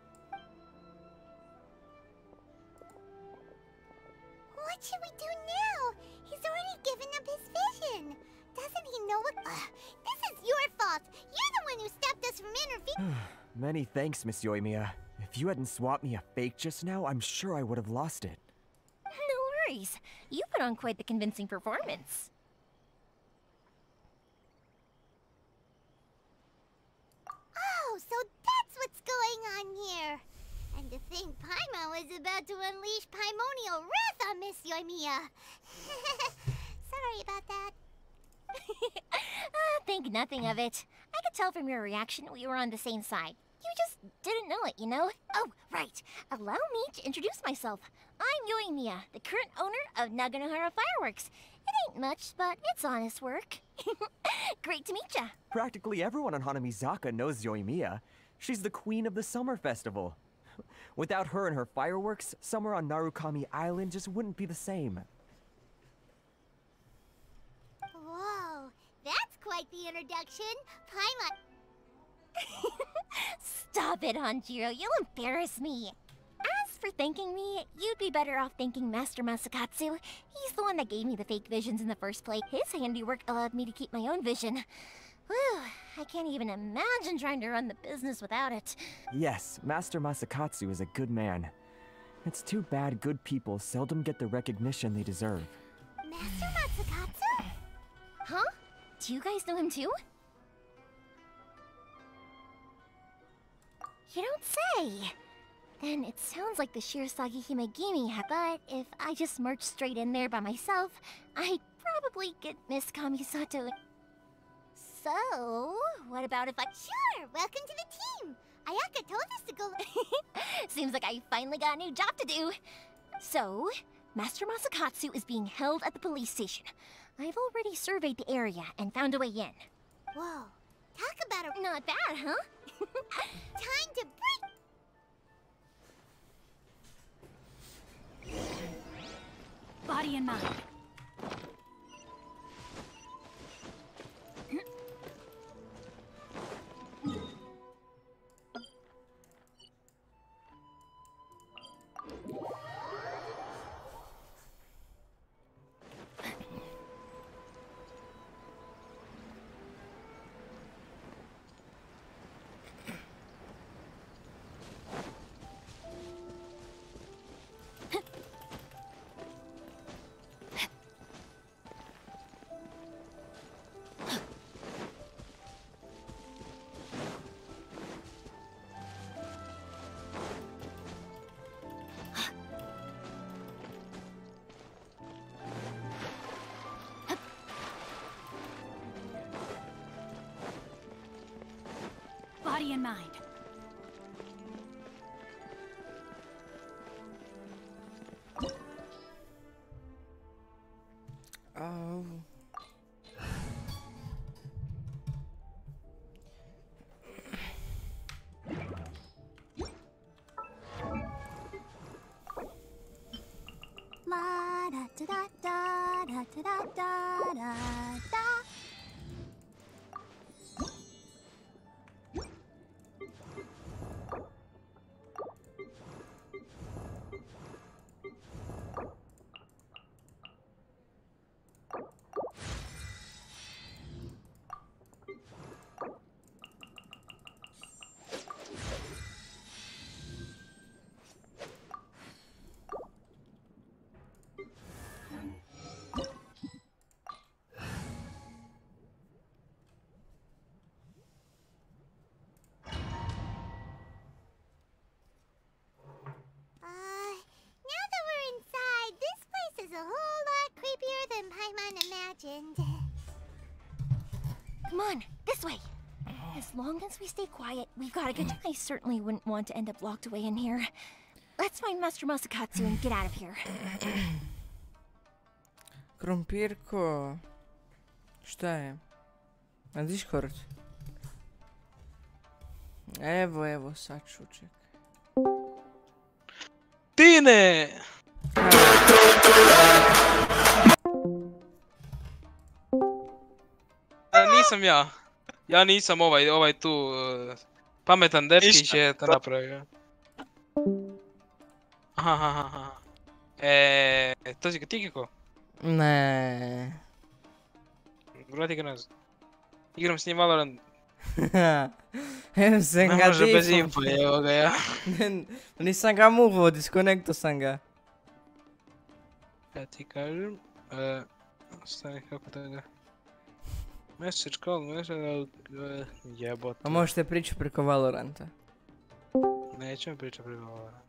What should we do now? He's already given up his vision. Doesn't he know what? This is your fault. You're the one who stopped us from intervening. Many thanks, Miss Yoimiya. If you hadn't swapped me a fake just now, I'm sure I would have lost it. No worries. You put on quite the convincing performance. Oh, so that's what's going on here. And to think Paimon was about to unleash Paimonial wrath on Miss Yoimiya. Sorry about that. Think nothing of it. I could tell from your reaction we were on the same side. You just didn't know it, you know? Oh, right. Allow me to introduce myself. I'm Yoimiya, the current owner of Naganohara Fireworks. It ain't much, but it's honest work. Great to meet ya. Practically everyone on Hanamizaka knows Yoimiya. She's the queen of the summer festival. Without her and her fireworks, summer on Narukami Island just wouldn't be the same. Whoa, that's quite the introduction. Paimon. Stop it, Hanjiro. You'll embarrass me. As for thanking me, you'd be better off thanking Master Masakatsu. He's the one that gave me the fake visions in the first place. His handiwork allowed me to keep my own vision. Whew, I can't even imagine trying to run the business without it. Yes, Master Masakatsu is a good man. It's too bad good people seldom get the recognition they deserve. Master Masakatsu? Huh? Do you guys know him too? You don't say! Then it sounds like the Shirasagi Himegimi had, but if I just marched straight in there by myself, I'd probably get Miss Kamisato. So, what about if I— Sure, welcome to the team! Ayaka told us to go— Seems like I finally got a new job to do. So, Master Masakatsu is being held at the police station. I've already surveyed the area and found a way in. Whoa, talk about a— Not bad, huh? Time to break— Body and mind. Body and mind. Oh. La da da da da da da da da da. imagined. Come on, this way. As long as we stay quiet, we've got a good time. I certainly wouldn't want to end up locked away in here. Let's find Master Masakatsu and get out of here. Krompirko. Šta je? Na Discord. Evo, sad ću čekaj. Tine! Nisam ja. Ja nisam ovaj tu pametan dečkić je to napravio. Aha. To si ga ti kako? Ne. Vrati ga nazad. Igram s njim Valorant. Evo sam ga ne može bez info, evo ga ja. Nisam ga muvo, diskonekto sam ga. Ja ti kažem. Stani kako to ga. Message call, jebote. A možete pričati preko Valoranta. Nećemo pričati preko Valoranta.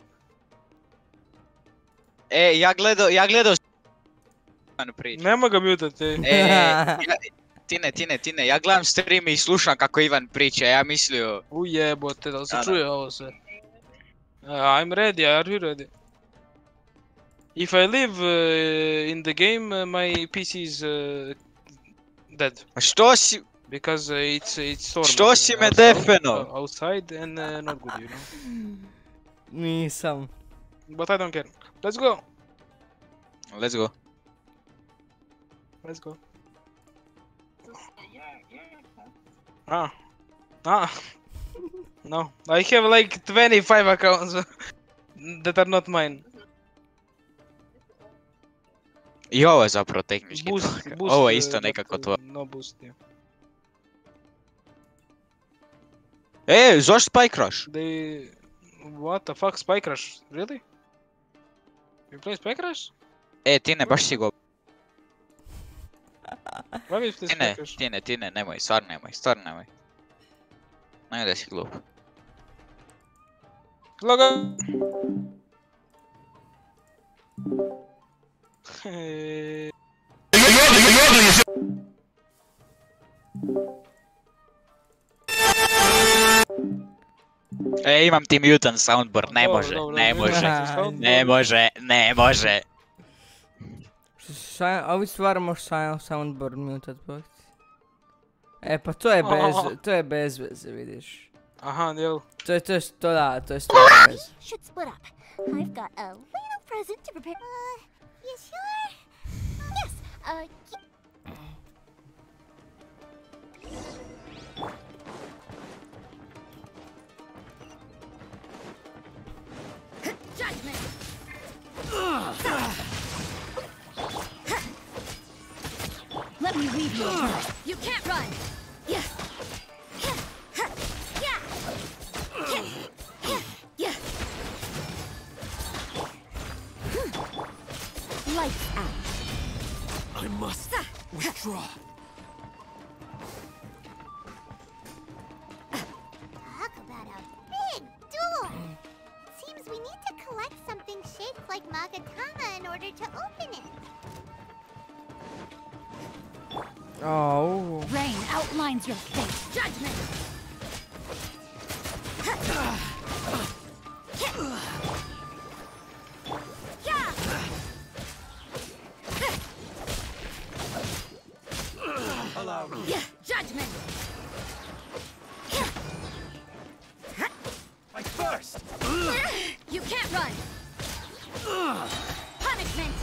Ja gledao priču. Nema ga mutati. Tine, ja gledam stream i slušam kako Ivan priča, ja mislio... Ujebote, da li se čuje ovo sve? I'm ready, are you ready? If I live in the game, my PC is dead. A što si... Because it's storm. Što si me defeno? Outside and not good, you know? Nisam. But I don't care. Let's go! Let's go. Let's go. No, I have like 25 accounts that are not mine. I ovo je zapravo tehnički Boost, ovo je isto nekako tvoje. No boost, yeah. Zašto Spike Rush? What the fuck, Spike Rush? Really? You play Spike Rush? Tine, baš si go... Why will you play Spike Rush? Tine, nemoj, stvarno nemoj. Nemoj da si glup. Logo! Imam ti mutant soundboard, ne može. Ovi stvari možeš soundboard mutat pakt. Pa to je bez veze, vidiš. Aha, jel? To je stvar bez veze. Should split up. I've got a little present to prepare. You sure? Yes. Judgment. Let me leave you alone. You can't run. Yeah. Lights out. I must withdraw. Talk about a big door. Seems we need to collect something shaped like Magatama in order to open it. Oh. Rain outlines your fate. Judgment. Allow me. Judgment. My first. You can't run. Punishment.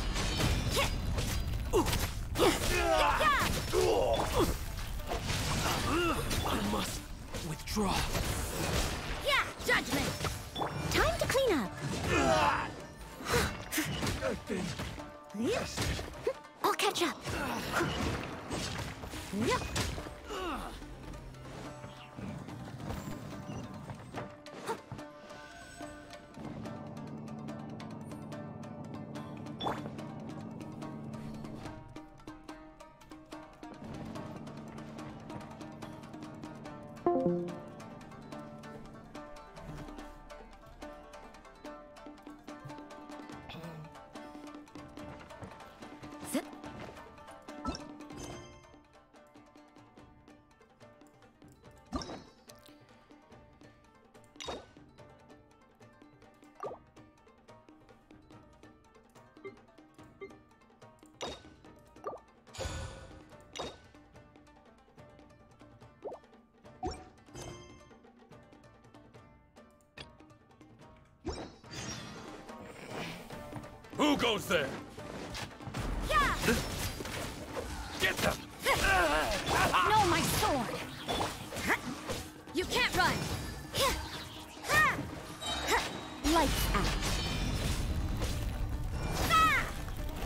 I must withdraw. Yeah, judgment. Time to clean up. I'll catch up. Who goes there? Get them! No, my sword! You can't run! Lights out.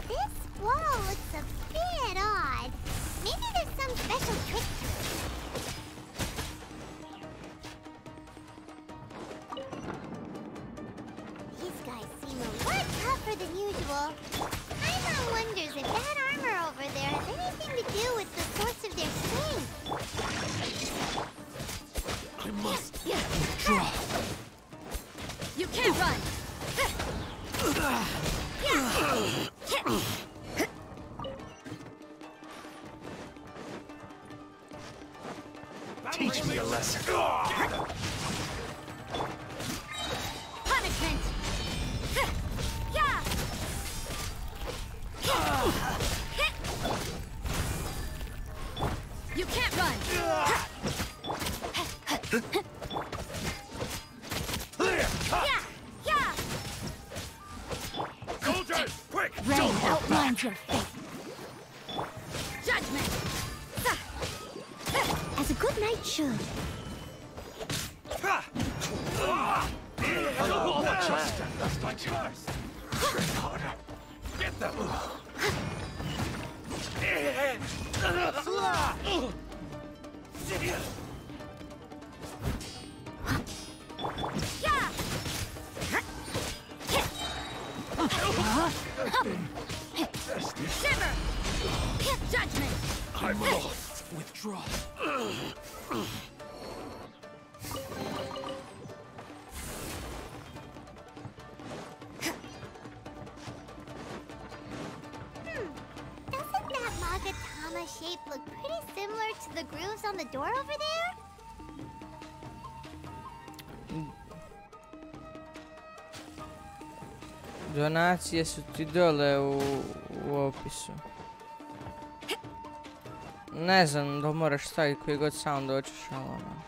This wall looks a bit odd. Maybe there's some special trick to it. These guys seem a lot tougher than usual. Paimon wonders if that armor over there has anything to do with the source of their strength. I must withdraw. You can't run! Teach me a lesson. Punishment! You can't run! Soldiers, quick! Rain outlines your fate. Judgment! As a good knight should. That's my choice. Train harder. Get them! Shiver! Judgment! I'm lost. Withdraw. Doesn't that Magatama shape look pretty similar to the grooves on the door over there? Donacije su ti dole u opisu. Ne znam da moraš staviti koji god sound hoćeš, ali ono.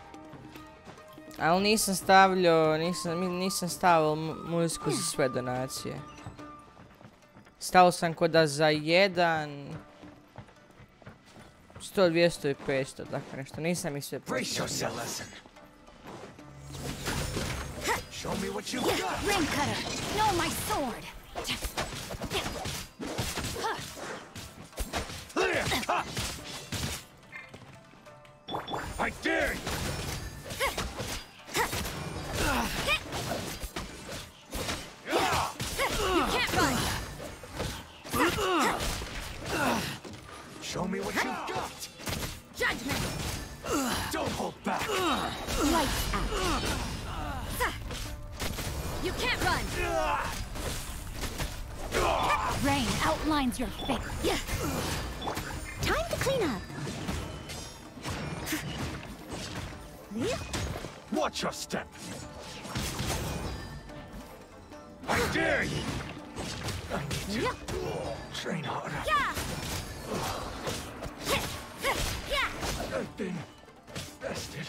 Ali nisam stavljao, nisam stavio muziku za sve donacije. Stavio sam kod da za 100, 200 i 500, tako nešto. Nisam ih sve postavio. Show me what you got. Ring cutter! No, my sword! I dare you! You can't run! Show me what you've got. Judgment! Don't hold back. Lights out! You can't run! Rain outlines your fate. Time to clean up. Watch your step! I dare you! I need to train harder. I've been bested.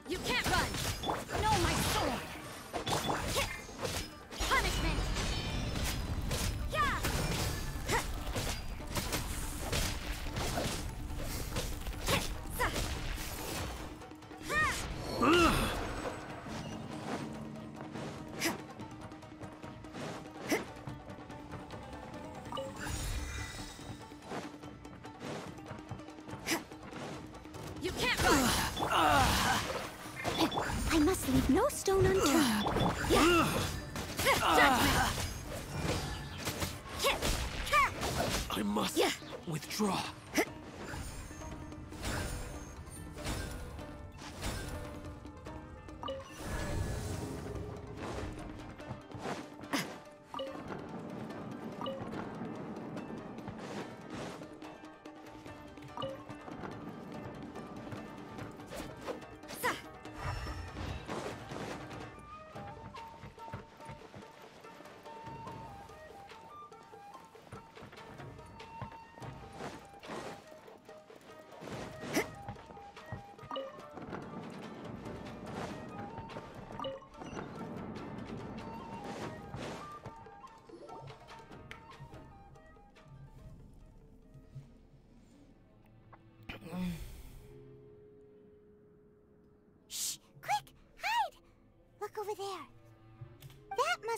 You can't run! No, my sword! Punishment! You can't run! I must leave no stone unturned. Judgment! I must withdraw.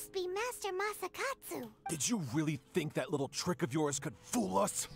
must be Master Masakatsu. Did you really think that little trick of yours could fool us?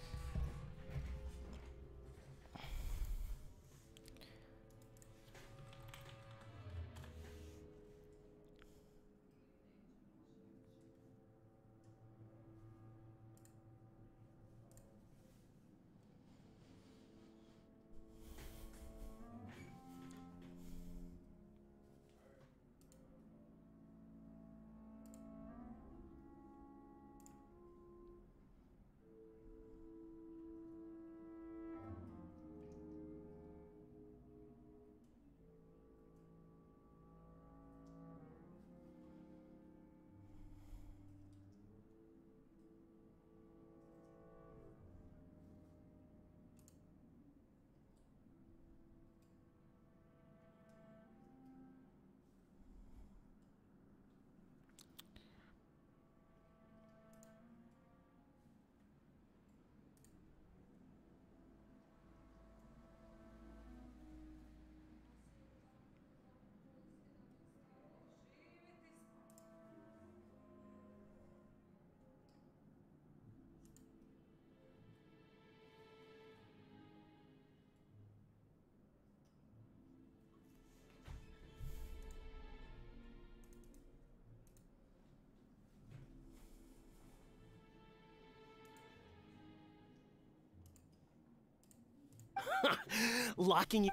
Locking you.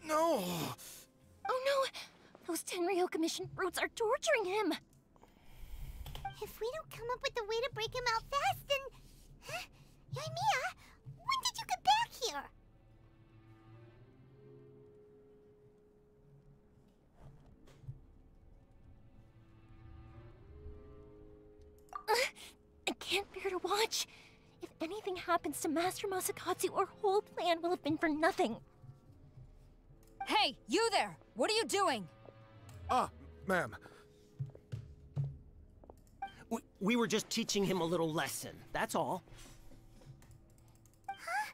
No! Oh no! Those Tenryou Commission brutes are torturing him! If we don't come up with a way to break him out fast, then... Huh? Yoimiya, when did you get back here? I can't bear to watch. If anything happens to Master Masakatsu, our whole plan will have been for nothing. Hey, you there! What are you doing? Ma'am. We were just teaching him a little lesson, that's all. Huh?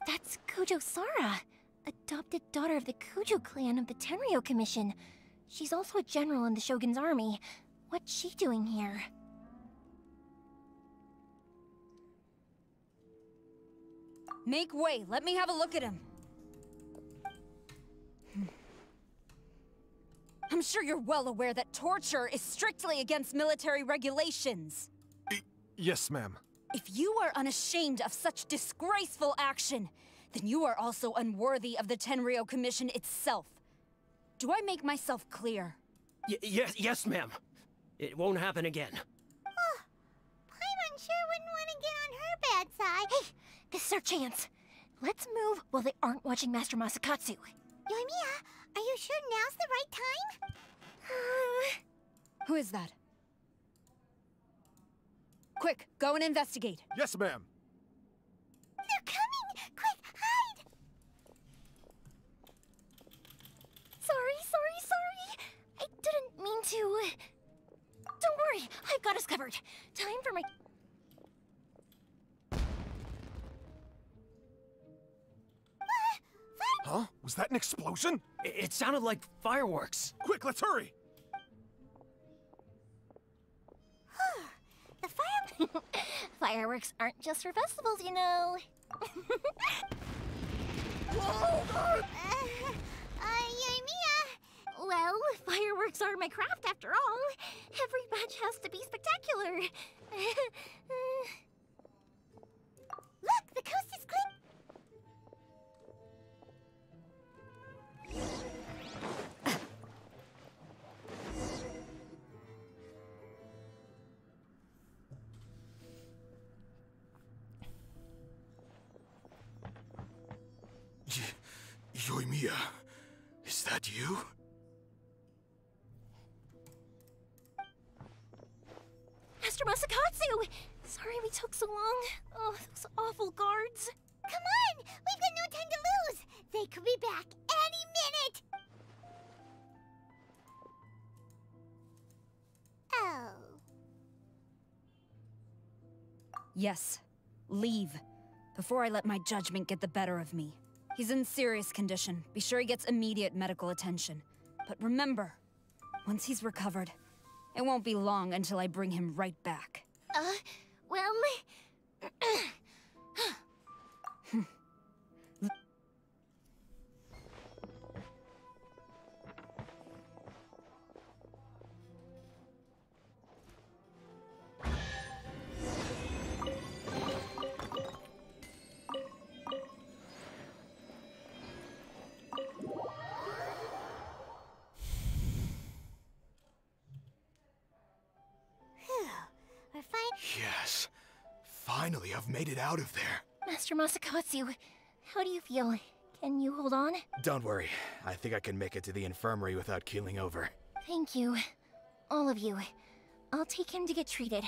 That's Kujo Sara, adopted daughter of the Kujo clan of the Tenryou Commission. She's also a general in the Shogun's army. What's she doing here? Make way, let me have a look at him. I'm sure you're well aware that torture is strictly against military regulations. Yes, ma'am. If you are unashamed of such disgraceful action, then you are also unworthy of the Tenryou Commission itself. Do I make myself clear? Yes, ma'am. It won't happen again. Oh, Paimon sure wouldn't want to get on her bad side. Hey, this is our chance. Let's move while they aren't watching Master Masakatsu. Yoimiya, are you sure now's the right time? Who is that? Quick, go and investigate. Yes, ma'am. They're coming! Quick, hide! Sorry. I didn't mean to. Don't worry, I've got us covered. Time for my... Huh? Was that an explosion? It sounded like fireworks. Quick, let's hurry! The fire... Fireworks aren't just for festivals, you know. Yoimiya! Well, fireworks are my craft after all. Every batch has to be spectacular. Look, the coast is clear. Yoimiya, is that you? Master Masakatsu! Sorry we took so long. Oh, those awful guards. Come on! We've got no time to lose! They could be back any minute! Oh. Yes, leave. Before I let my judgment get the better of me. He's in serious condition. Be sure he gets immediate medical attention. But remember, once he's recovered, It won't be long until I bring him right back. Well... We're fine. Yes. Finally, I've made it out of there. Master Masakatsu, how do you feel? Can you hold on? Don't worry. I think I can make it to the infirmary without keeling over. Thank you. All of you. I'll take him to get treated.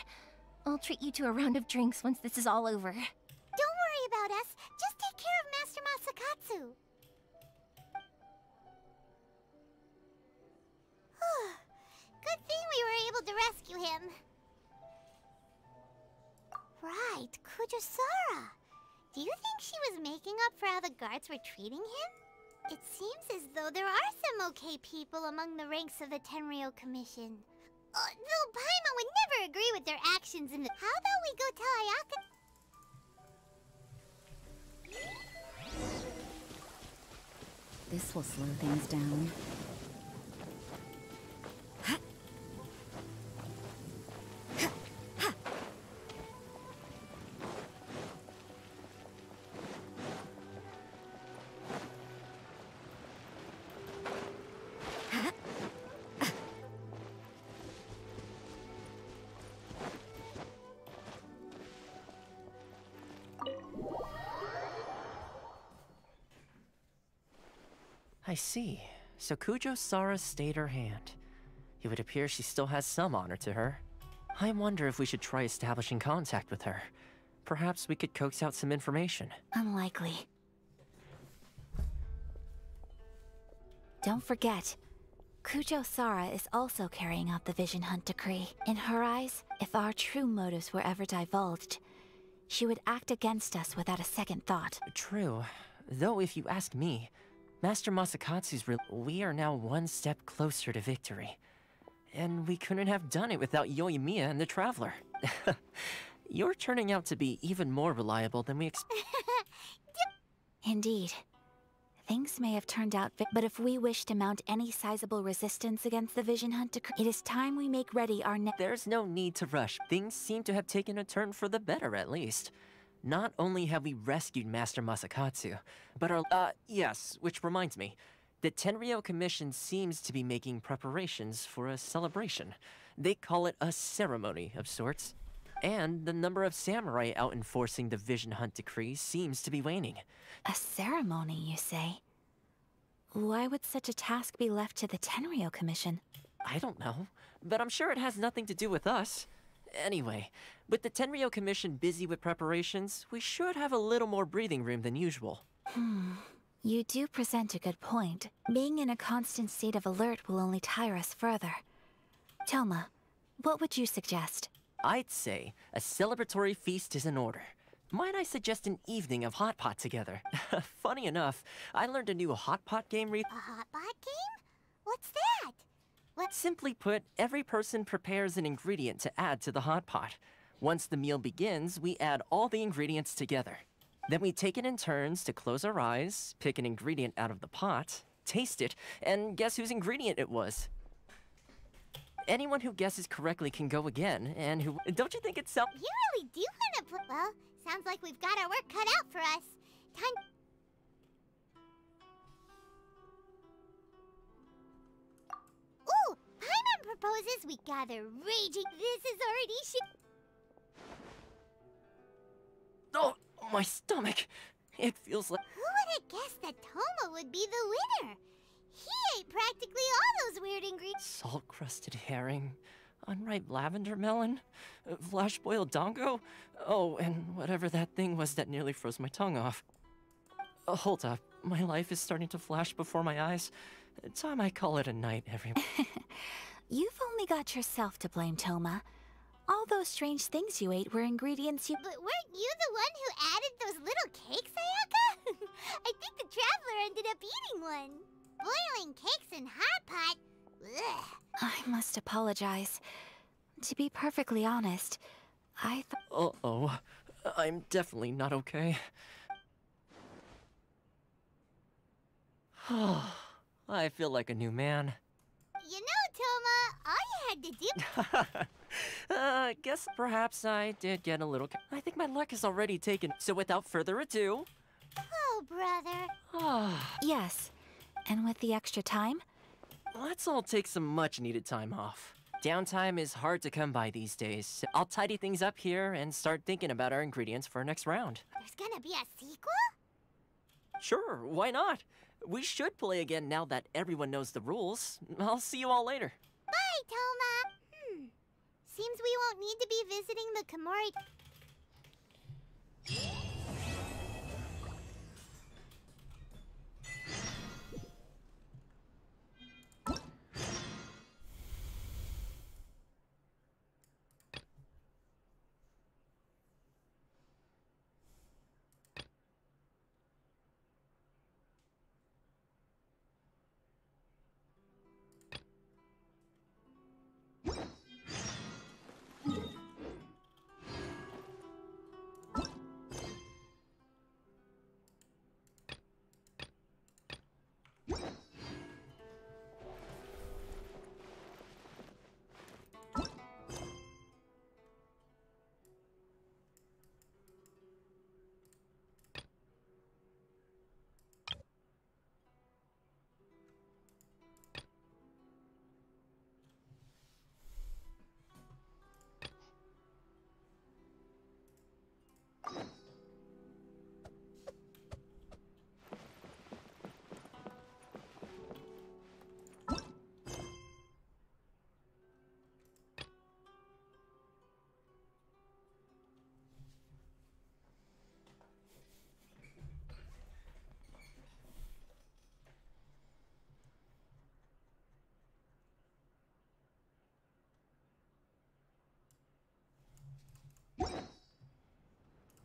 I'll treat you to a round of drinks once this is all over. Don't worry about us. Just take care of Master Masakatsu. Good thing we were able to rescue him. Right, Kujosara. Do you think she was making up for how the guards were treating him? It seems as though there are some okay people among the ranks of the Tenryou Commission. Though Paimon would never agree with their actions in the— How about we go tell Ayaka? This will slow things down. I see. So Kujosara stayed her hand. It would appear she still has some honor to her. I wonder if we should try establishing contact with her. Perhaps we could coax out some information. Unlikely. Don't forget, Kujosara is also carrying out the Vision Hunt decree. In her eyes, if our true motives were ever divulged, she would act against us without a second thought. True. Though if you ask me, Master Masakatsu's we are now one step closer to victory. And we couldn't have done it without Yoimiya and the Traveler. You're turning out to be even more reliable than we expected. Indeed. Things may have turned out, but if we wish to mount any sizable resistance against the Vision Hunt decree, it is time we make ready our There's no need to rush. Things seem to have taken a turn for the better, at least. Not only have we rescued Master Masakatsu, but yes, which reminds me. The Tenryou Commission seems to be making preparations for a celebration. They call it a ceremony of sorts. And the number of samurai out enforcing the Vision Hunt decree seems to be waning. A ceremony, you say? Why would such a task be left to the Tenryou Commission? I don't know, but I'm sure it has nothing to do with us. Anyway, with the Tenryou Commission busy with preparations, we should have a little more breathing room than usual. You do present a good point. Being in a constant state of alert will only tire us further. Toma, what would you suggest? I'd say a celebratory feast is in order. Might I suggest an evening of hot pot together? Funny enough, I learned a new hot pot game A hot pot game? What's that? Simply put, every person prepares an ingredient to add to the hot pot. Once the meal begins, we add all the ingredients together. Then we take it in turns to close our eyes, pick an ingredient out of the pot, taste it, and guess whose ingredient it was. Anyone who guesses correctly can go again, and who... Don't you think it's so... You really do want to put... Well, sounds like we've got our work cut out for us. Time... Ooh! Paimon proposes we gather raging... This is already Oh, my stomach! It feels like... Who would have guessed that Toma would be the winner? He ate practically all those weird ingredients. Salt-crusted herring, unripe lavender melon, flash-boiled dongo, oh, and whatever that thing was that nearly froze my tongue off. Hold up, my life is starting to flash before my eyes. Time I call it a night, everyone. You've only got yourself to blame, Toma. All those strange things you ate were ingredients you... But weren't you the one who added those little cakes, Ayaka? I think the Traveler ended up eating one. Boiling cakes in hot pot? Ugh. I must apologize. To be perfectly honest, I thought... Uh-oh. I'm definitely not okay. I feel like a new man. You know, Toma, I had to do... Guess perhaps I did get a little... I think my luck is already taken, so without further ado... Oh, brother. Yes. And with the extra time? Let's all take some much-needed time off. Downtime is hard to come by these days, so I'll tidy things up here and start thinking about our ingredients for our next round. There's gonna be a sequel? Sure, why not? We should play again now that everyone knows the rules. I'll see you all later. Bye, Toma. Seems we won't need to be visiting the Komori...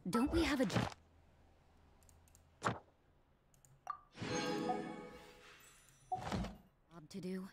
Don't we have a job to do?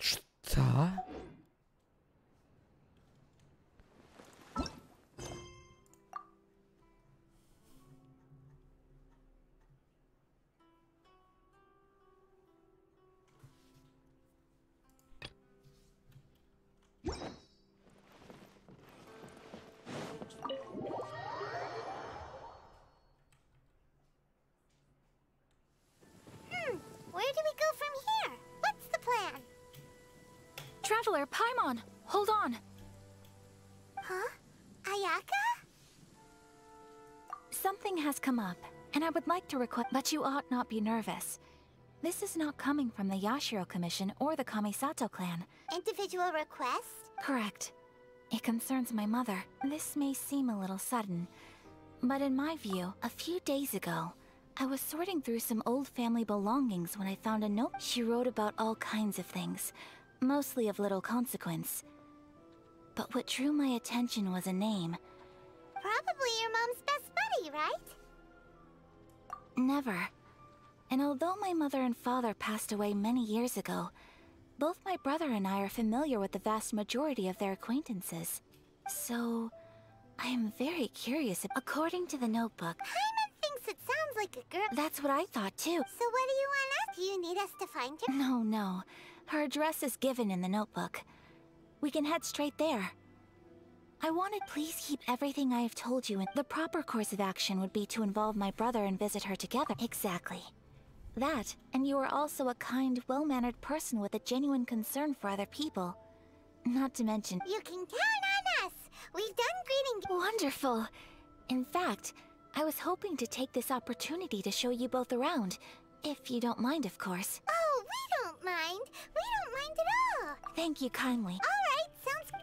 Šta? Where do we go from here? What's the plan? Traveler, Paimon, hold on. Huh? Ayaka? Something has come up, and I would like to request, but you ought not be nervous. This is not coming from the Yashiro Commission or the Kamisato clan. Individual request? Correct. It concerns my mother. This may seem a little sudden, but in my view, a few days ago, I was sorting through some old family belongings when I found a note. She wrote about all kinds of things, mostly of little consequence. But what drew my attention was a name. Probably your mom's best buddy, right? Never. And although my mother and father passed away many years ago, both my brother and I are familiar with the vast majority of their acquaintances. So, I am very curious. According to the notebook, Paimon thinks it sounds like a girl. That's what I thought too. So what do you want us? Do you need us to find her? No. Her address is given in the notebook. We can head straight there. I wanted please keep everything I have told you, and the proper course of action would be to involve my brother and visit her together. Exactly. That, and you are also a kind, well-mannered person with a genuine concern for other people. Not to mention... You can count on us! We've done greeting... Wonderful! In fact, I was hoping to take this opportunity to show you both around. If you don't mind, of course. Oh, we don't mind! We don't mind at all! Thank you kindly. Alright, sounds good.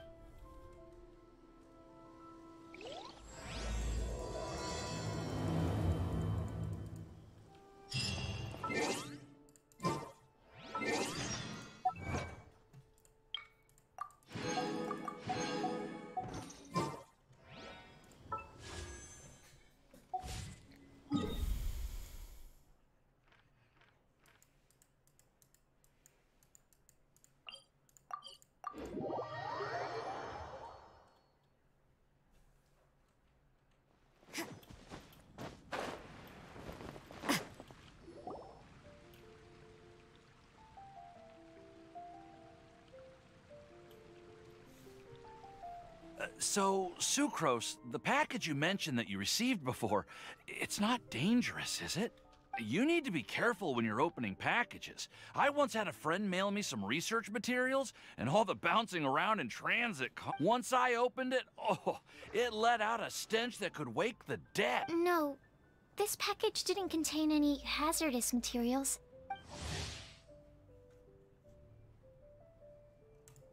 So, Sucrose, the package you mentioned that you received before, it's not dangerous, is it? You need to be careful when you're opening packages. I once had a friend mail me some research materials, and all the bouncing around in transit. Once I opened it, oh, it let out a stench that could wake the dead. No, this package didn't contain any hazardous materials.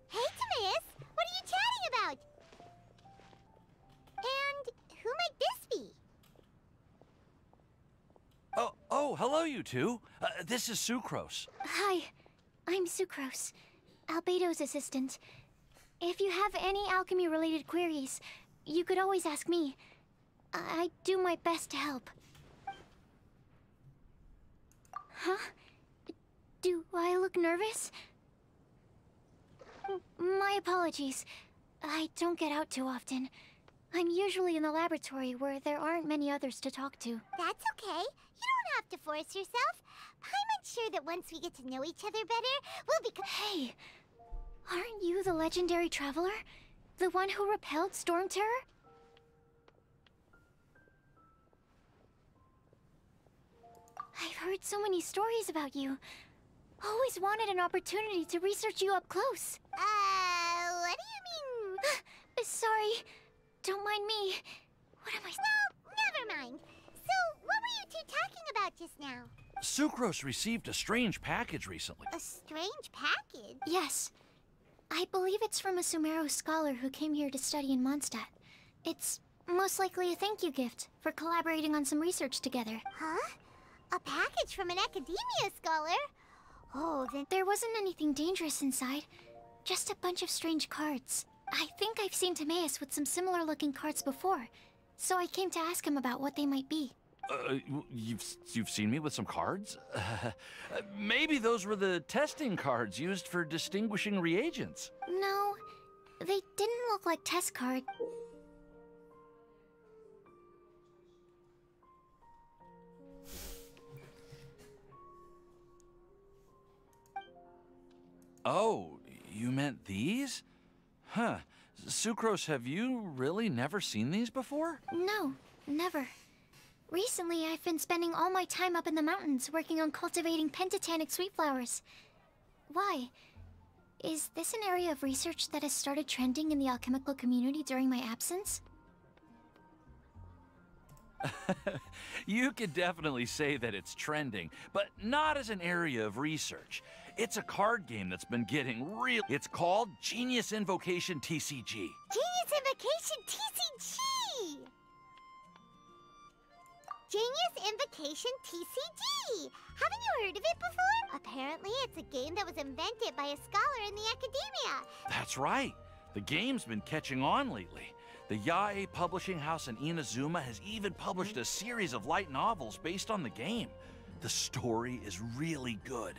Hey, Timaeus! What are you chatting about? And who might this be? Oh, hello, you two. This is Sucrose. Hi, I'm Sucrose, Albedo's assistant. If you have any alchemy-related queries, you could always ask me. I do my best to help. Huh? Do I look nervous? My apologies. I don't get out too often. I'm usually in the laboratory where there aren't many others to talk to. That's okay. You don't have to force yourself. I'm sure that once we get to know each other better, we'll become— Hey! Aren't you the legendary traveler? The one who repelled Storm Terror? I've heard so many stories about you. Always wanted an opportunity to research you up close. What do you mean? Sorry. Don't mind me. What am I— Well, never mind. So, what were you two talking about just now? Sucrose received a strange package recently. A strange package? Yes. I believe it's from a Sumeru scholar who came here to study in Mondstadt. It's most likely a thank you gift for collaborating on some research together. Huh? A package from an academia scholar? Oh, then— There wasn't anything dangerous inside. Just a bunch of strange cards. I think I've seen Timaeus with some similar-looking cards before, so I came to ask him about what they might be. You've seen me with some cards? Maybe those were the testing cards used for distinguishing reagents. No, they didn't look like test cards. Oh, you meant these? Huh. Sucrose, have you really never seen these before? No, never. Recently, I've been spending all my time up in the mountains working on cultivating pentatonic sweet flowers. Why? Is this an area of research that has started trending in the alchemical community during my absence? You could definitely say that it's trending, but not as an area of research. It's a card game that's been getting real. It's called Genius Invocation TCG. Genius Invocation TCG! Genius Invocation TCG! Haven't you heard of it before? Apparently, it's a game that was invented by a scholar in the academia. That's right. The game's been catching on lately. The Yae publishing house in Inazumu has even published a series of light novels based on the game. The story is really good.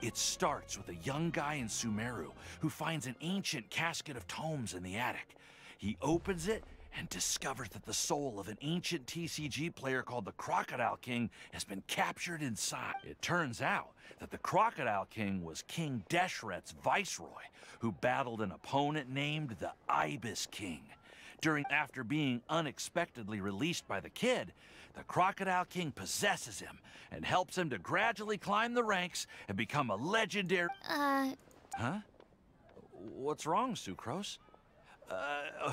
It starts with a young guy in Sumeru who finds an ancient casket of tomes in the attic. He opens it, and discover that the soul of an ancient TCG player called the Crocodile King has been captured inside. It turns out that the Crocodile King was King Deshret's viceroy, who battled an opponent named the Ibis King. After being unexpectedly released by the kid, the Crocodile King possesses him and helps him to gradually climb the ranks and become a legendary... Huh? What's wrong, Sucrose?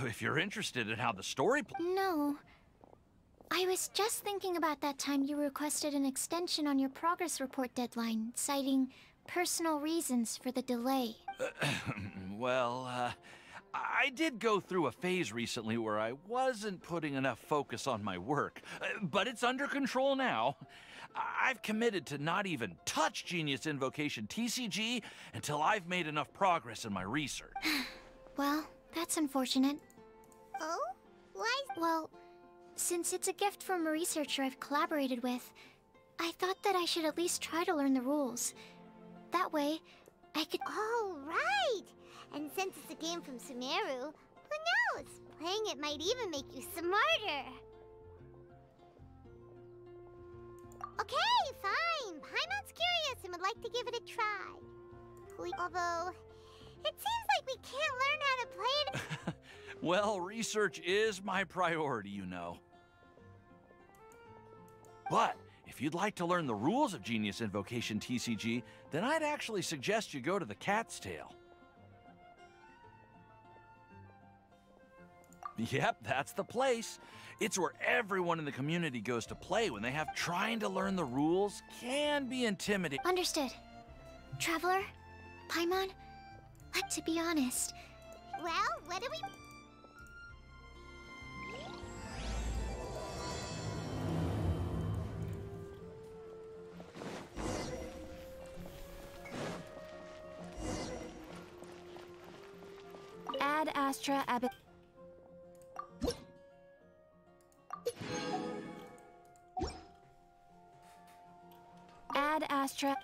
If you're interested in how the story... No. I was just thinking about that time you requested an extension on your progress report deadline, citing personal reasons for the delay. Well, I did go through a phase recently where I wasn't putting enough focus on my work, but it's under control now. I've committed to not even touch Genius Invocation TCG until I've made enough progress in my research. Well, that's unfortunate. Oh? Why? Well, since it's a gift from a researcher I've collaborated with, I thought that I should at least try to learn the rules. That way, I could... Oh, right! And since it's a game from Sumeru, who knows? Playing it might even make you smarter. Okay, fine. Paimon's curious and would like to give it a try. Although, it seems like we can't learn how to play it. Well, research is my priority, you know. But if you'd like to learn the rules of Genius Invocation TCG, then I'd actually suggest you go to the Cat's Tail. Yep, that's the place. It's where everyone in the community goes to play when they have trying to learn the rules can be intimidating. Understood. Traveler, Paimon, to be honest... Well, what do we... Ad Astra Abbot... Ad Astra...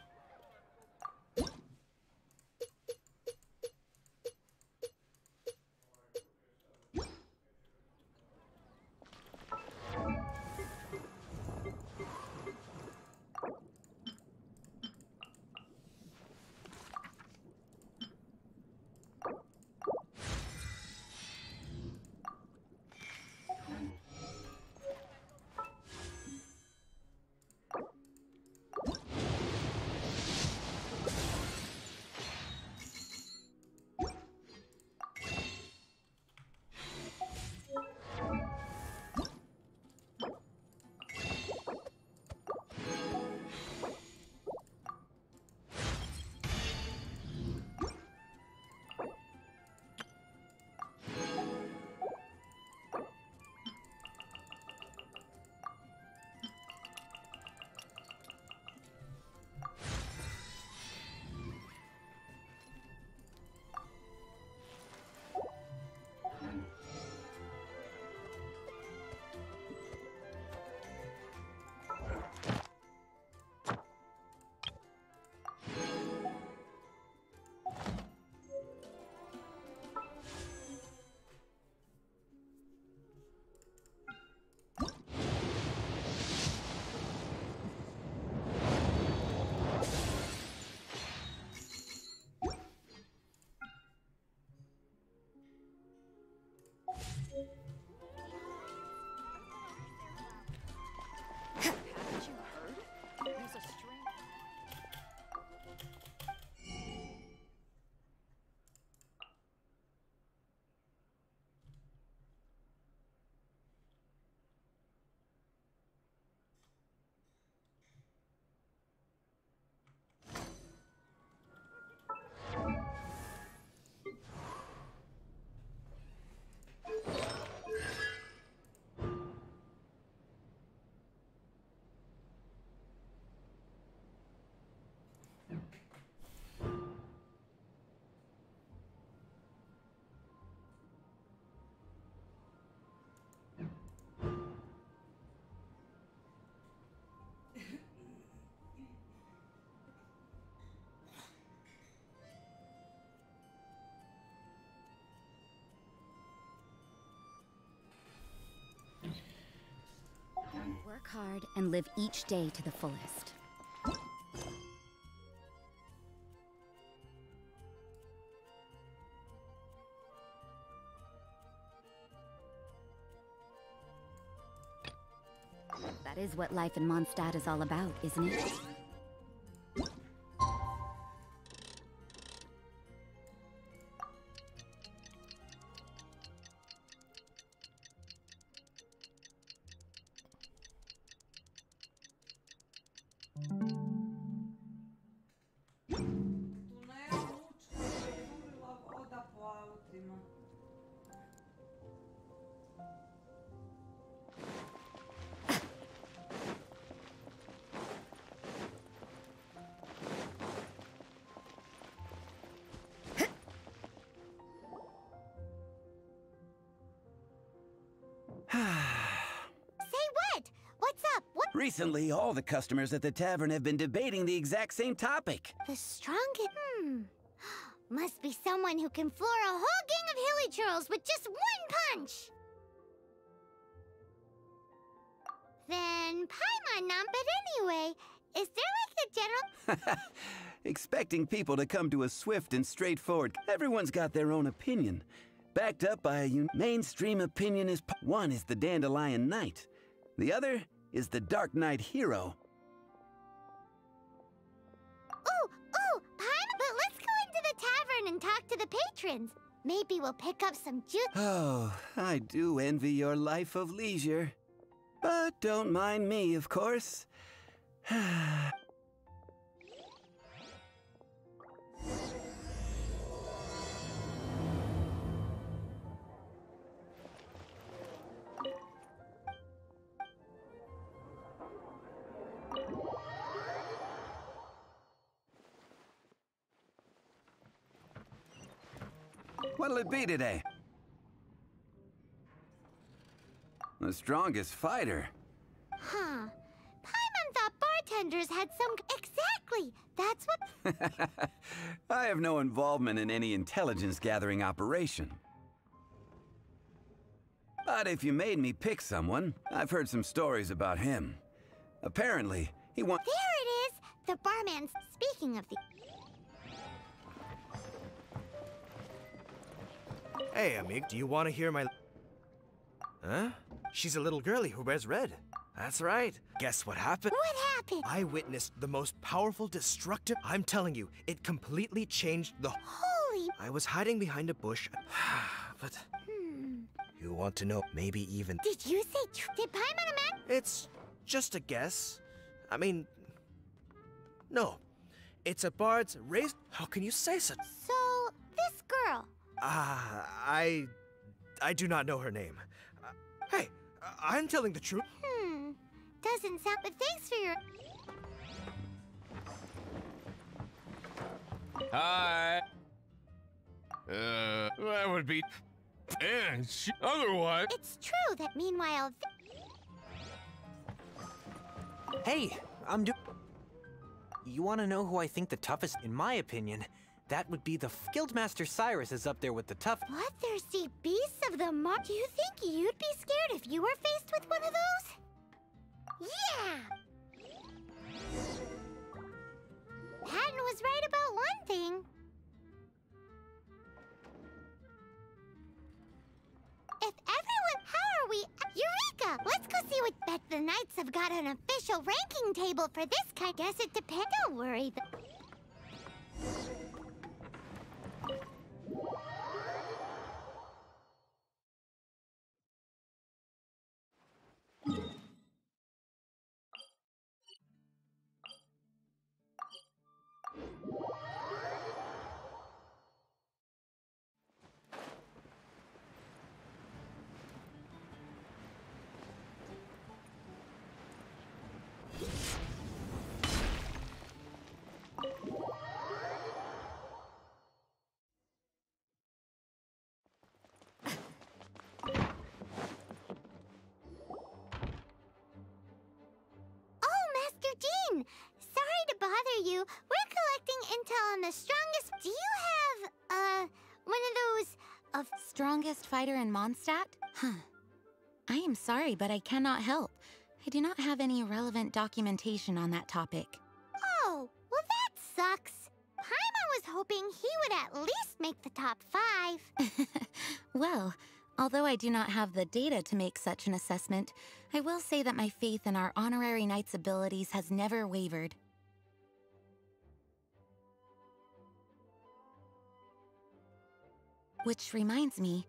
Work hard and live each day to the fullest. That is what life in Mondstadt is all about, isn't it? Recently, all the customers at the tavern have been debating the exact same topic. The strongest? Must be someone who can floor a whole gang of hilly churls with just one punch. Then Paimon not, but anyway, is there like a general... Expecting people to come to a swift and straightforward... Everyone's got their own opinion. Backed up by a mainstream opinion is... One is the Dandelion Knight. The other is the Dark Knight Hero. Ooh, Paimon, but let's go into the tavern and talk to the patrons. Maybe we'll pick up some juice. Oh, I do envy your life of leisure. But don't mind me, of course. What'll it be today? The strongest fighter. Huh. Paimon thought bartenders had some... Exactly! That's what... I have no involvement in any intelligence-gathering operation. But if you made me pick someone, I've heard some stories about him. Apparently, he wants... There it is! The barman's... Speaking of the... Hey, amigo, do you want to hear my... Huh? She's a little girlie who wears red. That's right. Guess what happened? What happened? I witnessed the most powerful, destructive... I'm telling you, it completely changed the... Holy... I was hiding behind a bush, but... You want to know, maybe even... Did you say... Did Paimon imagine? It's just a guess. I mean... No. It's a bard's race... How can you say such... So, this girl... I do not know her name. Hey, I'm telling the truth. Doesn't sound... But thanks for your... Hi. That would be... And otherwise... It's true that meanwhile... Hey, You want to know who I think the toughest? In my opinion, that would be the Guildmaster Cyrus is up there with the tough... Bloodthirsty beasts of the mark. Do you think you'd be scared if you were faced with one of those? Yeah! Patton was right about one thing. If everyone... How are we... Eureka! Let's go see what... Bet the Knights have got an official ranking table for this kind. Guess it depends. Don't worry. Sorry to bother you. We're collecting intel on the strongest... Do you have, one of those... Of strongest fighter in Mondstadt? Huh. I am sorry, but I cannot help. I do not have any relevant documentation on that topic. Oh, well that sucks. Paimon was hoping he would at least make the top 5. Well, although I do not have the data to make such an assessment, I will say that my faith in our honorary knight's abilities has never wavered. Which reminds me,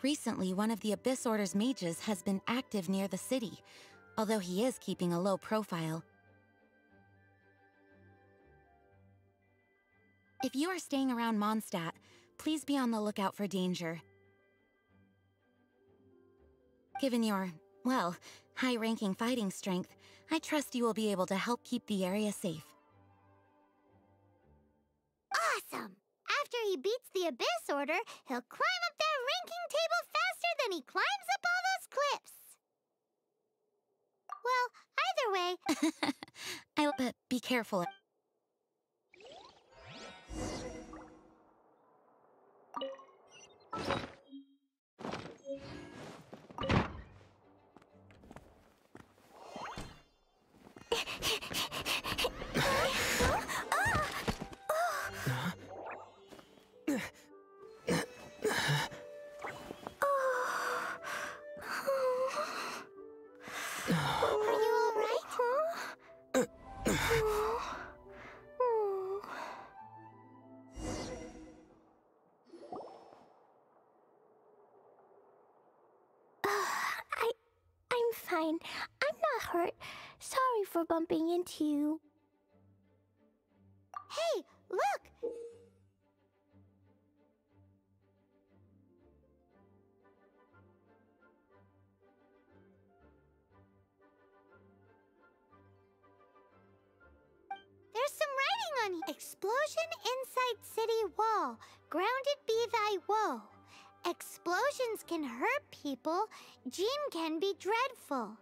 recently one of the Abyss Order's mages has been active near the city, although he is keeping a low profile. If you are staying around Mondstadt, please be on the lookout for danger. Given your, well, high-ranking fighting strength, I trust you will be able to help keep the area safe. Awesome! After he beats the Abyss Order, he'll climb up that ranking table faster than he climbs up all those cliffs. Well, either way... But be careful. Fine. I'm not hurt. Sorry for bumping into you. Hey, look! There's some writing on here. Explosion inside city wall. Grounded be thy woe. Explosions can hurt people. Jean can be dreadful.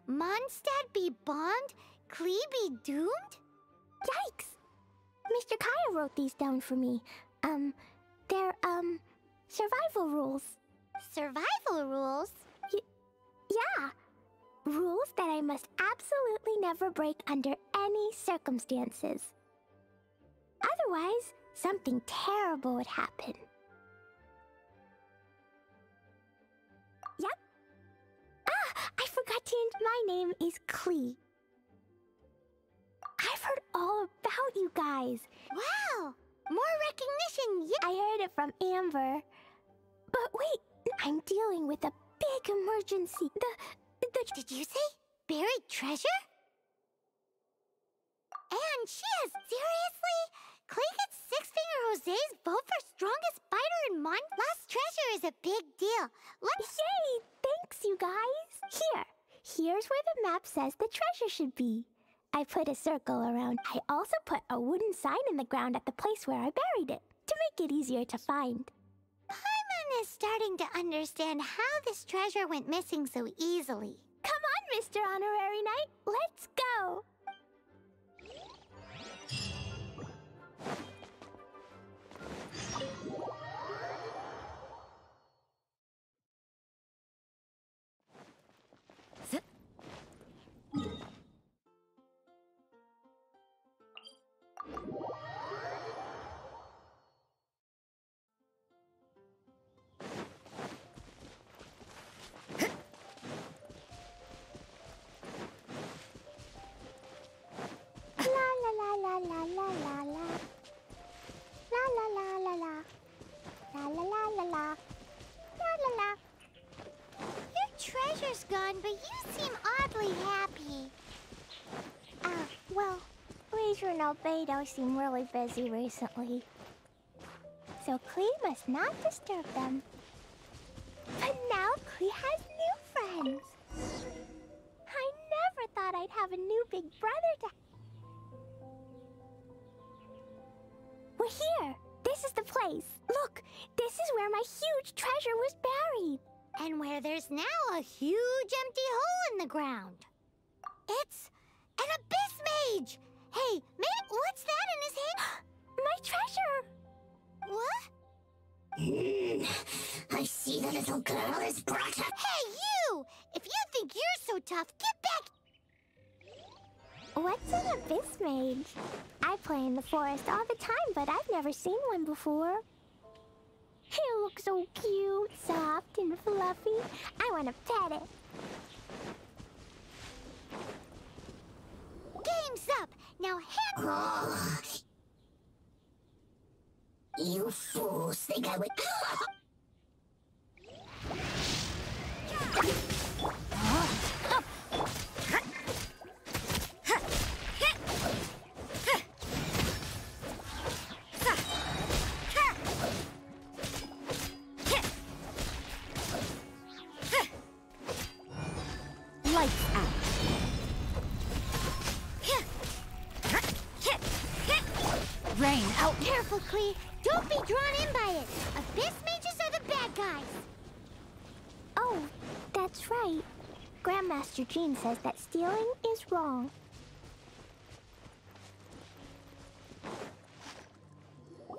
Mondstadt be bombed. Klee be doomed? Yikes! Mr. Kaya wrote these down for me. They're, survival rules. Survival rules? Yeah. Rules that I must absolutely never break under any circumstances. Otherwise, something terrible would happen. Yep. I forgot to my name is Klee. I've heard all about you guys. Wow! More recognition, yeah. I heard it from Amber. But wait, I'm dealing with a big emergency. Did you say buried treasure? And she has seriously? Klee gets Six-Finger Jose's vote for strongest fighter in Mon. Lost treasure is a big deal. Yay! Thanks, you guys. Here's where the map says the treasure should be. I put a circle around. I also put a wooden sign in the ground at the place where I buried it, to make it easier to find. Paimon is starting to understand how this treasure went missing so easily. Come on, Mr. Honorary Knight, let's go! Gone, but you seem oddly happy. Well, Leisure and Albedo seem really busy recently. So Klee must not disturb them. But now Klee has new friends. I never thought I'd have a new big brother to... We're here! This is the place! Look! This is where my huge treasure was buried! And where there's now a huge empty hole in the ground. It's an Abyss Mage! Hey, what's that in his hand? My treasure! What? I see the little girl is brought up. Hey, you! If you think you're so tough, get back! What's an abyss mage? I play in the forest all the time, but I've never seen one before. He looks so cute, soft, and fluffy. I want to pet it. Game's up! Now hand... You fools think I would... Lights out. Rain out. Careful, Klee. Don't be drawn in by it. Abyss mages are the bad guys. Oh, that's right. Grandmaster Jean says that stealing is wrong.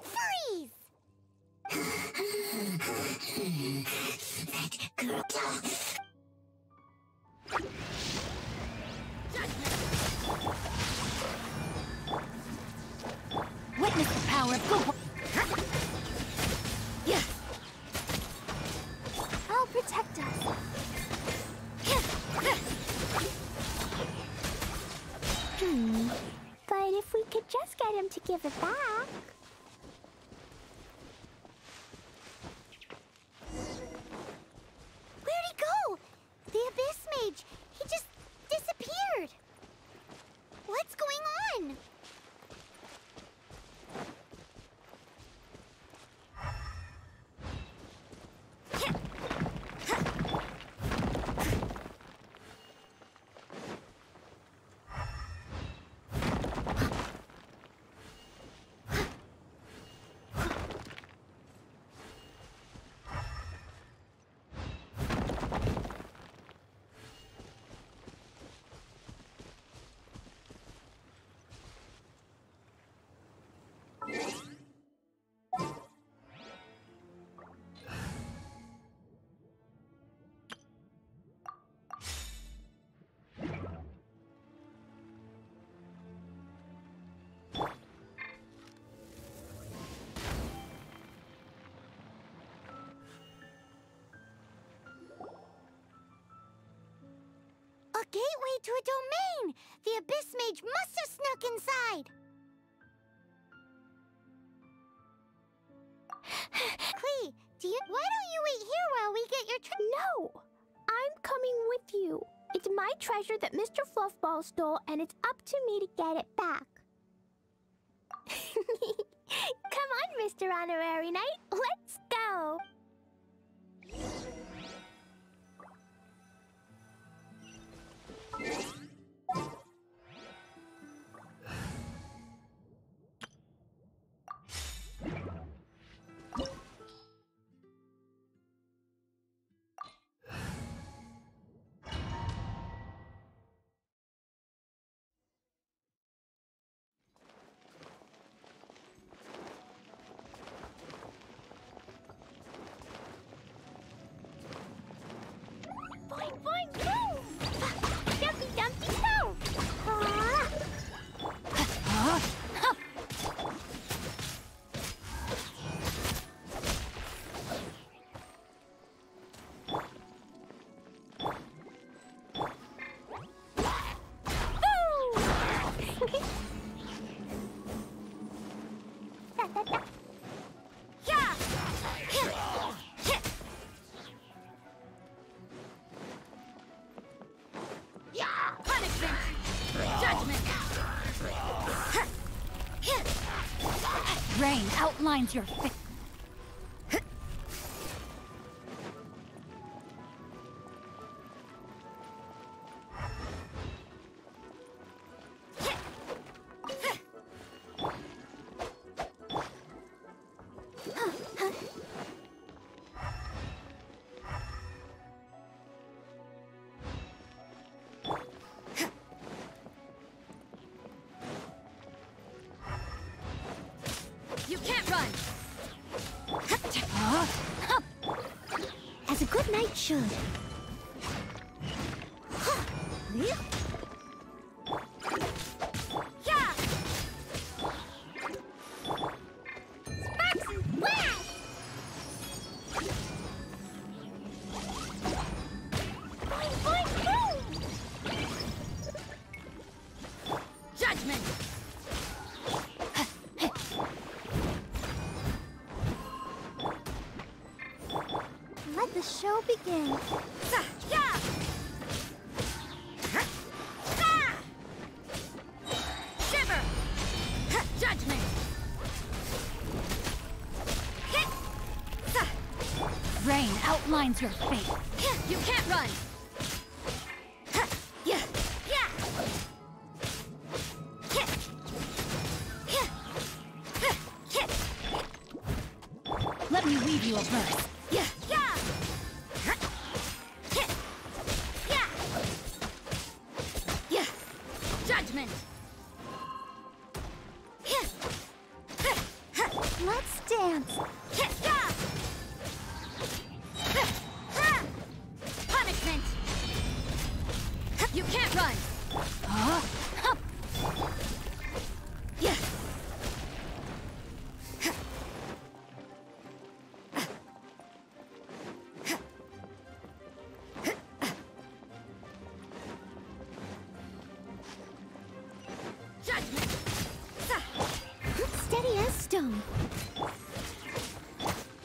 Freeze! That girl... Witness the power of good. Yeah. I'll protect us. But if we could just get him to give it back. Where'd he go? The Abyss Mage. He just disappeared. What's going on? A gateway to a domain! The Abyss Mage must have snuck inside! Klee, why don't you wait here while we get your No! I'm coming with you. It's my treasure that Mr. Fluffball stole, and it's up to me to get it back. Come on, Mr. Honorary Knight. Let's go! Boing, boing, boom! Dumpy, dumpy, go! Rain outlines your face. You can't run! should. Yeah. Sparks and flash. Boing, boing, boom. Judgment. Let the show begin. Yeah. Shiver. Judgment. Rain outlines your fate. You can't run. Yeah. Let me weave you a verse. Yeah. Judgment. Let's dance. Punishment. You can't run. Yeah. Judgment. Steady as stone.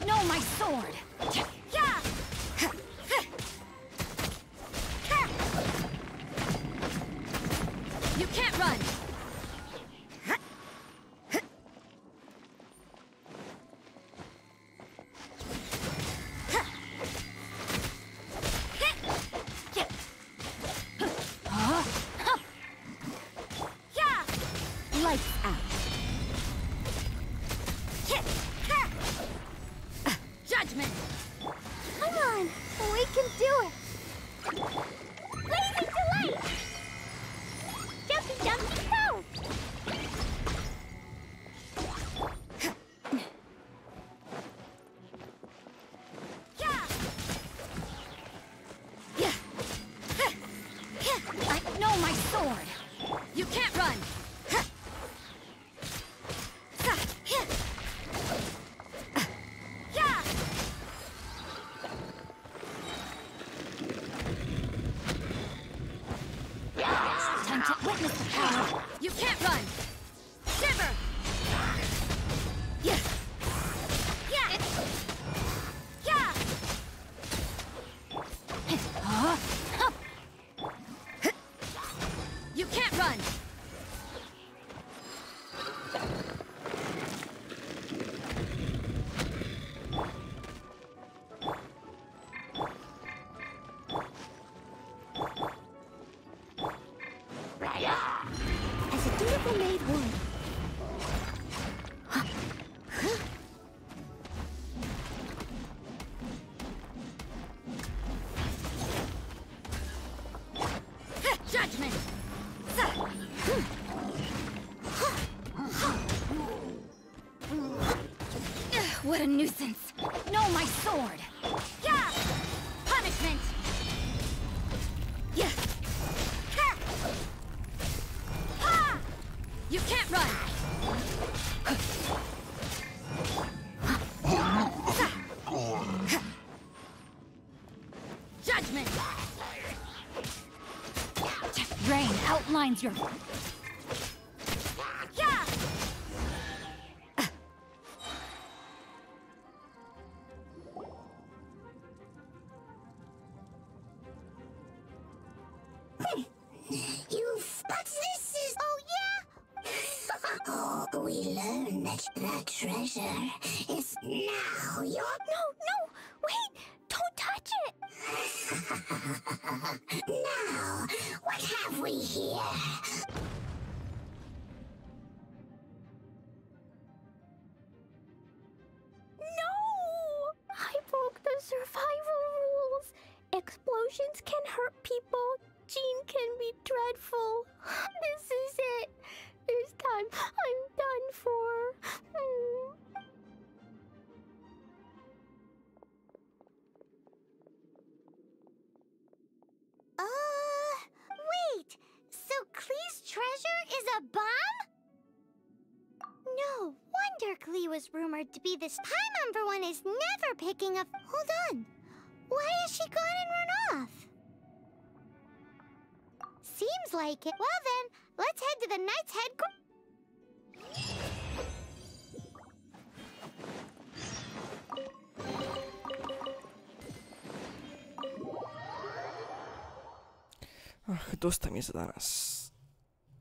No, my sword. Yeah. You can't run. Lights out. Judgment. Come on, we can do it. Blazing delight. Jumpy, jumpy, go. I know my sword. You can't run. Time to witness the power. You can't run. Shiver. Yeah. You can't run. As a dutiful maid would. Judgment. What a nuisance. No, my sword. Yeah. Punishment. Yeah. You can't run. Judgment. Rain outlines your... Yeah. You've... But this is... Oh, yeah? Oh, we learn that that treasure is now your... No, wait! Don't touch it! Now, what have we here? No! I broke the survival rules. Explosions can hurt people. Jean can be dreadful. This is it. This time, I'm done for. A bomb? No wonder Glee was rumored to be this. Paimon, for one, is never picking up. Hold on. Why has she gone and run off? Seems like it. Well then, let's head to the Knight's headquarters. Dosta mi je za danas.